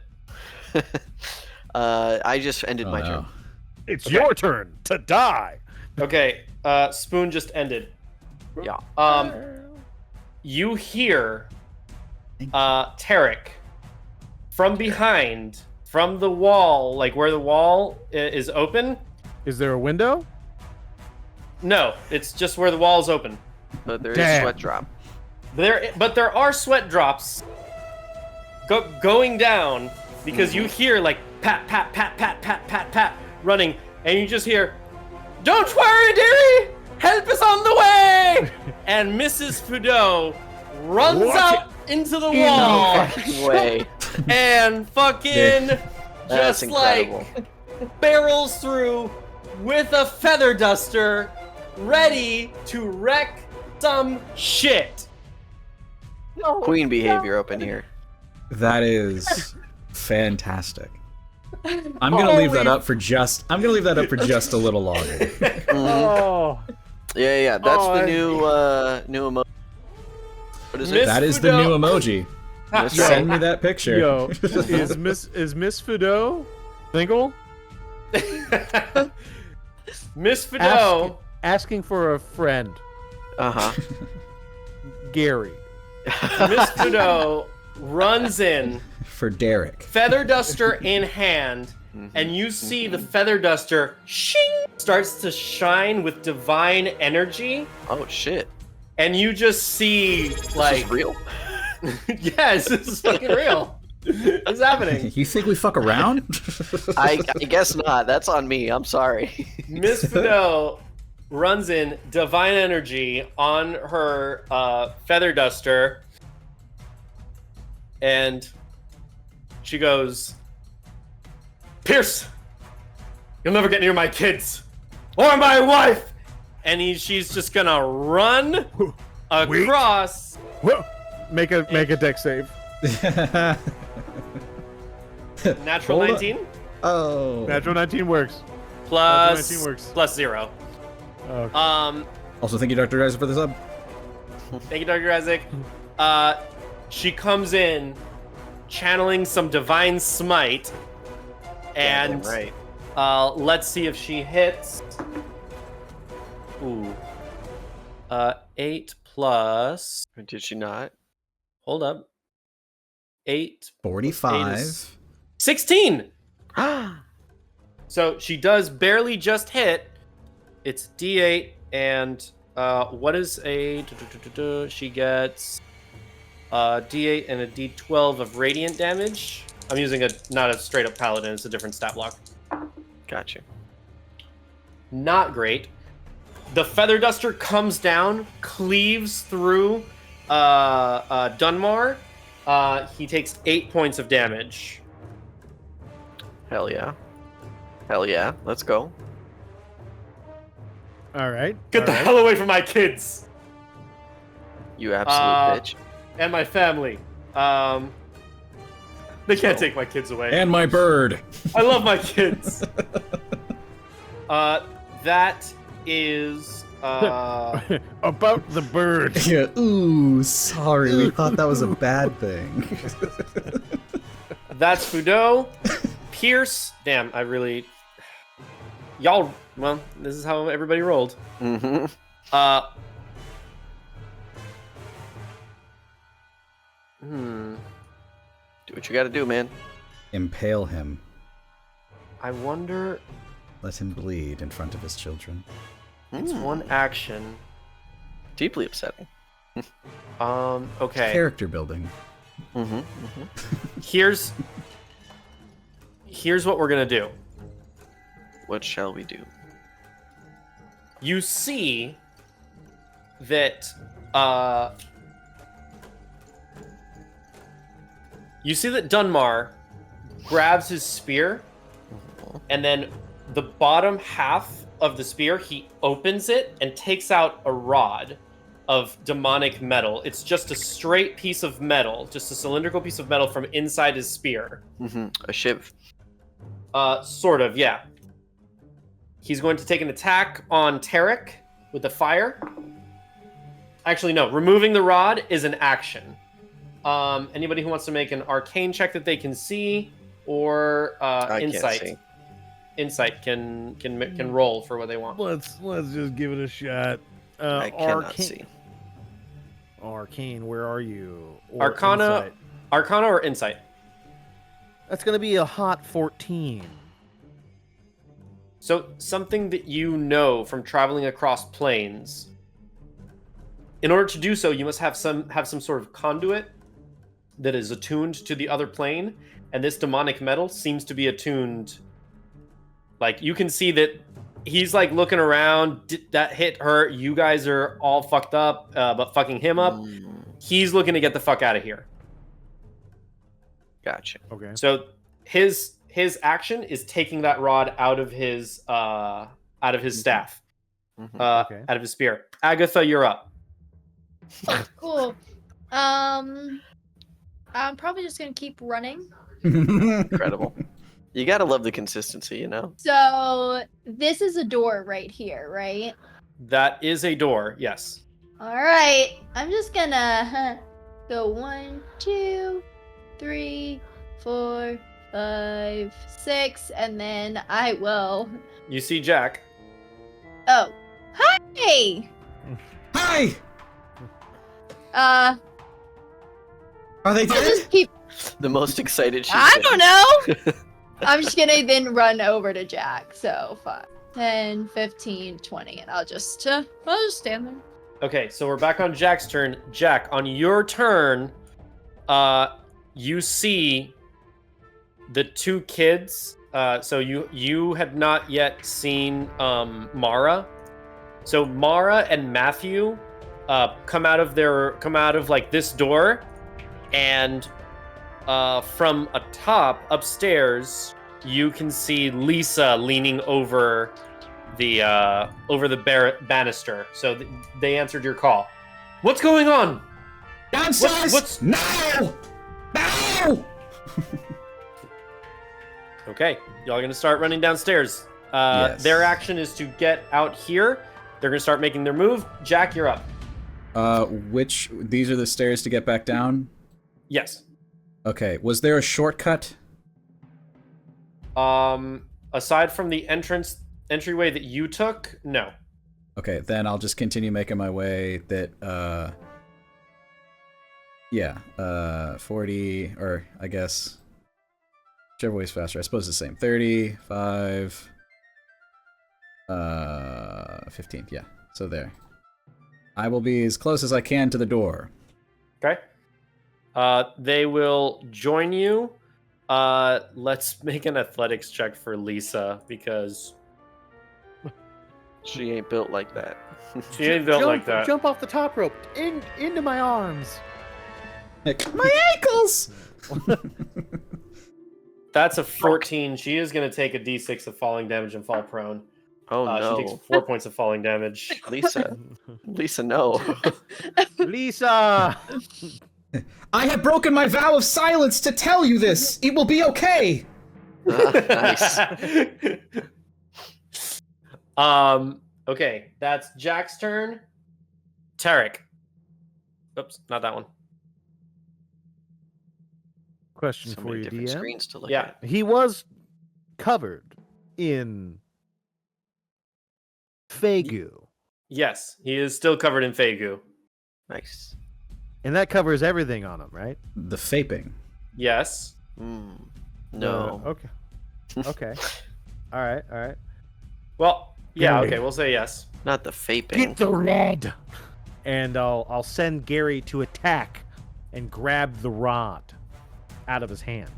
I just ended my turn. It's Okay. your turn to die. Okay, Spoon just ended. Yeah. You hear Tarek from behind, from the wall, like where the wall is open. Is there a window? No, it's just where the wall is open. But there is Damn. sweat drop. But there are sweat drops going down because you hear like pat, pat, pat, pat, pat, pat, pat running, and you just hear, "Don't worry, dearie, help is on the way!" And Mrs. Fudo runs What? out into the wall Way. and fucking That's just incredible. like barrels through with a feather duster, ready to wreck some shit. Queen behavior up in here. That is fantastic. I'm gonna leave that up for just. I'm gonna leave that up for just a little longer. Oh, Yeah. That's Oh, the I- new emoji. What is it? That is the new emoji. Send me that picture. yo, is Miss Fido single? Miss Fido. Asking for a friend, Uh-huh. Gary. Miss Fido runs in, For Derek. feather duster in hand, and you see the feather duster shing starts to shine with divine energy, Oh shit. and you just see This like is real. yes, this is fucking real. It's happening. You think we fuck around? I guess not. That's on me. I'm sorry. Miss Fido runs in divine energy on her feather duster, and she goes, "Pierce, you'll never get near my kids or my wife." And she's just gonna run across. Whoa. Make a deck save. Natural Hold on. 19 Oh. Natural 19 works. plus 19 works. plus 0. Okay. Also, thank you, Dr. Geyser, for the sub. Thank you, Dr. Isaac. She comes in channeling some divine smite, and right. let's see if she hits. Ooh. 8 plus. Did she not? Hold up. 8. 45. 16! So she does barely just hit. It's D8, and what is a. She gets D8 and a D12 of radiant damage. I'm using not a straight up paladin, it's a different stat block. Gotcha. Not great. The feather duster comes down, cleaves through Dunmar. He takes 8 points of damage. Hell yeah. Hell yeah. Let's go. All right. Get the all right. hell away from my kids You absolute bitch. and my family. They can't take my kids away. And my bird. I love my kids. That is About the bird. Yeah, ooh, sorry. We thought that was a bad thing. that's Fudo. Pierce. Damn, I really. Y'all. Well, this is how everybody rolled. Mm-hmm. Do what you gotta do, man. Impale him. I wonder. Let him bleed in front of his children. It's one action. Deeply upsetting. Okay. Character building. Mm-hmm. Here's what we're gonna do. What shall we do? You see that Dunmar grabs his spear, and then the bottom half of the spear, he opens it and takes out a rod of demonic metal. It's just a straight piece of metal, just a cylindrical piece of metal from inside his spear. Mm-hmm. A shiv. Sort of, yeah. He's going to take an attack on Tarek with the fire. Actually, no. Removing the rod is an action. Anybody who wants to make an arcane check that they can see, or I insight. can't see. Insight can roll for what they want. Let's just give it a shot. I cannot see. Arcane, where are you? Or Arcana, insight? Arcana or insight. That's gonna be a hot 14. So something that you know from traveling across planes. In order to do so, you must have some sort of conduit that is attuned to the other plane, and this demonic metal seems to be attuned. Like, you can see that he's like looking around. That hit hurt. You guys are all fucked up, but fucking him up. He's looking to get the fuck out of here. Gotcha. Okay. So his action is taking that rod out of his staff, Mhm. Okay. out of his spear. Agatha, you're up. Cool. I'm probably just gonna keep running. Incredible. You gotta love the consistency, you know? So this is a door right here, right? That is a door, yes. Alright. I'm just gonna go 1, 2, 3, 4, 5, 6, and then I will. You see Jack. Oh. Hi! Hi! Uh, Are they I'll dead? just keep. The most excited she's I been. don't know! I'm just gonna then run over to Jack. So 5, 10, 15, 20, and I'll just stand there. Okay, so we're back on Jack's turn. Jack, on your turn, you see the two kids. So you had not yet seen Mara. So Mara and Matthew come out of like this door, and from atop upstairs, you can see Lisa leaning over the banister. So they answered your call. What's going on? Downstairs! What's- No! No! Okay, y'all gonna start running downstairs. Yes. Their action is to get out here. They're gonna start making their move. Jack, you're up. These are the stairs to get back down? Yes. Okay, was there a shortcut? Aside from the entryway that you took, no. Okay, then I'll just continue making my way 40, or I guess, whichever way's faster. I suppose it's the same. 35, 15, yeah. So there. I will be as close as I can to the door. Okay. They will join you. Let's make an athletics check for Lisa, because She ain't built like that. she ain't built like that. Jump off the top rope into my arms. My ankles! That's a 14. She is going to take a d6 of falling damage and fall prone. Oh no. She takes 4 points of falling damage. Lisa, no. Lisa! I have broken my vow of silence to tell you this! It will be okay! Nice. Okay, that's Jack's turn. Tarek. Oops, not that one. Question So for many you, different DM. screens to look Yeah. at. He was covered in Fegu, Yes, he is still covered in Fegu. Nice. and that covers everything on him, right? The vaping. Yes. No. Okay. Okay. All right. All right. Well, yeah, Gary. okay, we'll say yes. Not the vaping. the rod. And I'll send Gary to attack and grab the rod out of his hand.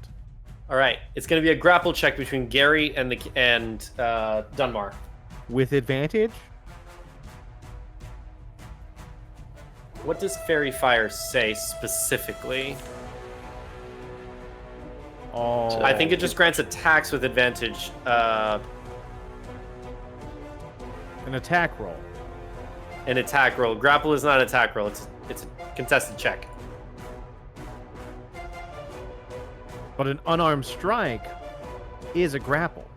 All right, it's going to be a grapple check between Gary and Dunmar. With advantage? What does Fairy Fire say specifically? Oh, I think it just grants attacks with advantage. an attack roll. An attack roll. Grapple is not an attack roll. It's a contested check. But an unarmed strike is a grapple.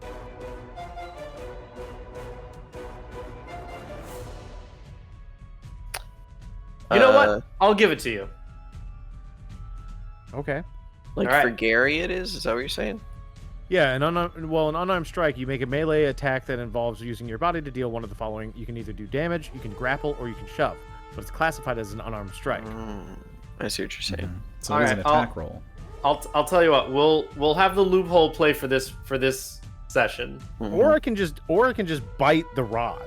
You know what? I'll give it to you. Okay. Like All right. for Gary, it is. Is that what you're saying? Yeah, an unarmed strike, you make a melee attack that involves using your body to deal one of the following. You can either do damage, you can grapple, or you can shove. But it's classified as an unarmed strike. I see what you're saying. So it is an Alright, attack roll. I'll tell you what. We'll have the loophole play for this session. Or I can just bite the rod.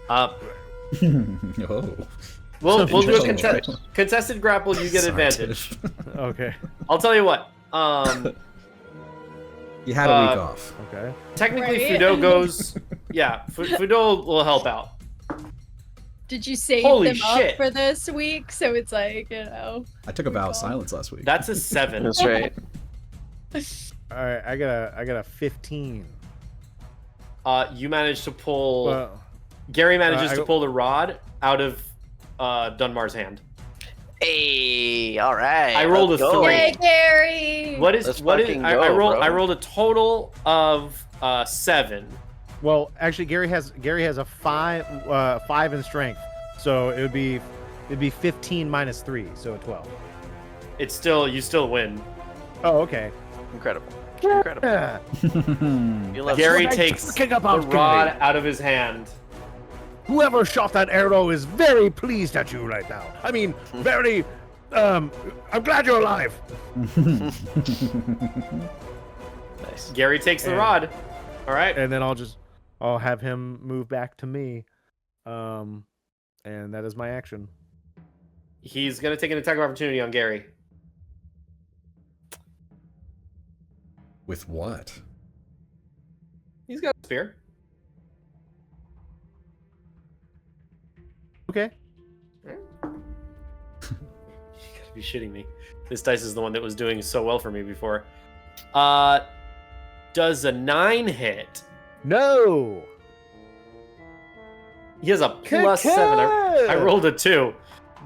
Oh. We'll do a Interesting. contested grapple. You get advantage. Okay. I'll tell you what. You had a week off. Okay. Technically, Right. Fudo goes. Yeah, Fudo will help out. Did you save Holy them shit. up for this week? So it's like, you know. I took a vow of silence last week. That's a 7. That's right. All right, I got a 15. You managed to pull. Well, Gary manages I to go- pull the rod out of Dunmar's hand. Hey, all right. I rolled let's a go. 3. Yay, Gary! What is Let's what is fucking I go, rolled bro. I rolled a total of 7. Well, actually, Gary has a 5 in strength, so it'd be 15 minus 3, so a 12. It's still you still win. Oh, okay. Incredible. Incredible. Yeah. You love Gary what I'm takes talking the about, rod Gary. out of his hand. Whoever shot that arrow is very pleased at you right now. I mean, very. I'm glad you're alive. Nice. Gary takes the And- rod. All right. And then I'll have him move back to me, and that is my action. He's gonna take an attack of opportunity on Gary. With what? He's got a spear. Okay. You gotta be shitting me. This dice is the one that was doing so well for me before. Does a 9 hit? No. He has a plus 7. I rolled a 2.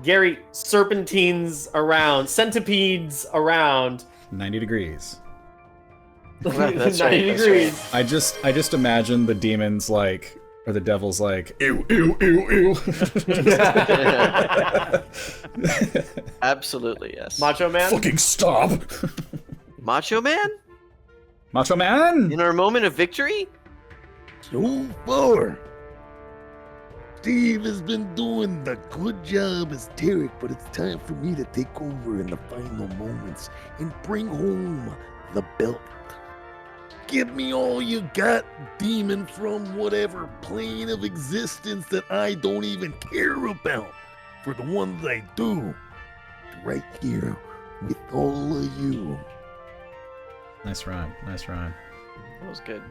Gary serpentines around, centipedes around. 90 degrees. That's 90 right, that's degrees. I just imagine the demons like, or the devil's like, ew, ew, ew, ew. Absolutely, yes. Macho Man? Fucking stop. Macho Man? Macho Man? In our moment of victory? So far, Steve has been doing the good job as Tarek, but it's time for me to take over in the final moments and bring home the belt. Give me all you got, demon from whatever plane of existence that I don't even care about. For the ones I do, right here with all of you. Nice rhyme. Nice rhyme. That was good.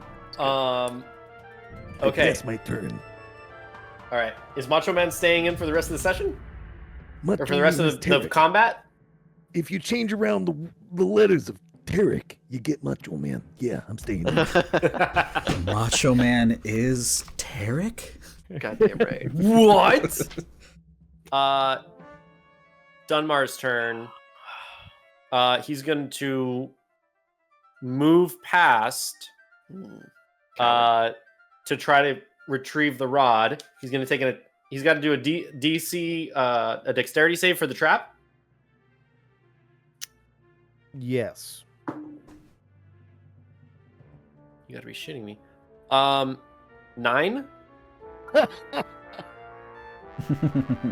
Okay. That's my turn. All right. Is Macho Man staying in for the rest of the session? Macho Or for the rest Man of is the Tarek. combat? If you change around the letters of Tarek, you get Macho Man. Yeah, I'm staying in. Macho Man is Tarek? Goddamn right. What? Dunmar's turn. He's going to move past to try to retrieve the rod. He's going to take he's got to do a DC a dexterity save for the trap. Yes. You got to be shitting me. 9?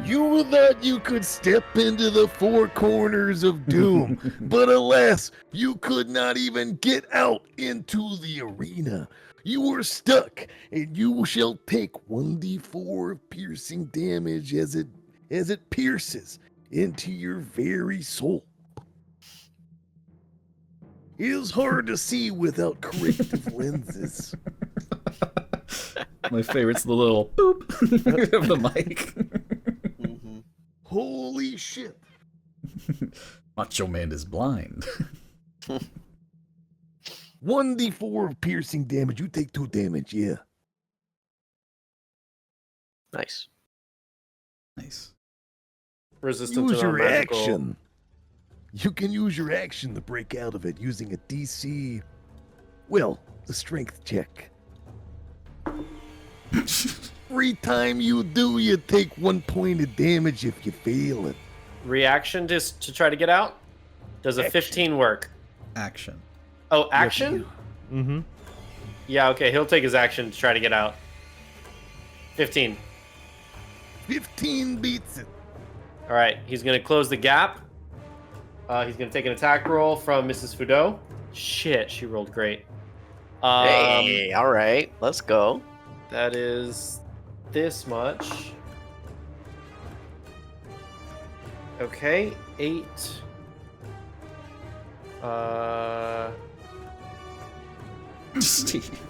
You thought you could step into the four corners of doom, but alas, you could not even get out into the arena. You were stuck, and you shall take 1d4 of piercing damage as it pierces into your very soul. It is hard to see without corrective lenses. My favorite's the little boop of the mic. Mhm. Holy shit. Macho Man is blind. 1d4 of piercing damage. You take 2 damage, yeah. Nice. Nice. Resistant Use to your non-magical. action. You can use your action to break out of it using a DC, well, a strength check. Every time you do, you take 1 point of damage if you fail it. Reaction just to try to get out? Does a Action. 15 work? Action. Oh, action? Mm-hmm. Yeah, okay. He'll take his action to try to get out. 15. 15 beats it. All right. He's going to close the gap. He's going to take an attack roll from Mrs. Fudo. Shit, she rolled great. Hey, all right. Let's go. That is this much. Okay, 8. Steve.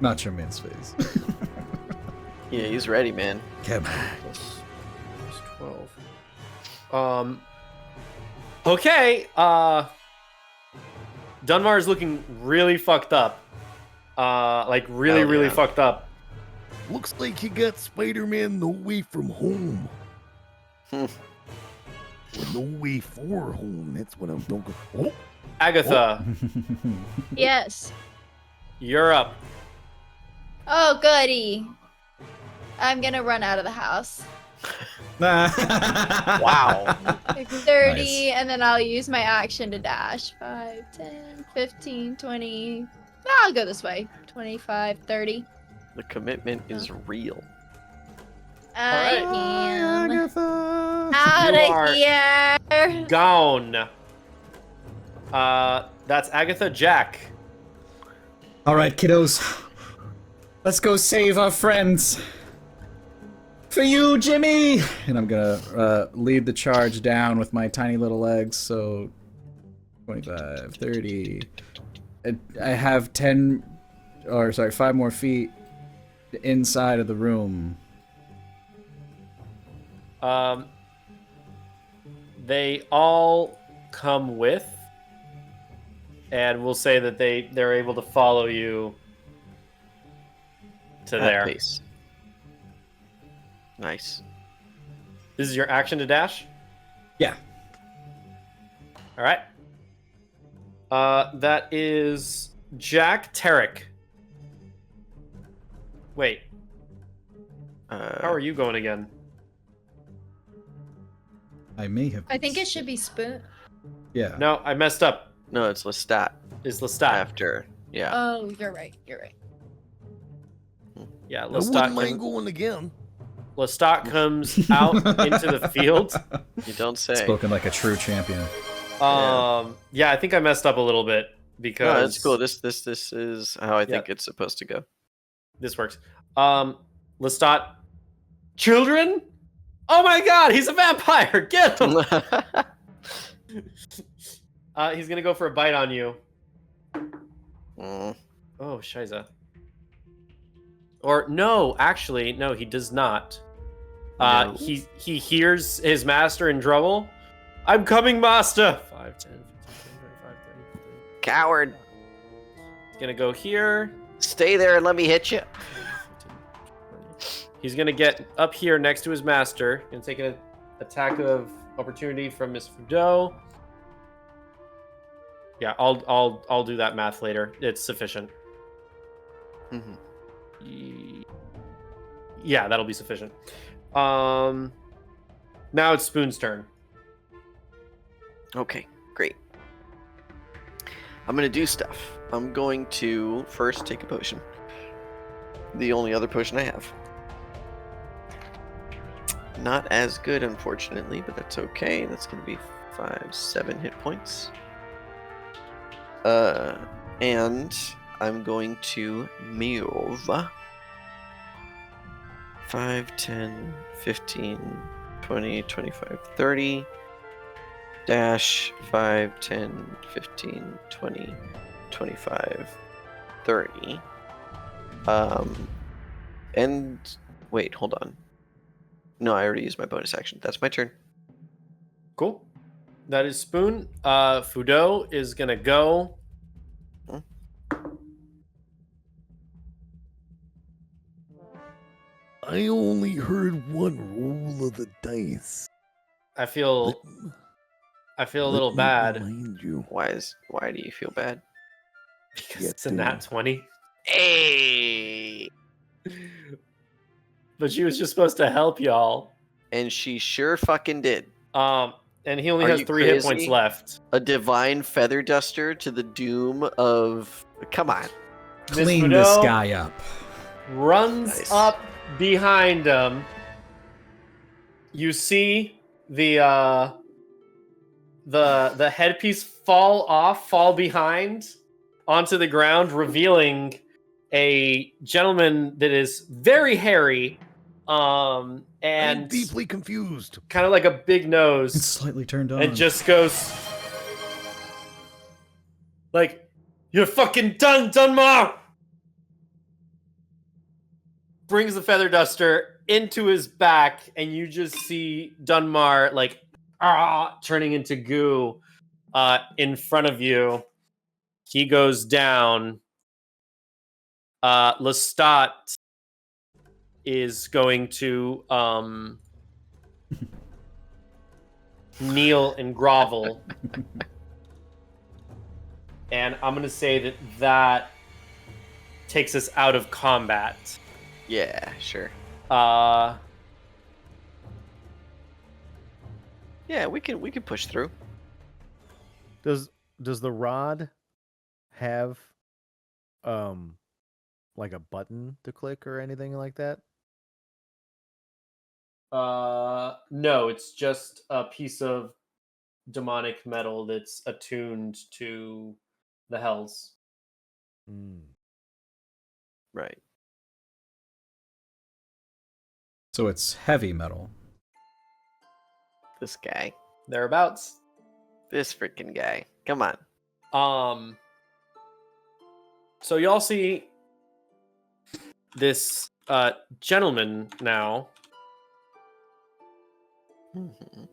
Macho Man's face. Yeah, he's ready, man. Kevin. Plus 12. Okay. Dunmar is looking really fucked up. Like really, Hell really yeah. fucked up. Looks like you got Spider-Man No Way From Home. Well, no way for home. That's what I'm talking. Oh, Agatha, Yes. you're up. Oh, goody. I'm gonna run out of the house. Wow. Like 30, Nice. and then I'll use my action to dash. 5, 10, 15, 20. I'll go this way. 25, 30. The commitment is real. I right. am Agatha. out You of are- here. Gone. That's Agatha. Jack. All right, kiddos. Let's go save our friends. For you, Jimmy! And I'm gonna lead the charge down with my tiny little legs, so 25, 30. I have 5 more feet inside of the room. They all come with, and we'll say that they're able to follow you to At there. pace. Nice. This is your action to dash? Yeah. All right. That is Jack Tarek. Wait, how are you going again? I may have. I think it should be Spoon. Yeah. No, I messed up. No, it's Lestat Is Lestat. after. Yeah. Oh, you're right. Yeah, I wouldn't mind Lestat, going again. Lestat comes out into the field. You don't say. Spoken like a true champion. Yeah, I think I messed up a little bit because No, that's cool. This is how I think it's supposed to go. this works. Lestat, children? Oh my god, he's a vampire! Get him! He's gonna go for a bite on you. Mm. Oh, shiza. Or no, actually, no, he does not. No. He hears his master in trouble. I'm coming, master! 5, 10, 15, 25, 30. Coward. He's gonna go here. Stay there and let me hit you. He's gonna get up here next to his master and take an attack of opportunity from Miss Fudo. Yeah, I'll do that math later. It's sufficient. Yeah, that'll be sufficient. Now it's Spoon's turn. Okay, great. I'm gonna do stuff. I'm going to first take a potion. The only other potion I have. Not as good, unfortunately, but that's okay. That's gonna be 5, 7 hit points. And I'm going to move 5, 10, 15, 20, 25, 30. Dash 5, 10, 15, 20, 25, 30. And wait, hold on. No, I already used my bonus action. That's my turn. Cool. That is Spoon. Fudo is gonna go. I only heard one roll of the dice. I feel a little Let me bad remind you. Why do you feel bad? because Yeah, it's a dude. nat 20. Hey! But she was just supposed to help y'all. And she sure fucking did. And he only Are has you 3 hit points crazy? left. A divine feather duster to the doom of. Come on. Miss Clean this Fudo guy up. runs Nice. up behind him. You see the headpiece fall behind onto the ground, revealing a gentleman that is very hairy, I'm and deeply confused. kind of like a big It's nose, slightly turned on. and just goes like, "You're fucking done, Dunmar!" Brings the feather duster into his back, and you just see Dunmar like turning into goo in front of you. He goes down. Lestat is going to kneel and grovel. And I'm going to say that that takes us out of combat. Yeah, sure. Yeah, we can push through. Does the rod have like a button to click or anything like that? No, it's just a piece of demonic metal that's attuned to the hells. Right. So it's heavy metal. This guy. Thereabouts. This freaking guy. Come on. So y'all see this gentleman now. Mhm.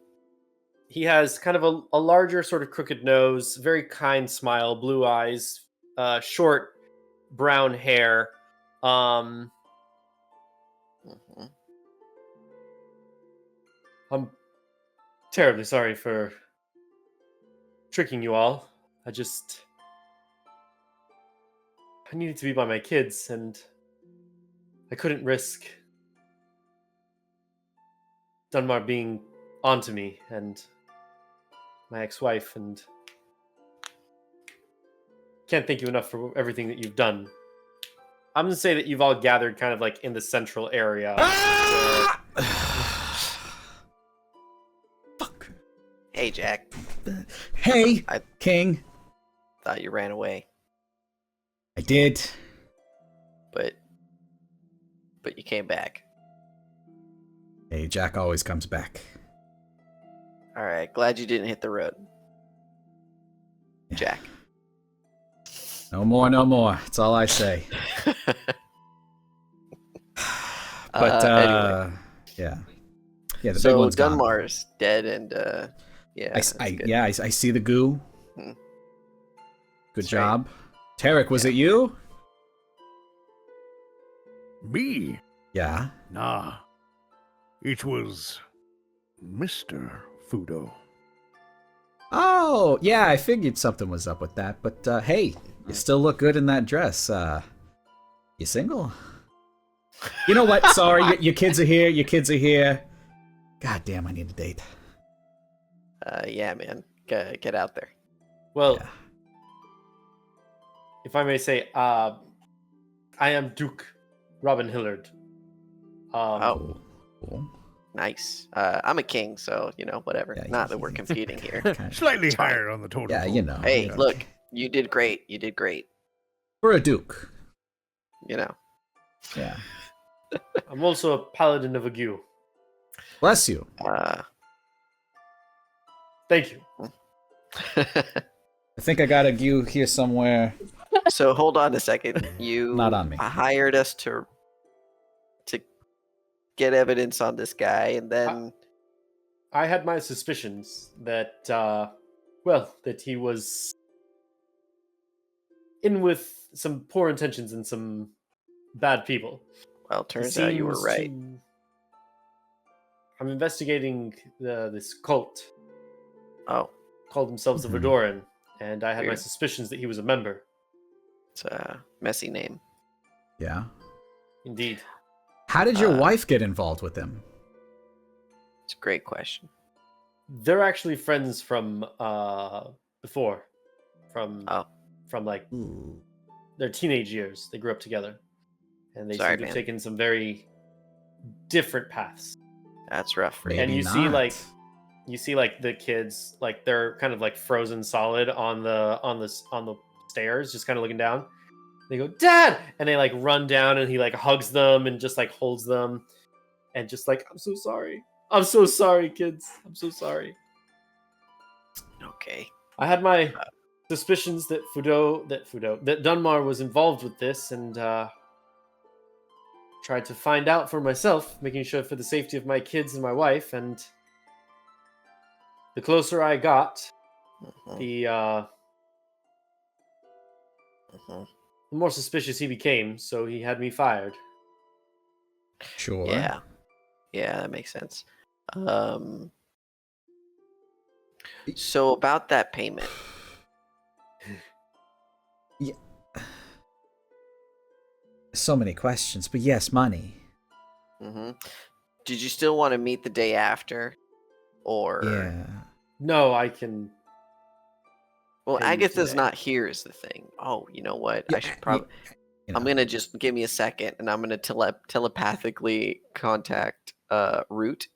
He has kind of a larger sort of crooked nose, very kind smile, blue eyes, short brown hair. Mhm. I'm terribly sorry for tricking you all. I needed to be by my kids, and I couldn't risk Dunmar being onto me and my ex-wife, and can't thank you enough for everything that you've done. I'm gonna say that you've all gathered kind of like in the central area. Fuck. Hey, Jack. Hey, I- King. Thought you ran away, I did. but you came back. Hey, Jack always comes back. All right. Glad you didn't hit the road, Yeah. Jack. No more, no more. That's all I say. But Anyway. yeah, the big So one's gone. Dunmar's dead, and yeah, that's good. I see the goo. Hmm. Good That's right. job, Tarek. Was Yeah. it you? Me? Yeah. Nah. It was Mr. Fudo. Oh, yeah. I figured something was up with that. But hey, you still look good in that dress. You single? You know what? Sorry, your kids are here. Your kids are here. God damn, I need a date. Yeah, man, get out there. Well, Yeah. if I may say, I am Duke Robin Hillard. Oh, Cool. nice. I'm a king, so whatever. Yeah, Not that we're competing here. Kinda- Slightly It's fine. higher on the totem Yeah, pole. you know. Hey, you know. look, you did great. You did great. For a duke. Yeah. I'm also a paladin of Ague. Bless you. Thank you. I think I got a goo here somewhere. So hold on a second. You Not on me. hired us to get evidence on this guy, and then I had my suspicions that, that he was in with some poor intentions and some bad people. well, turns out you were Seems right. I'm investigating this cult Oh, called themselves Mhm. the Vodoran, and I had my Weird. suspicions that he was a member. it's a messy name. Yeah. Indeed. How did your Uh, wife get involved with him? It's a great question. They're actually friends from before, from Oh. like their teenage years. They grew up together, and they Sorry, seem to have man. taken some very different paths. That's rough for you. Maybe And you not. see like the kids, like they're kind of like frozen solid on the stairs, just kind of looking down. They go, "Dad!" and they like run down, and he like hugs them and just like holds them, and just like, "I'm so sorry. I'm so sorry, kids. I'm so sorry." Okay. I had my suspicions that that Dunmar was involved with this, and tried to find out for myself, making sure for the safety of my kids and my wife. And the closer I got, Mhm, the mhm. more suspicious he became. So he had me fired. Sure. Yeah, that makes sense. Um, So about that payment. So many questions, but yes, money. hmm Did you still want to meet the day after, or? Yeah. No, I can. Well, pay you Agatha's today. not here is the thing. Oh, you know what? I should probably. You know. I'm gonna just give me a second, and I'm gonna telepathically contact Root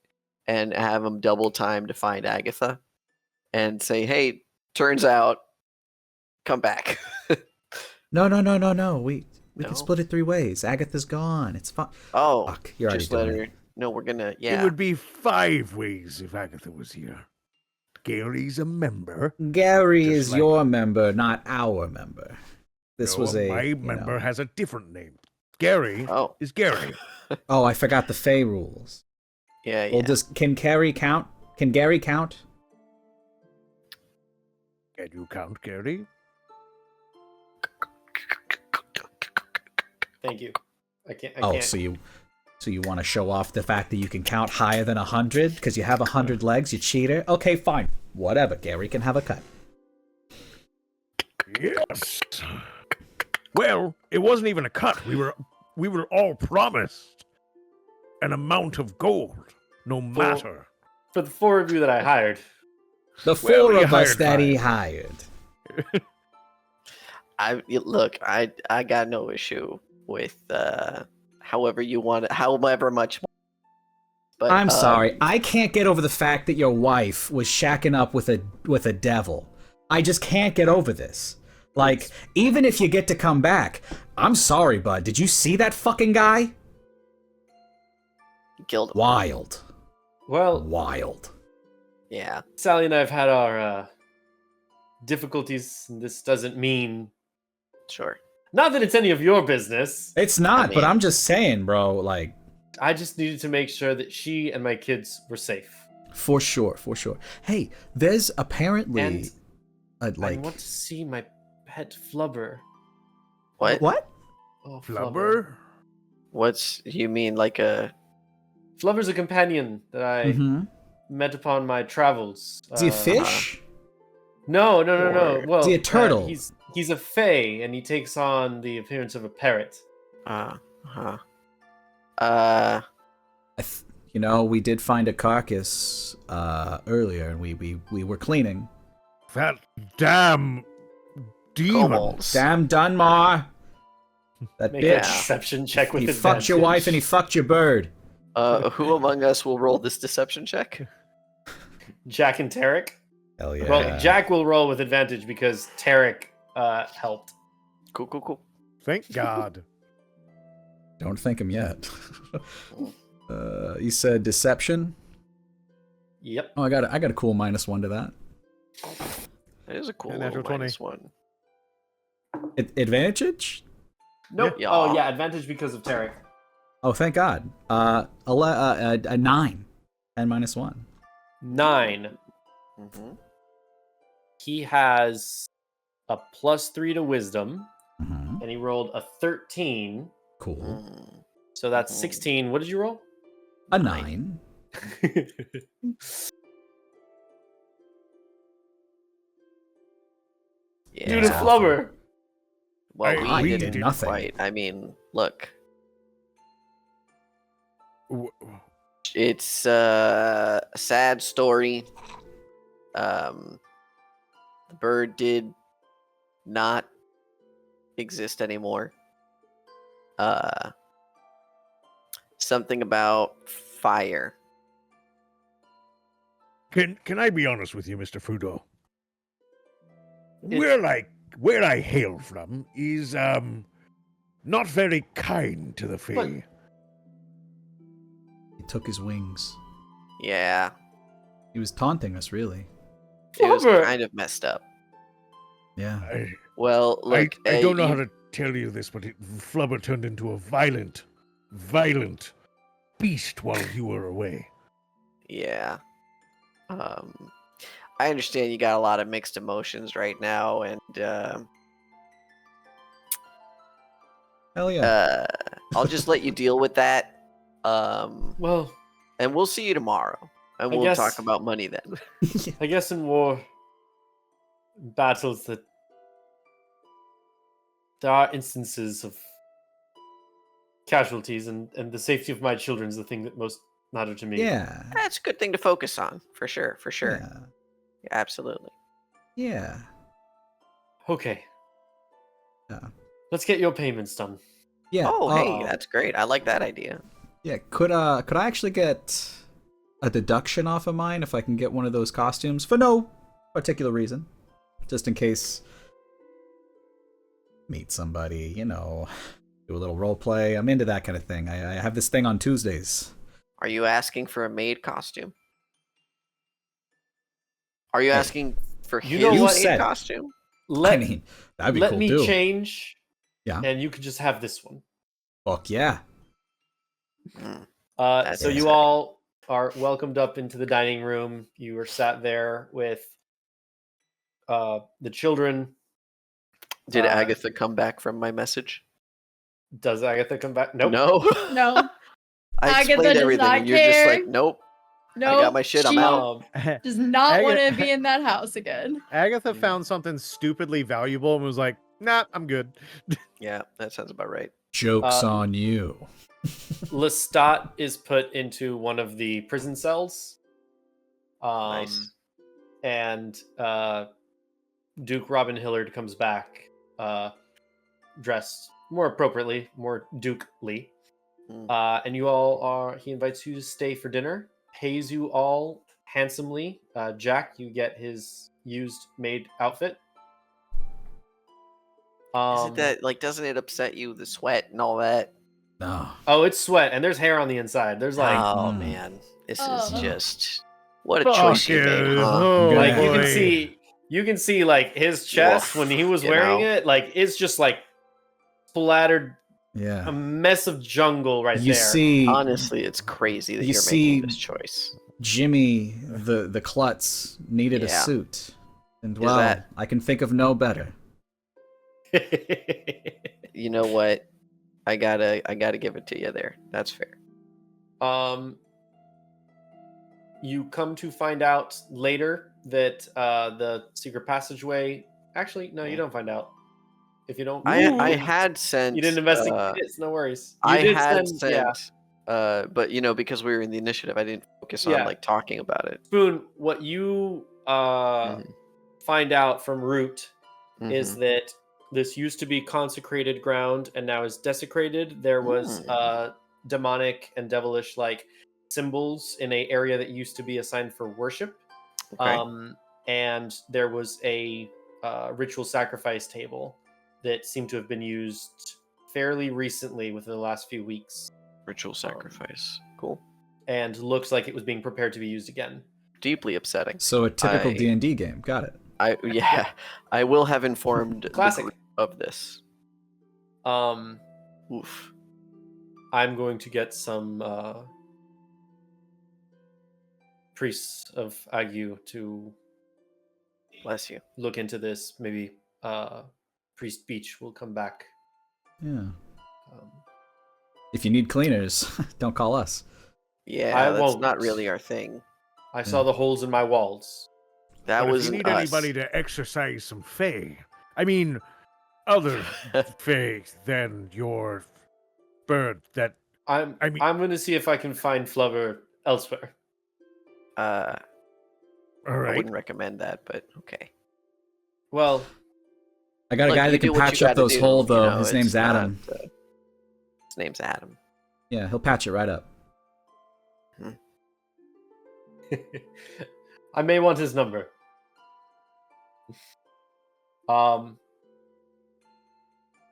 and have him double time to find Agatha, and say, "Hey, turns out, come back." No. We No? can split it 3 ways. Agatha's gone. It's fine. Oh, Fuck, you're already just let doing her. it. No, we're gonna. It Yeah. would be 5 ways if Agatha was here. Gary's a member. Gary Just is like- your member, not our member. This No, was a my you member know. has a different name. Gary Oh, is Gary. Oh, I forgot the Fey rules. yeah, yeah. Well, can Gary count? Can Gary count? Can you count Gary? Thank you. I can't. Oh, so you want to show off the fact that you can count higher than 100 because you have 100 legs, you cheater? Okay, fine. Whatever. Gary can have a cut. Yes. Well, it wasn't even a cut. We were all promised an amount of gold, no matter. For the 4 of you that I hired. The Well, 4 he of us hired that he 5. hired. Look, I got no issue with however much. But I'm sorry. I can't get over the fact that your wife was shacking up with a devil. I just can't get over this. Like, even if you get to come back, I'm sorry, bud. Did you see that fucking guy? Killed him. Wild. Well, Wild. Yeah. Sally and I have had our difficulties, and this doesn't mean. Sure. Not that it's any of your business. It's not, but mean- I'm just saying, bro, like, I just needed to make sure that she and my kids were safe. for sure. Hey, there's apparently And I like want to see my pet Flubber. What? what? Oh, Flubber? You mean like a? Flubber's a companion that I Mhm. met upon my travels. Is he a fish? No. Or- Well, Is he a turtle? He's a fae, and he takes on the appearance of a parrot. Huh. You know, we did find a carcass earlier, and we were cleaning. That damn demon. Kobolds. Damn Dunmar. That Make a bitch. deception check with He advantage. fucked your wife and he fucked your bird. Who among us will roll this deception check? Jack and Tarek. Hell yeah. Well, Jack will roll with advantage because Tarek helped. Cool. Thank God. Don't thank him yet. You said deception? Yep. Oh, I got a cool -1 to that. That is a cool And little natural 20. -1. Advantage? Nope. Yeah. Oh yeah, advantage because of Tarek. Oh, thank God. A 9 and -1. 9. Mm-hmm. He has a +3 to wisdom, Mhm. and he rolled a 13. Cool. Mm. So that's 16. What did you roll? A 9. Yeah. Dude, it's Flubber. Well, I we did didn't nothing. quite. I mean, look, W- it's a sad story. The bird did not exist anymore. Something about fire. Can I be honest with you, Mr. Fudo? It's- Where I hail from is not very kind to the Fae. What? He took his wings. Yeah, He was taunting us, really. it was Flubber. kind of messed up. Yeah. Well, look, I don't know how you- to tell you this, but Flubber turned into a violent beast while you were away. Yeah. I understand you got a lot of mixed emotions right now, and Hell yeah. I'll just let you deal with that. Well, And we'll see you tomorrow. And I we'll guess- talk about money then. I guess in war battles that there are instances of casualties, and the safety of my children is the thing that most matter to me. Yeah. That's a good thing to focus on, for sure. Yeah. Absolutely. Yeah. Okay. Yeah. Let's get your payments done. Yeah. Oh, hey, that's great. I like that idea. Yeah. Could I actually get a deduction off of mine if I can get one of those costumes for no particular reason, just in case meet somebody, you know, do a little role play. I'm into that kind of thing. I have this thing on Tuesdays. Are you asking for a maid costume? Are you asking for You his know maid what? said- costume? Let I mean, that'd be let cool me too. change. Yeah. And you could just have this one. Fuck yeah. Mm. So That's you exciting. all are welcomed up into the dining room. You are sat there with the children. Did Uh, Agatha come back from my message? Does Agatha come back? Nope. No. No. I Agatha explained does everything, not and you're just care. like, nope. No. I got my shit. I'm she out. Does not want to Agatha- be in that house again. Agatha found something stupidly valuable and was like, "Nah, I'm good." Yeah, that sounds about right. Joke's on you. Lestat is put into one of the prison cells. Nice. And Duke Robin Hillard comes back, dressed more appropriately, more Duke-ly. And you all are. He invites you to stay for dinner. Pays you all handsomely. Jack, you get his used maid outfit. Is it that, like, doesn't it upset you, the sweat and all that? No. Oh, it's sweat, and there's hair on the inside. There's like, oh, Mm. man. This is Oh. just... What a Fuck choice you made, you. huh? Oh, like you can boy. see like his chest when he was you wearing know? it. Like it's just like splattered, Yeah. a mess of jungle right You there. see Honestly, it's crazy that You you're see- making this choice. Jimmy the klutz needed a Yeah. suit. And Is well, that- I can think of no better. You know what? I gotta give it to you there. That's fair. You come to find out later that the secret passageway. Actually, no, you don't find out. If you don't, I had sent... you didn't investigate it. It's no worries. You I did had send, sent... but, you know, because we were in the initiative, I didn't focus on, Yeah. like, talking about it. Spoon. What you find out from Root is Mhm. that this used to be consecrated ground and now is desecrated. There was demonic and devilish like symbols in a area that used to be assigned for worship. Okay. And there was a ritual sacrifice table that seemed to have been used fairly recently within the last few weeks, Ritual sacrifice. Cool. and looks like it was being prepared to be used again. Deeply upsetting. So a typical I- D&D game. Got it. I will have informed the Classic. group of this. Oof. I'm going to get some priests of Agu to Bless you. look into this. Maybe Priest Beach will come back. Yeah. Um, If you need cleaners, don't call us. Yeah, I that's won't. not really our thing. I saw the holes in my walls. That But was if you need us. anybody to exercise some fae, I mean, other fae than your bird that I'm going to see if I can find Flubber elsewhere. Uh, all I right. wouldn't recommend that, but okay. Well, I got a Look, guy you that do can what patch you up gotta those do, holes, you though. know, His it's name's not, Adam. His name's Adam. Yeah, he'll patch it right up. I may want his number.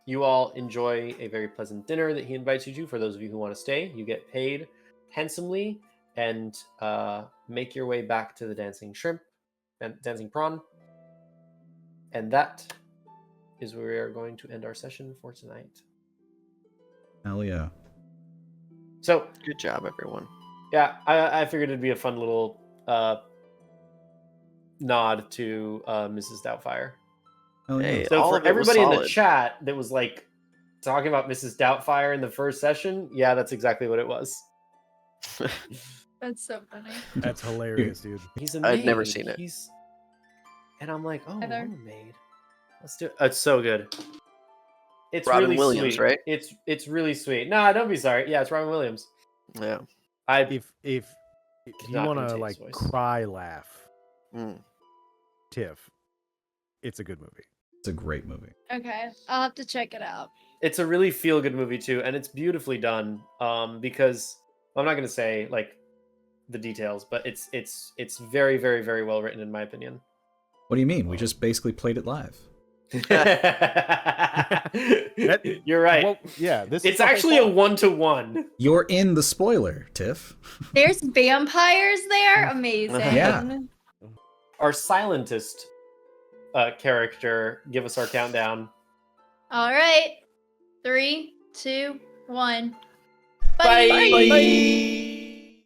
You all enjoy a very pleasant dinner that he invites you to. For those of you who want to stay, you get paid handsomely and make your way back to the Dancing Shrimp and Dancing Prawn. And that is where we are going to end our session for tonight. Hell yeah. So, Good job, everyone. yeah, I figured it'd be a fun little nod to Mrs. Doubtfire. Hell yeah. Hey, So all for of it was everybody in the solid. chat that was like talking about Mrs. Doubtfire in the first session, yeah, that's exactly what it was. That's so funny. That's hilarious, dude. He's a maid. I'd never seen it. And I'm like, oh, Either. I'm a maid. Let's do it. It's so good. It's Robin really Williams, sweet. right? It's really sweet. Nah, don't be sorry. Yeah, it's Robin Williams. Yeah. If you not want gonna to take like his voice. cry laugh, Mm. Tiff, it's a good movie. It's a great movie. Okay, I'll have to check it out. It's a really feel good movie too, and it's beautifully done. Because I'm not gonna say like the details, but it's very, very, very well written in my opinion. What do you mean? We just basically played it live. You're right. Well, yeah, this. It's actually a 1-to-1. You're in the spoiler, Tiff. There's vampires there. Amazing. Yeah. Our silentist character, give us our countdown. All right. 3, 2, 1. Bye. Bye. Bye.